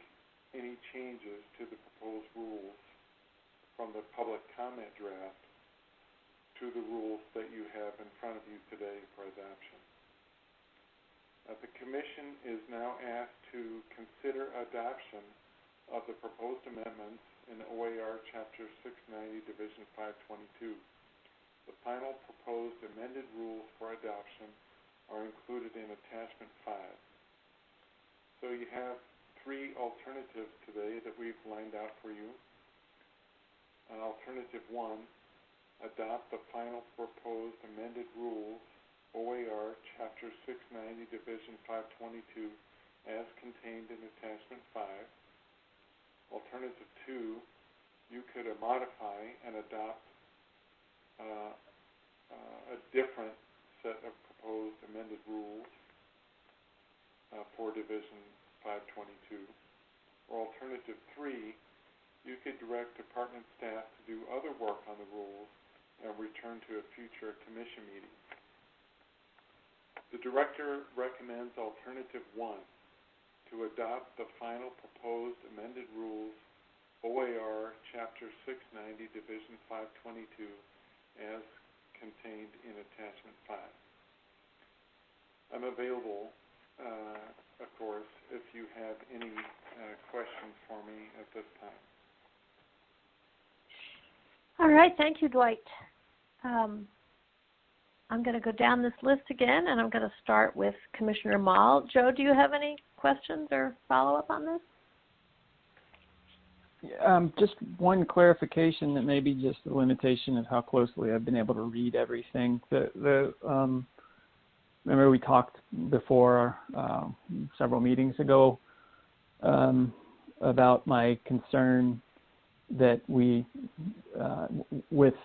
any changes to the proposed rules from the public comment draft to the rules that you have in front of you today for adoption. The Commission is now asked to consider adoption of the proposed amendments in OAR Chapter 690, Division 522. The final proposed amended rules for adoption are included in Attachment 5. So you have 3 alternatives today that we've lined out for you. Alternative 1, adopt the final proposed amended rules OAR Chapter 690, Division 522, as contained in Attachment 5. Alternative 2, you could modify and adopt a different set of proposed amended rules for Division 522. Or Alternative 3, you could direct department staff to do other work on the rules and return to a future commission meeting. The Director recommends Alternative 1, to adopt the final proposed amended rules OAR Chapter 690, Division 522, as contained in Attachment 5. I'm available, of course, if you have any questions for me at this time. All right, thank you, Dwight. I'm going to go down this list again, and I'm going to start with Commissioner Mall. Joe, do you have any questions or follow-up on this? Just one clarification that may be just a limitation of how closely I've been able to read everything. Remember we talked before several meetings ago about my concern that we, with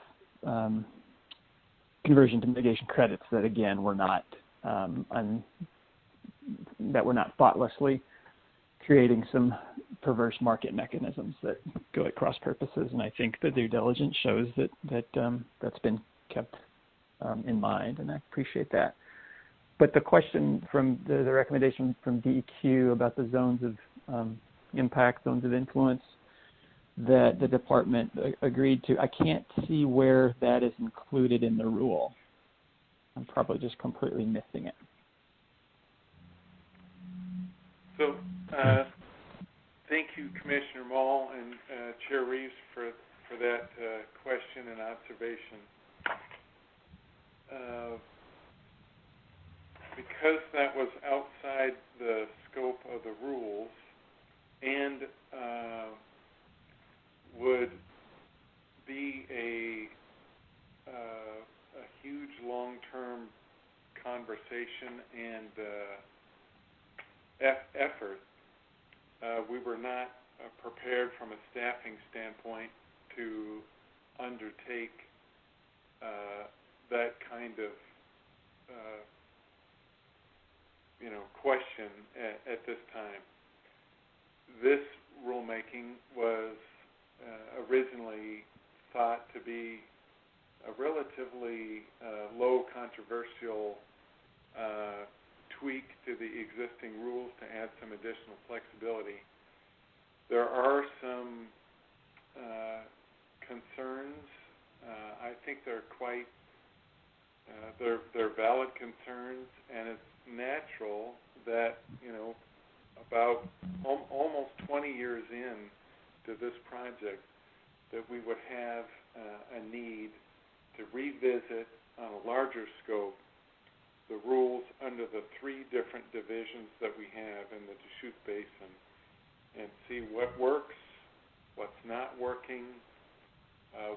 conversion to mitigation credits, that again we're not thoughtlessly creating some perverse market mechanisms that go at cross purposes, and I think the due diligence shows that that's been kept in mind, and I appreciate that. But the question from the recommendation from DEQ about the zones of impact zones of influence that the department agreed to. I can't see where that is included in the rule. I'm probably just completely missing it. So, thank you, Commissioner Mall and Chair Reeves, for that question and observation. Because that was outside the scope of the rules and would be a huge long-term conversation and effort, we were not prepared from a staffing standpoint to undertake that kind of question at this time. This rulemaking was originally thought to be a relatively low controversial tweak to the existing rules to add some additional flexibility. There are some concerns. I think they're quite they're valid concerns, and it's natural that about almost 20 years in to this project that we would have a need to revisit on a larger scope the rules under the three different divisions that we have in the Deschutes Basin and see what works, what's not working,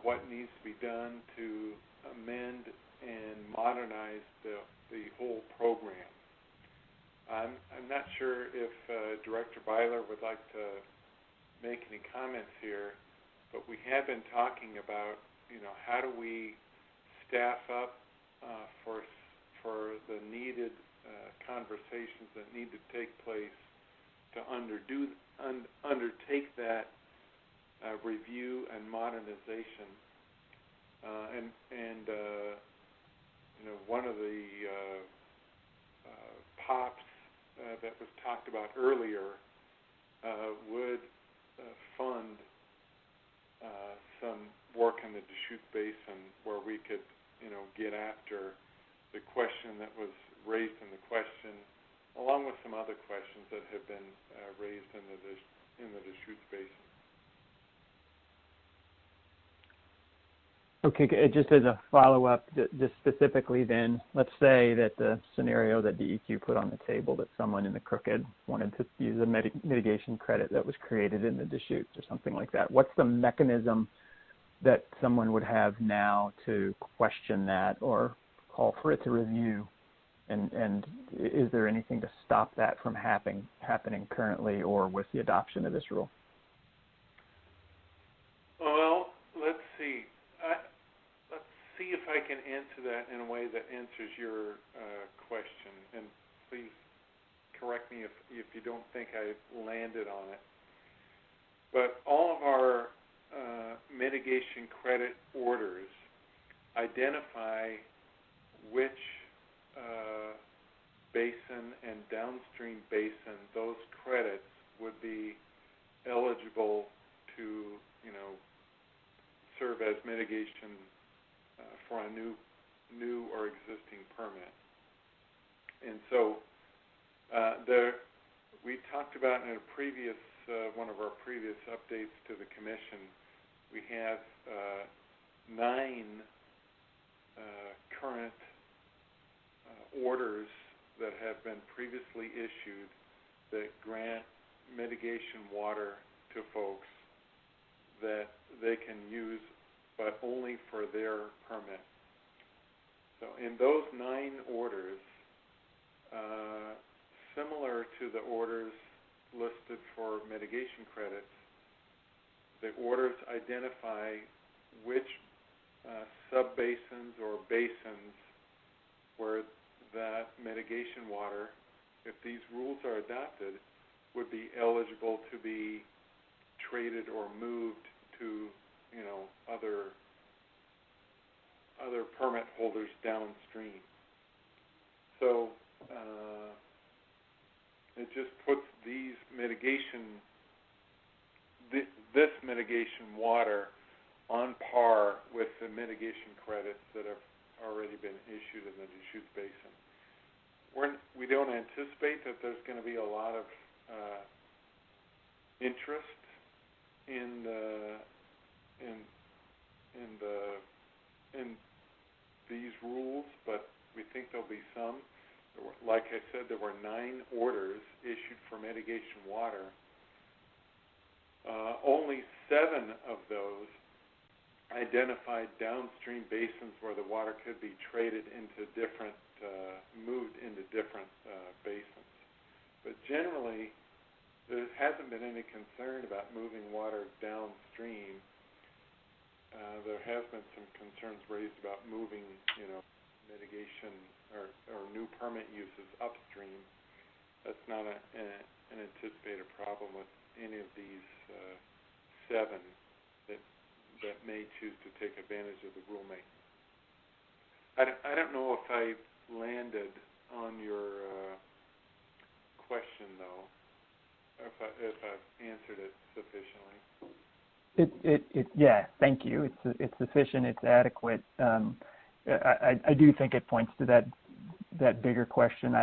what needs to be done to amend and modernize the whole program. I'm not sure if Director Byler would like to make any comments here, but we have been talking about, how do we staff up for the needed conversations that need to take place to undertake that review and modernization. One of the POPs that was talked about earlier would fund some work in the Deschutes Basin where we could, get after the question that was raised in the question, along with some other questions that have been raised in the Deschutes Basin. Okay, just as a follow-up, just specifically then, let's say that the scenario that DEQ put on the table, that someone in the Crooked wanted to use a mitigation credit that was created in the Deschutes or something like that. What's the mechanism that someone would have now to question that or call for it to review? And is there anything to stop that from happening currently or with the adoption of this rule? Well, let's see. See if I can answer that in a way that answers your question, and please correct me if you don't think I landed on it. But all of our mitigation credit orders identify which basin and downstream basin those credits would be eligible to, serve as mitigation for a new or existing permit. And so we talked about in a previous one of our previous updates to the Commission, we have 9 current orders that have been previously issued that grant mitigation water to folks that they can use, but only for their permit. So in those 9 orders, similar to the orders listed for mitigation credits, the orders identify which subbasins or basins where that mitigation water, if these rules are adopted, would be eligible to be traded or moved to other permit holders downstream. So it just puts these mitigation this mitigation water on par with the mitigation credits that have already been issued in the Deschutes Basin. We don't anticipate that there's going to be a lot of interest in these rules, but we think there'll be some. Like I said, there were 9 orders issued for mitigation water. Only 7 of those identified downstream basins where the water could be traded into different, moved into different basins. But generally, there hasn't been any concern about moving water downstream. There has been some concerns raised about moving, mitigation or new permit uses upstream. That's not an anticipated problem with any of these 7 that may choose to take advantage of the rulemaking. I don't know if I landed on your question, though, if I've answered it sufficiently. Yeah, thank you. It's sufficient. It's adequate. I do think it points to that bigger question.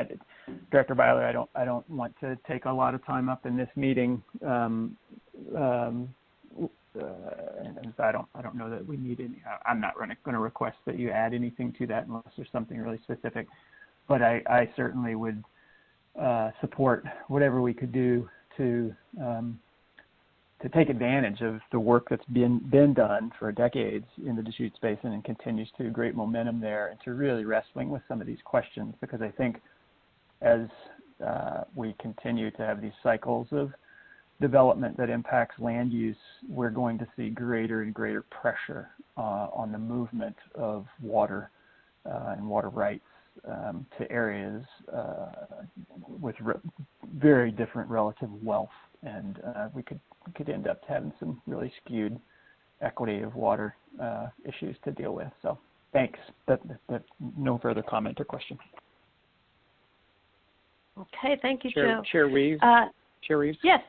Director Byler, I don't want to take a lot of time up in this meeting. And I don't know that we need any. I'm not going to request that you add anything to that unless there's something really specific. But I certainly would support whatever we could do to take advantage of the work that's been done for decades in the Deschutes Basin and continues to great momentum there, and to really wrestling with some of these questions, because I think as we continue to have these cycles of development that impacts land use, we're going to see greater and greater pressure on the movement of water and water rights to areas with very different relative wealth, and we could end up having some really skewed equity of water issues to deal with. So thanks, but no further comment or question. Okay, thank you, Joe. Chair Reeves? Chair Reeves? Yes.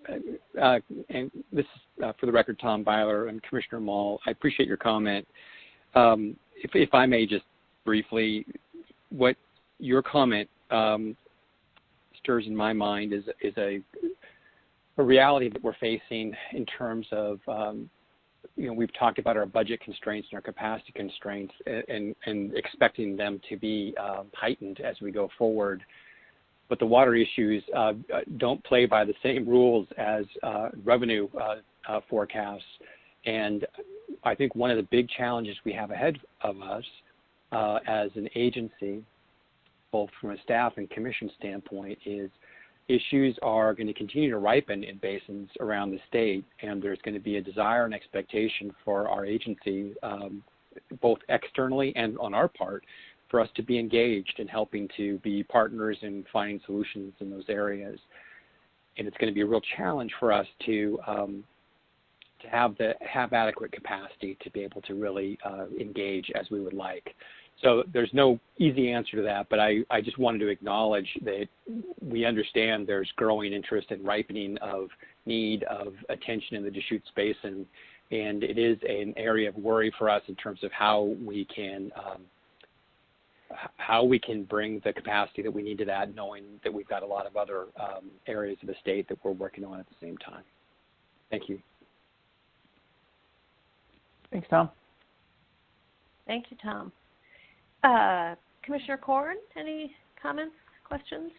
And this is, for the record, Tom Byler and Commissioner Mall. I appreciate your comment. If I may just briefly, what your comment stirs in my mind is a reality that we're facing in terms of, we've talked about our budget constraints and our capacity constraints and expecting them to be heightened as we go forward. But the water issues don't play by the same rules as revenue forecasts. And I think one of the big challenges we have ahead of us as an agency, both from a staff and commission standpoint, is issues are going to continue to ripen in basins around the state, and there's going to be a desire and expectation for our agency, both externally and on our part, for us to be engaged in helping to be partners in finding solutions in those areas. And it's going to be a real challenge for us to have adequate capacity to be able to really engage as we would like. So there's no easy answer to that, but I just wanted to acknowledge that we understand there's growing interest and ripening of need of attention in the Deschutes Basin, and it is an area of worry for us in terms of how we can bring the capacity that we need to that, knowing that we've got a lot of other areas of the state that we're working on at the same time. Thank you. Thanks, Tom. Thank you, Tom. Commissioner Corn, any comments, questions?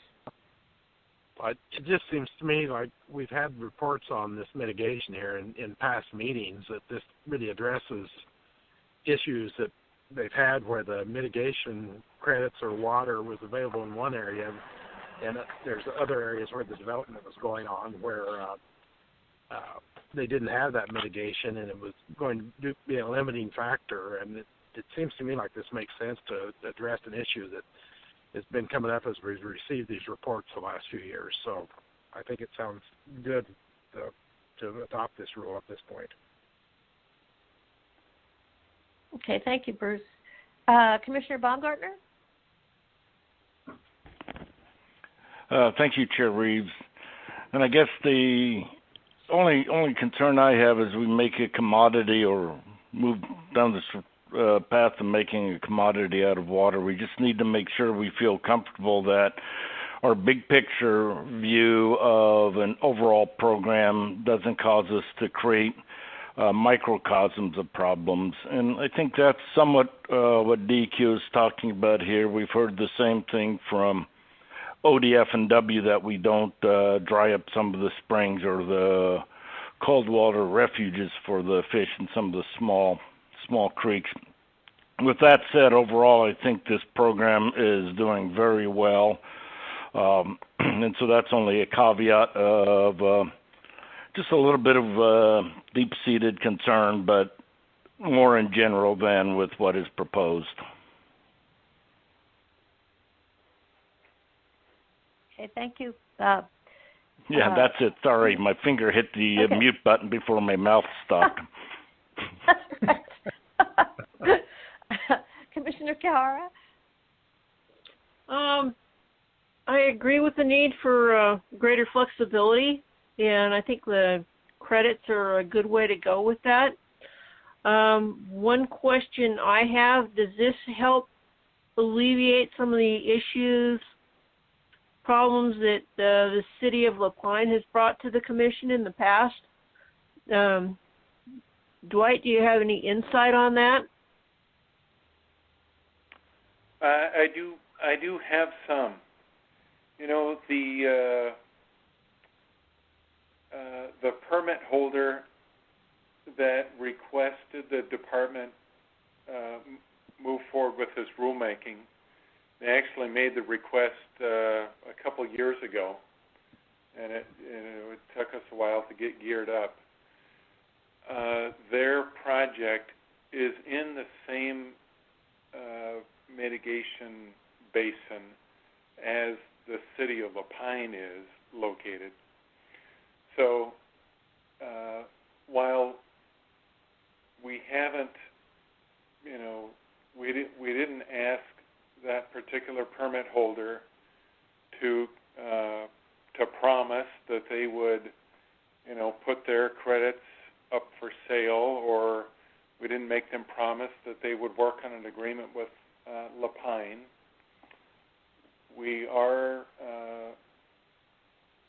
It just seems to me like we've had reports on this mitigation here in past meetings that this really addresses issues that they've had where the mitigation credits or water was available in one area, and there's other areas where the development was going on where they didn't have that mitigation, and it was going to be a limiting factor. And it seems to me like this makes sense to address an issue that has been coming up as we've received these reports the last few years. So I think it sounds good to adopt this rule at this point. Okay, thank you, Bruce. Commissioner Baumgartner? Thank you, Chair Reeves. And I guess the only concern I have is we make a commodity or move down this path of making a commodity out of water. We just need to make sure we feel comfortable that our big picture view of an overall program doesn't cause us to create microcosms of problems. And I think that's somewhat what DEQ is talking about here. We've heard the same thing from ODF and W, that we don't dry up some of the springs or the cold water refuges for the fish in some of the small creeks. With that said, overall, I think this program is doing very well. And so that's only a caveat of just a little bit of deep-seated concern, but more in general than with what is proposed. Okay, thank you. Yeah, that's it. Sorry, my finger hit the mute button before my mouth stopped. Commissioner Kihara? I agree with the need for greater flexibility, and I think the credits are a good way to go with that. One question I have, does this help alleviate some of the issues, problems that the city of La Pine has brought to the commission in the past? Dwight, do you have any insight on that? I do have some. You know, the permit holder that requested the department move forward with his rulemaking, they actually made the request a couple years ago, and it took us a while to get geared up. Their project is in the same mitigation basin as the city of La Pine is located. So while we haven't, we didn't ask that particular permit holder to promise that they would, put their credits up for sale, or we didn't make them promise that they would work on an agreement with La Pine. We are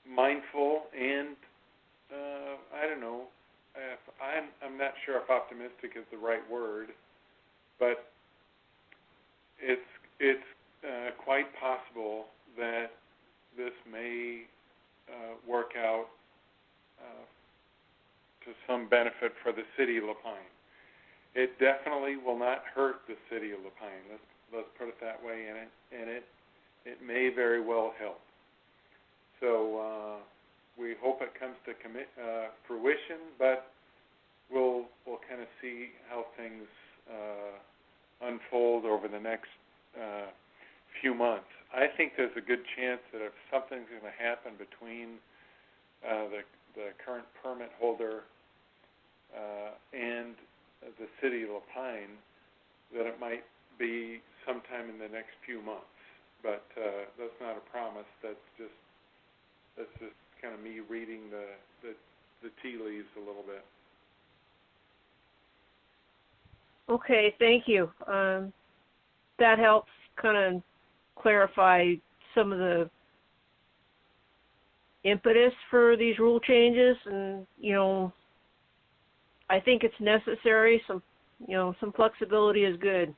mindful and I don't know, I'm not sure if optimistic is the right word, but it's quite possible that this may work out to some benefit for the city of La Pine. It definitely will not hurt the city of La Pine. Let's put it that way, and it may very well help. So we hope it comes to fruition, but we'll kind of see how things unfold over the next few months. I think there's a good chance that if something's going to happen between the current permit holder and the city of La Pine, that it might be sometime in the next few months. But that's not a promise. That's just kind of me reading the tea leaves a little bit. Okay, thank you. That helps kind of clarify some of the impetus for these rule changes, and I think it's necessary. Some flexibility is good.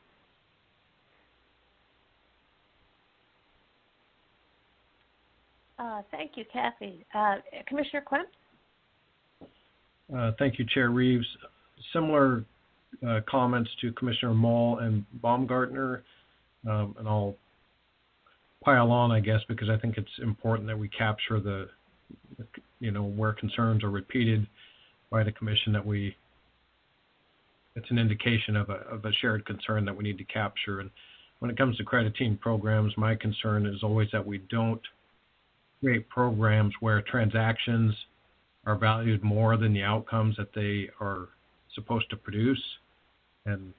Thank you, Kathy. Commissioner Quinn? Thank you, Chair Reeves. Similar comments to Commissioner Moll and Baumgartner, and I'll pile on, I guess, because I think it's important that we capture where concerns are repeated by the Commission, that it's an indication of a shared concern that we need to capture. And when it comes to credit team programs, my concern is always that we don't create programs where transactions are valued more than the outcomes that they are supposed to produce. And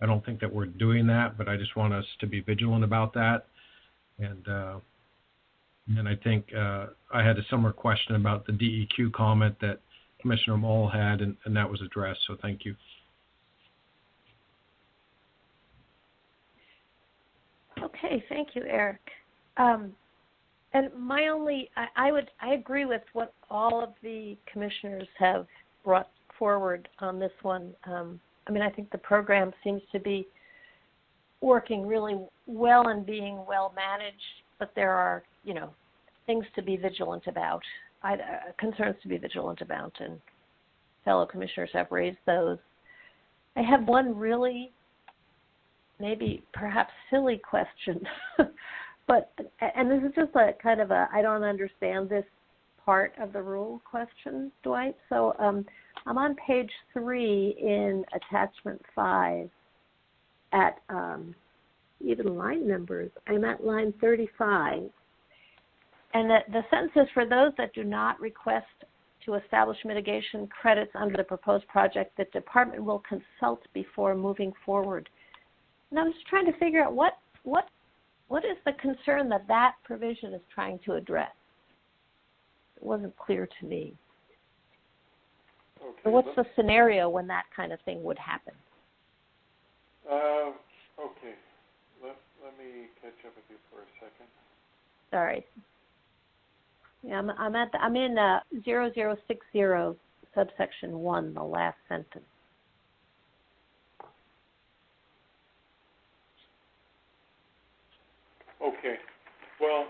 I don't think that we're doing that, but I just want us to be vigilant about that. And And I think I had a similar question about the DEQ comment that Commissioner Moll had, and that was addressed, so thank you. Okay, thank you, Eric. And my only, I agree with what all of the commissioners have brought forward on this one. I mean, I think the program seems to be working really well and being well managed, but there are, things to be vigilant about, concerns to be vigilant about, and fellow commissioners have raised those. I have one really, maybe perhaps silly question, and this is just a kind of a, I don't understand this part of the rule question, Dwight. So I'm on page 3 in attachment 5 at even line numbers. I'm at line 35. And the sentence is, for those that do not request to establish mitigation credits under the proposed project, the department will consult before moving forward. And I'm just trying to figure out what is the concern that provision is trying to address. It wasn't clear to me. Okay, so what's the scenario when that kind of thing would happen? Okay. Let me catch up with you for a second. Sorry. Yeah, I'm in 0060 subsection 1, the last sentence. Okay. Well,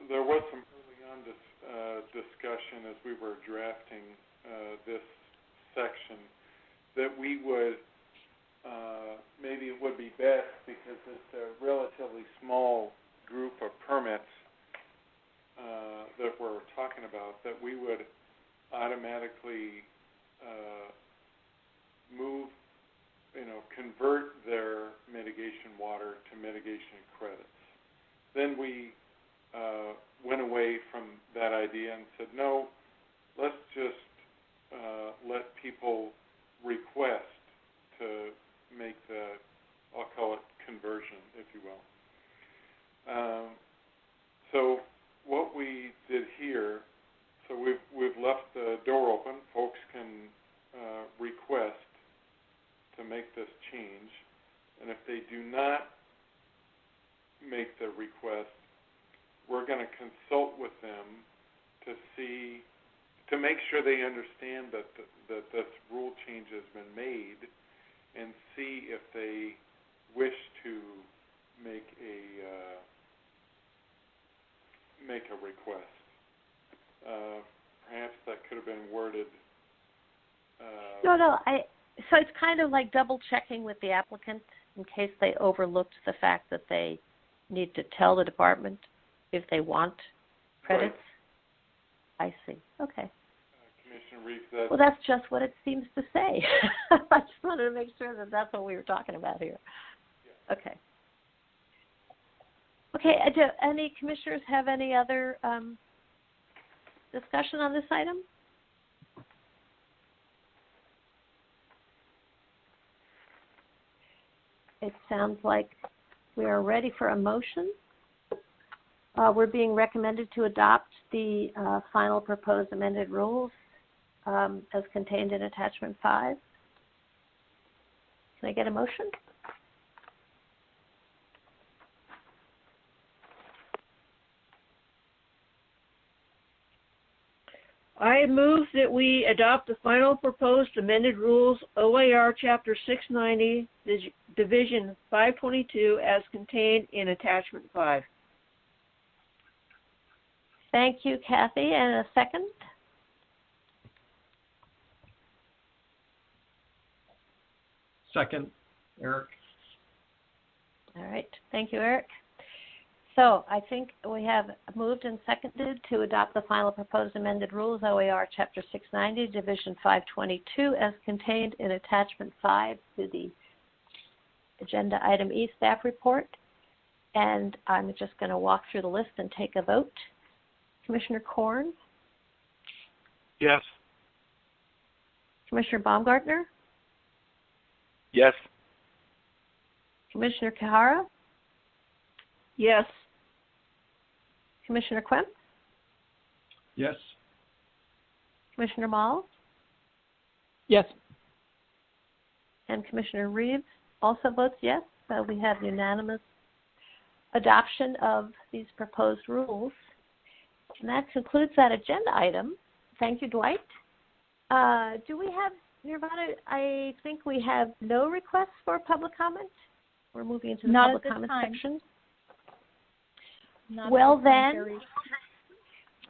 there was some early on discussion as we were drafting this section that we would maybe it would be best, because it's a relatively small group of permits that we're talking about, that we would automatically convert their mitigation water to mitigation credits. Then we went away from that idea and said, no, let's just let people request to make the, I'll call it conversion, if you will. So what we did here, so we've left the door open. Folks can request to make this change, and if they do not make the request, we're going to consult with them to make sure they understand that this rule change has been made, and see if they wish to make a request. Perhaps that could have been worded. So it's kind of like double checking with the applicant in case they overlooked the fact that they need to tell the department if they want credits. Right. I see. Okay. Commissioner Reeves, well, that's just what it seems to say. I just wanted to make sure that that's what we were talking about here. Yeah. Okay. Okay. Do any commissioners have any other discussion on this item? It sounds like we are ready for a motion. We're being recommended to adopt the final proposed amended rules as contained in attachment 5. Can I get a motion? I move that we adopt the final proposed amended rules, OAR Chapter 690, Division 522, as contained in Attachment 5. Thank you, Kathy. And a second? Second, Eric. All right. Thank you, Eric. So I think we have moved and seconded to adopt the final proposed amended rules, OAR Chapter 690, Division 522, as contained in Attachment 5 to the Agenda Item E staff report. And I'm just going to walk through the list and take a vote. Commissioner Korn? Yes. Commissioner Baumgartner, Yes. Commissioner Kahara, Yes. Commissioner Quem, Yes. Commissioner Mall, Yes. and Commissioner Reeves also votes yes. So we have unanimous adoption of these proposed rules. And that concludes that agenda item. Thank you, Dwight. Do we have, Nirvana, I think we have no requests for public comment. We're moving into the Not public at this comment time. section. Not Well at this time, then, Carrie.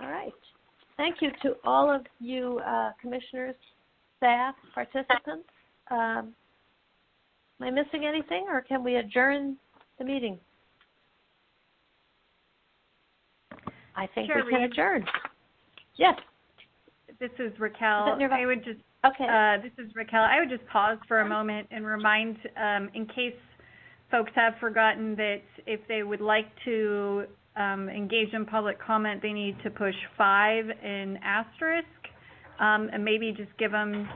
all right. Thank you to all of you commissioners, staff, participants. Am I missing anything, or can we adjourn the meeting? I think we can adjourn. Yes. This is Raquel. I would just this is Raquel. I would just pause for a moment and remind, in case folks have forgotten, that if they would like to engage in public comment, they need to push 5 and asterisk, and maybe just give them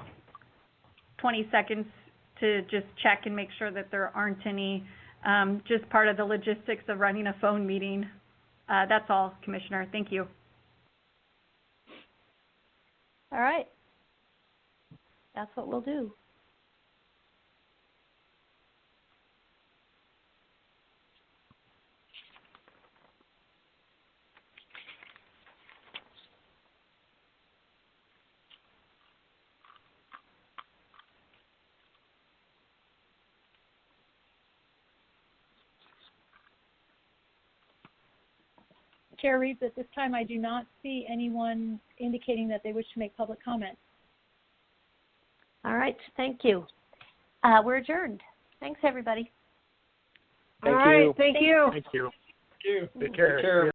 20 seconds to just check and make sure that there aren't any, just part of the logistics of running a phone meeting. That's all, Commissioner. Thank you. All right. That's what we'll do. Chair Reeves, at this time, I do not see anyone indicating that they wish to make public comment. All right. Thank you. We're adjourned. Thanks, everybody. Thank All right. you. Thank you. Thank you. Thank you. Take care.